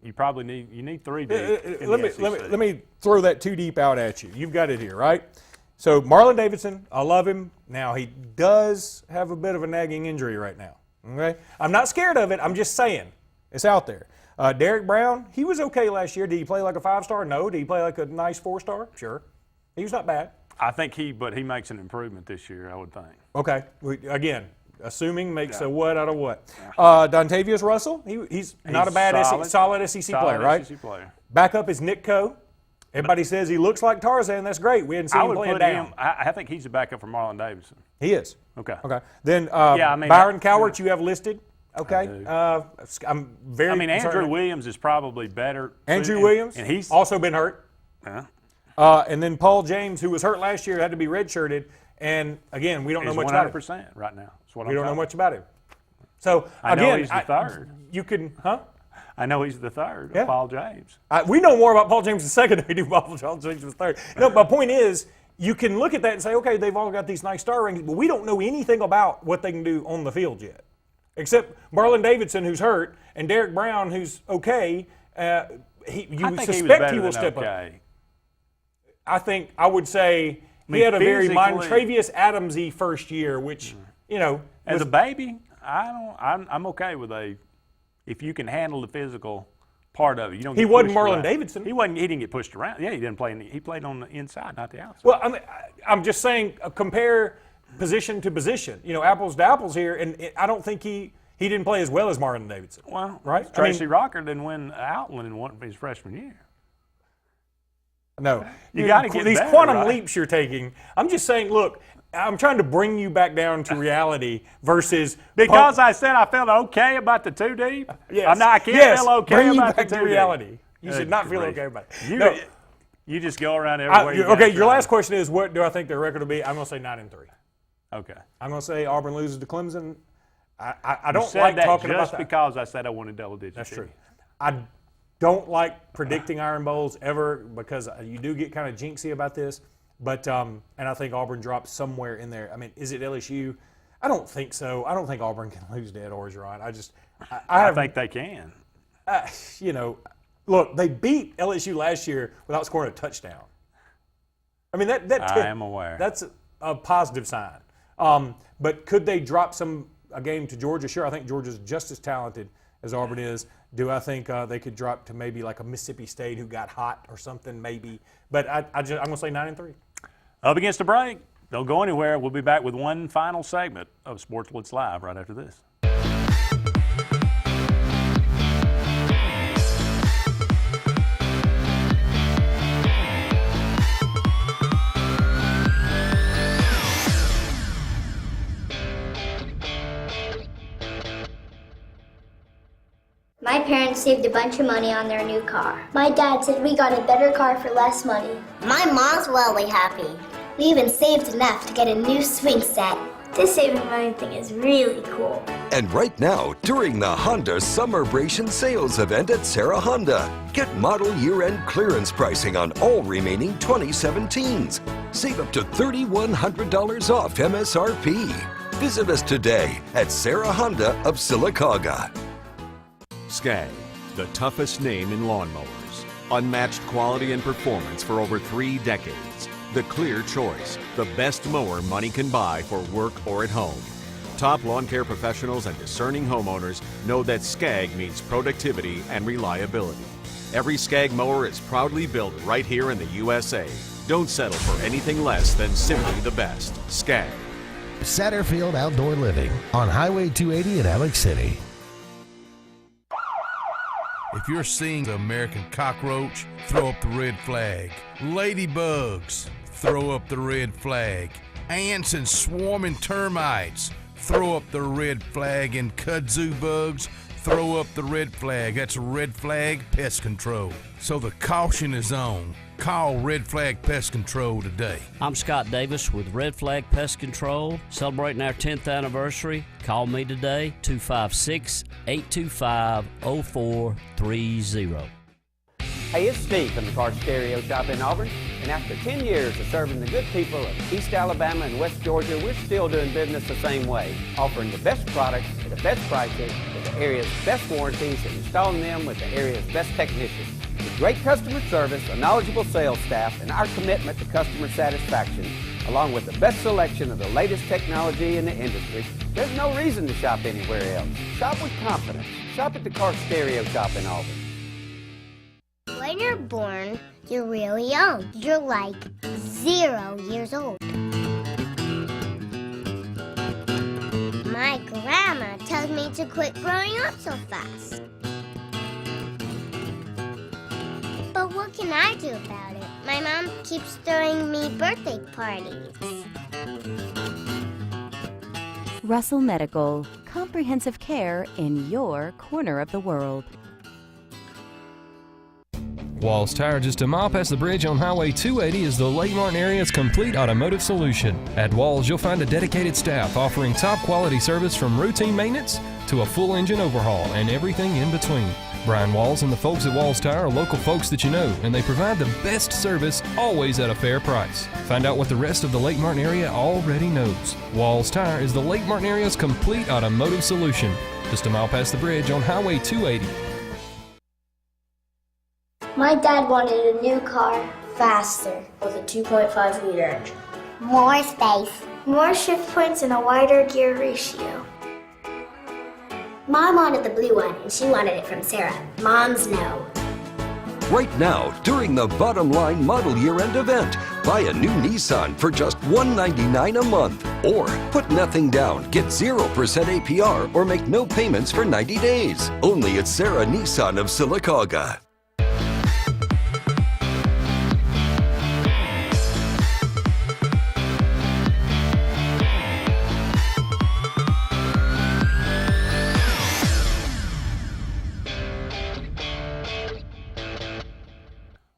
you probably need 3 deep. Let me throw that 2 deep out at you. You've got it here, right? So Marlon Davidson, I love him. Now he does have a bit of a nagging injury right now. Okay, I'm not scared of it. I'm just saying it's out there. Derek Brown, he was okay last year. Did he play like a 5-star? No. Did he play like a nice 4-star? Sure. He was not bad. I think he makes an improvement this year, I would think. Okay. Again, assuming makes a what out of what. Yeah. Dontavius Russell, he's not a bad solid SEC player, right? SEC player. Backup is Nick Coe. Everybody says he looks like Tarzan. That's great. We hadn't seen him playing down. I think he's a backup for Marlon Davidson. He is. Okay. Then Byron Cowart, you have listed. Okay. I'm very concerned. Andrew Williams is probably better. Andrew Williams, and he's also been hurt. Yeah. And then Paul James, who was hurt last year, had to be redshirted. And again, we don't know much about him. 100% right now. We don't know much about him. So I know he's the third. You can, I know he's the third. Yeah. Paul James. We know more about Paul James the second than we do Paul James the third. No, my point is, you can look at that and say, okay, they've all got these nice star rankings, but we don't know anything about what they can do on the field yet. Except Marlon Davidson, who's hurt, and Derek Brown, who's okay. You suspect he will step up. I would say he had a very Montravius Adams-y first year, which, as a baby, I'm okay with if you can handle the physical part of it. You don't. He wasn't Marlon Davidson. He didn't get pushed around. Yeah, he didn't play. He played on the inside, not the outside. Well, I'm just saying, compare position to position. Apples to apples here, and I don't think he didn't play as well as Marlon Davidson. Well, right? Tracy Rocker didn't win Outland in his freshman year. No, you got to get these better, quantum right? leaps you're taking. I'm just saying, look, I'm trying to bring you back down to reality versus because I said I felt okay about the 2 deep. Yes, I can't feel okay bring about you back the 2 to reality. Deep. You should not feel okay about it. You just go around everywhere. Okay, your last question is, what do I think their record will be? I'm going to say 9-3. Okay. I'm going to say Auburn loses to Clemson. I don't said like that talking about just that. because I said I wanted double digits. That's true. I don't like predicting Iron Bowls ever because you do get kind of jinxy about this. But and I think Auburn drops somewhere in there. I mean, is it LSU? I don't think so. I don't think Auburn can lose to Ed Orgeron. I think they can. Look, they beat LSU last year without scoring a touchdown. I mean, I am aware. That's a positive sign. But could they drop a game to Georgia? Sure, I think Georgia's just as talented as Auburn is. Do I think they could drop to maybe like a Mississippi State who got hot or something? Maybe. But I'm going to say 9-3. Up against the break. Don't go anywhere. We'll be back with one final segment of Sportz Blitz Live right after this. My parents saved a bunch of money on their new car. My dad said we got a better car for less money. My mom's wildly happy. We even saved enough to get a new swing set. This saving money thing is really cool. And right now, during the Honda Summerbration sales event at Sarah Honda, get model year-end clearance pricing on all remaining 2017s. Save up to $3,100 off MSRP. Visit us today at Sarah Honda of Sylacauga. Skag, the toughest name in lawnmowers. Unmatched quality and performance for over 3 decades. The clear choice, the best mower money can buy for work or at home. Top lawn care professionals and discerning homeowners know that Skag means productivity and reliability. Every Skag mower is proudly built right here in the USA. Don't settle for anything less than simply the best. Skag. Satterfield Outdoor Living on Highway 280 in Alex City. If you're seeing the American cockroach, throw up the red flag. Ladybugs, throw up the red flag. Ants and swarming termites, throw up the red flag. And kudzu bugs, throw up the red flag. That's Red Flag Pest Control. So the caution is on. Call Red Flag Pest Control today. I'm Scott Davis with Red Flag Pest Control, celebrating our 10th anniversary. Call me today, 256-825-0430. Hey, it's Steve from the Car Stereo Shop in Auburn, and after 10 years of serving the good people of East Alabama and West Georgia, we're still doing business the same way, offering the best products at the best prices with the area's best warranties and installing them with the area's best technicians. With great customer service, a knowledgeable sales staff, and our commitment to customer satisfaction, along with the best selection of the latest technology in the industry, there's no reason to shop anywhere else. Shop with confidence. Shop at the Car Stereo Shop in Auburn. When you're born, you're really young. You're like 0 years old. My grandma tells me to quit growing up so fast. But what can I do about it? My mom keeps throwing me birthday parties. Russell Medical, comprehensive care in your corner of the world. Walls Tire, just a mile past the bridge on Highway 280, is the Lake Martin area's complete automotive solution. At Walls, you'll find a dedicated staff offering top quality service from routine maintenance to a full engine overhaul and everything in between. Brian Walls and the folks at Walls Tire are local folks that you know, and they provide the best service always at a fair price. Find out what the rest of the Lake Martin area already knows. Walls Tire is the Lake Martin area's complete automotive solution. Just a mile past the bridge on Highway 280. My dad wanted a new car, faster, with a 2.5 liter engine. More space. More shift points and a wider gear ratio. Mom wanted the blue one, and she wanted it from Sarah. Moms know. Right now, during the Bottom Line Model Year End event, buy a new Nissan for just $199 a month. Or put nothing down, get 0% APR, or make no payments for 90 days. Only at Sarah Nissan of Sylacauga.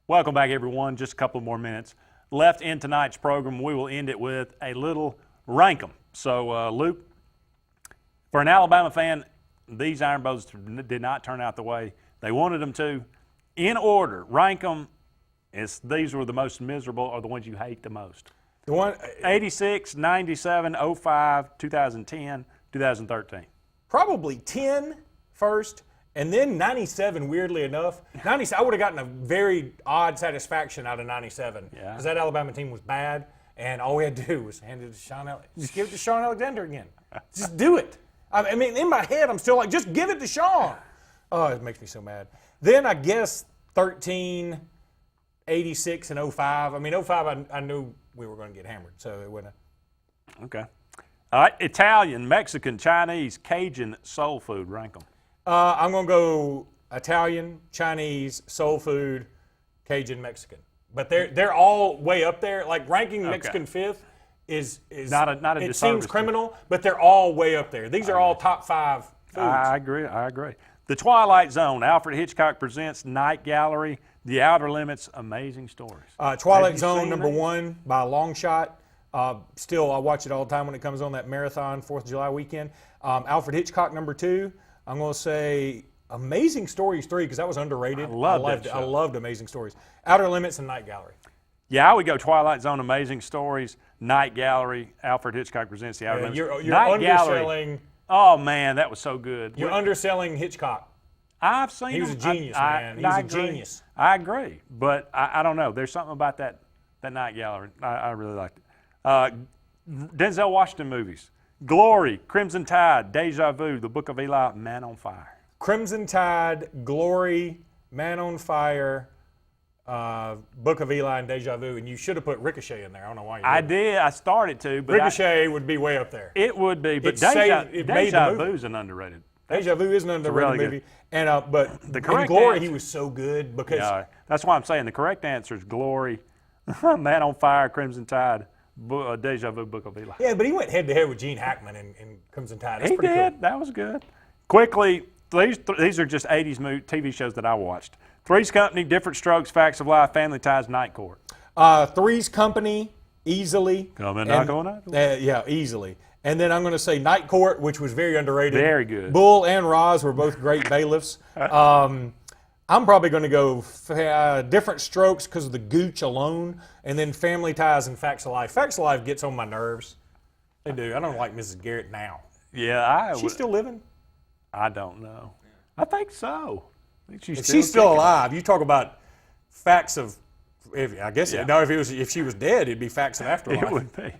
Welcome back, everyone. Just a couple more minutes left in tonight's program. We will end it with a little rank 'em. So, Luke, for an Alabama fan, these Iron Bows did not turn out the way they wanted them to. In order, rank them. These were the most miserable, or the ones you hate the most. The one 86, 97, 05, 2010, 2013. Probably 10 first. And then 97, weirdly enough, I would have gotten a very odd satisfaction out of 97. Yeah. Because that Alabama team was bad, and all we had to do was hand it to Sean Alexander. Just give it to Sean Alexander again. Just do it. I mean, in my head, I'm still like, just give it to Sean. Oh, it makes me so mad. Then I guess 13, 86, and 05. I mean, 05, I knew we were going to get hammered, so it wouldn't. Okay. All right, Italian, Mexican, Chinese, Cajun, soul food, rank them. I'm going to go Italian, Chinese, soul food, Cajun, Mexican. But they're all way up there. Like ranking Mexican fifth is not a it seems criminal, but they're all way up there. These are all top 5 foods. I agree. The Twilight Zone, Alfred Hitchcock Presents, Night Gallery, The Outer Limits, amazing stories. Twilight Zone, number 1 by a long shot. Still, I watch it all the time when it comes on that marathon 4th of July weekend. Alfred Hitchcock #2. I'm going to say Amazing Stories 3 because that was underrated. I loved it. I loved Amazing Stories. Outer Limits and Night Gallery. Yeah, I would go Twilight Zone, Amazing Stories, Night Gallery, Alfred Hitchcock Presents the Outer Limits. You're Night underselling. Gallery. Oh, man, that was so good. You're underselling Hitchcock. I've seen him. He was a genius, man. He's a genius. I agree, but I don't know. There's something about that Night Gallery. I really liked it. Denzel Washington movies. Glory, Crimson Tide, Deja Vu, The Book of Eli, Man on Fire. Crimson Tide, Glory, Man on Fire, Book of Eli, and Deja Vu, and you should have put Ricochet in there. I don't know why you didn't. I did. I started to, but Ricochet would be way up there. It would be, but Deja Vu is an underrated. Deja Vu is an underrated movie, and but the correct Glory answer, he was so good because that's why I'm saying the correct answer is Glory, Man on Fire, Crimson Tide, Deja Vu, Book of Eli. Yeah, but he went head to head with Gene Hackman in Crimson Tide. That's he pretty did. Cool. That was good. Quickly, these are just 80s TV shows that I watched. Three's Company, Different Strokes, Facts of Life, Family Ties, Night Court. Three's Company, easily. Come and knock on that. Yeah, easily. And then I'm going to say Night Court, which was very underrated. Very good. Bull and Roz were both great bailiffs. I'm probably going to go Different Strokes because of the gooch alone, and then Family Ties and Facts of Life. Facts of Life gets on my nerves. They do. I don't like Mrs. Garrett now. Yeah, She's still living? I don't know. I think so. I think she's still alive. You talk about facts of. If she was dead, it'd be Facts of Afterlife. It would be.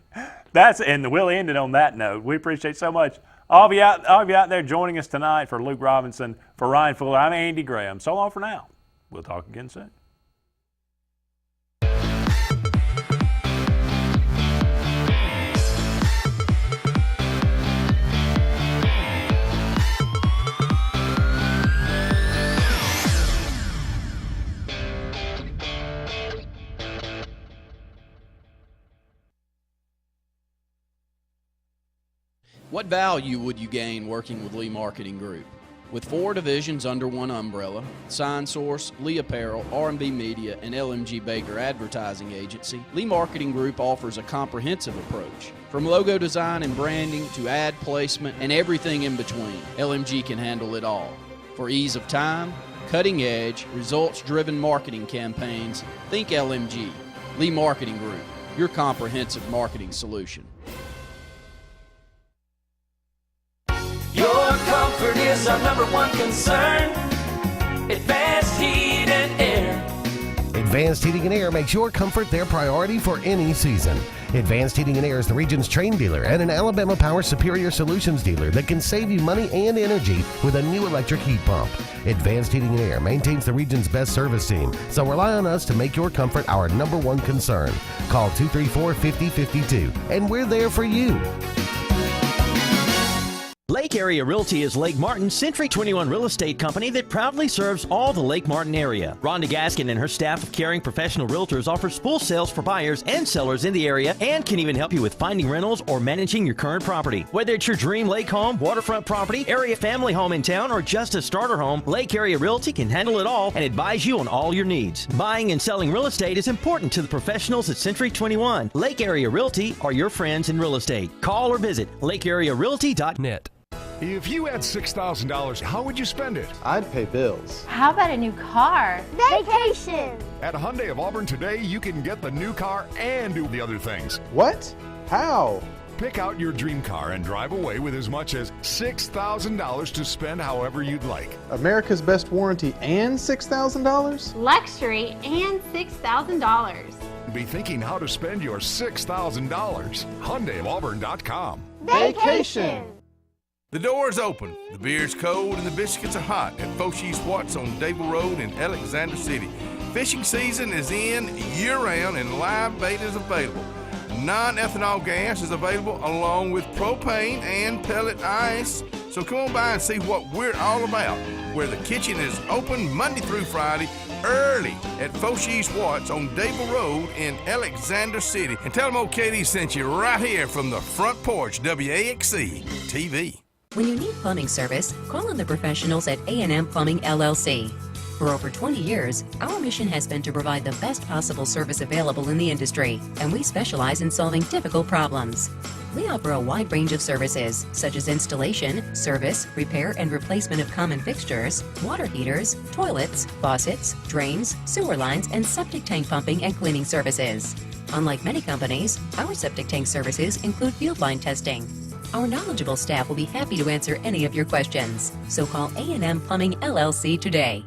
And we'll end it on that note. We appreciate so much all of you out there joining us tonight. For Luke Robinson, for Ryan Fuller, I'm Andy Graham. So long for now. We'll talk again soon. What value would you gain working with Lee Marketing Group? With 4 divisions under one umbrella, Sign Source, Lee Apparel, R&B Media, and LMG Baker Advertising Agency, Lee Marketing Group offers a comprehensive approach. From logo design and branding to ad placement and everything in between, LMG can handle it all. For ease of time, cutting edge, results-driven marketing campaigns, think LMG. Lee Marketing Group, your comprehensive marketing solution. Your comfort is our #1 concern. Advanced Heat and Air. Advanced Heating and Air makes your comfort their priority for any season. Advanced Heating and Air is the region's Trane dealer and an Alabama Power Superior Solutions dealer that can save you money and energy with a new electric heat pump. Advanced Heating and Air maintains the region's best service team, so rely on us to make your comfort our #1 concern. Call 234-5052, and we're there for you. Lake Area Realty is Lake Martin's Century 21 real estate company that proudly serves all the Lake Martin area. Rhonda Gaskin and her staff of caring professional realtors offers full sales for buyers and sellers in the area and can even help you with finding rentals or managing your current property. Whether it's your dream lake home, waterfront property, area family home in town, or just a starter home, Lake Area Realty can handle it all and advise you on all your needs. Buying and selling real estate is important to the professionals at Century 21. Lake Area Realty are your friends in real estate. Call or visit lakearearealty.net. If you had $6,000, how would you spend it? I'd pay bills. How about a new car? Vacation! At Hyundai of Auburn today, you can get the new car and do the other things. What? How? Pick out your dream car and drive away with as much as $6,000 to spend however you'd like. America's best warranty and $6,000? Luxury and $6,000. Be thinking how to spend your $6,000. HyundaiofAuburn.com. Vacation! The door's open, the beer's cold, and the biscuits are hot at Foshee Sportz on Dable Road in Alexander City. Fishing season is in year-round and live bait is available. Non-ethanol gas is available along with propane and pellet ice. So come on by and see what we're all about, where the kitchen is open Monday through Friday early at Foshee Sportz on Dable Road in Alexander City. And tell them old Katie sent you right here from the front porch, WAXC TV. When you need plumbing service, call on the professionals at A&M Plumbing LLC. For over 20 years, our mission has been to provide the best possible service available in the industry, and we specialize in solving difficult problems. We offer a wide range of services, such as installation, service, repair, and replacement of common fixtures, water heaters, toilets, faucets, drains, sewer lines, and septic tank pumping and cleaning services. Unlike many companies, our septic tank services include field line testing. Our knowledgeable staff will be happy to answer any of your questions, so call A&M Plumbing LLC today.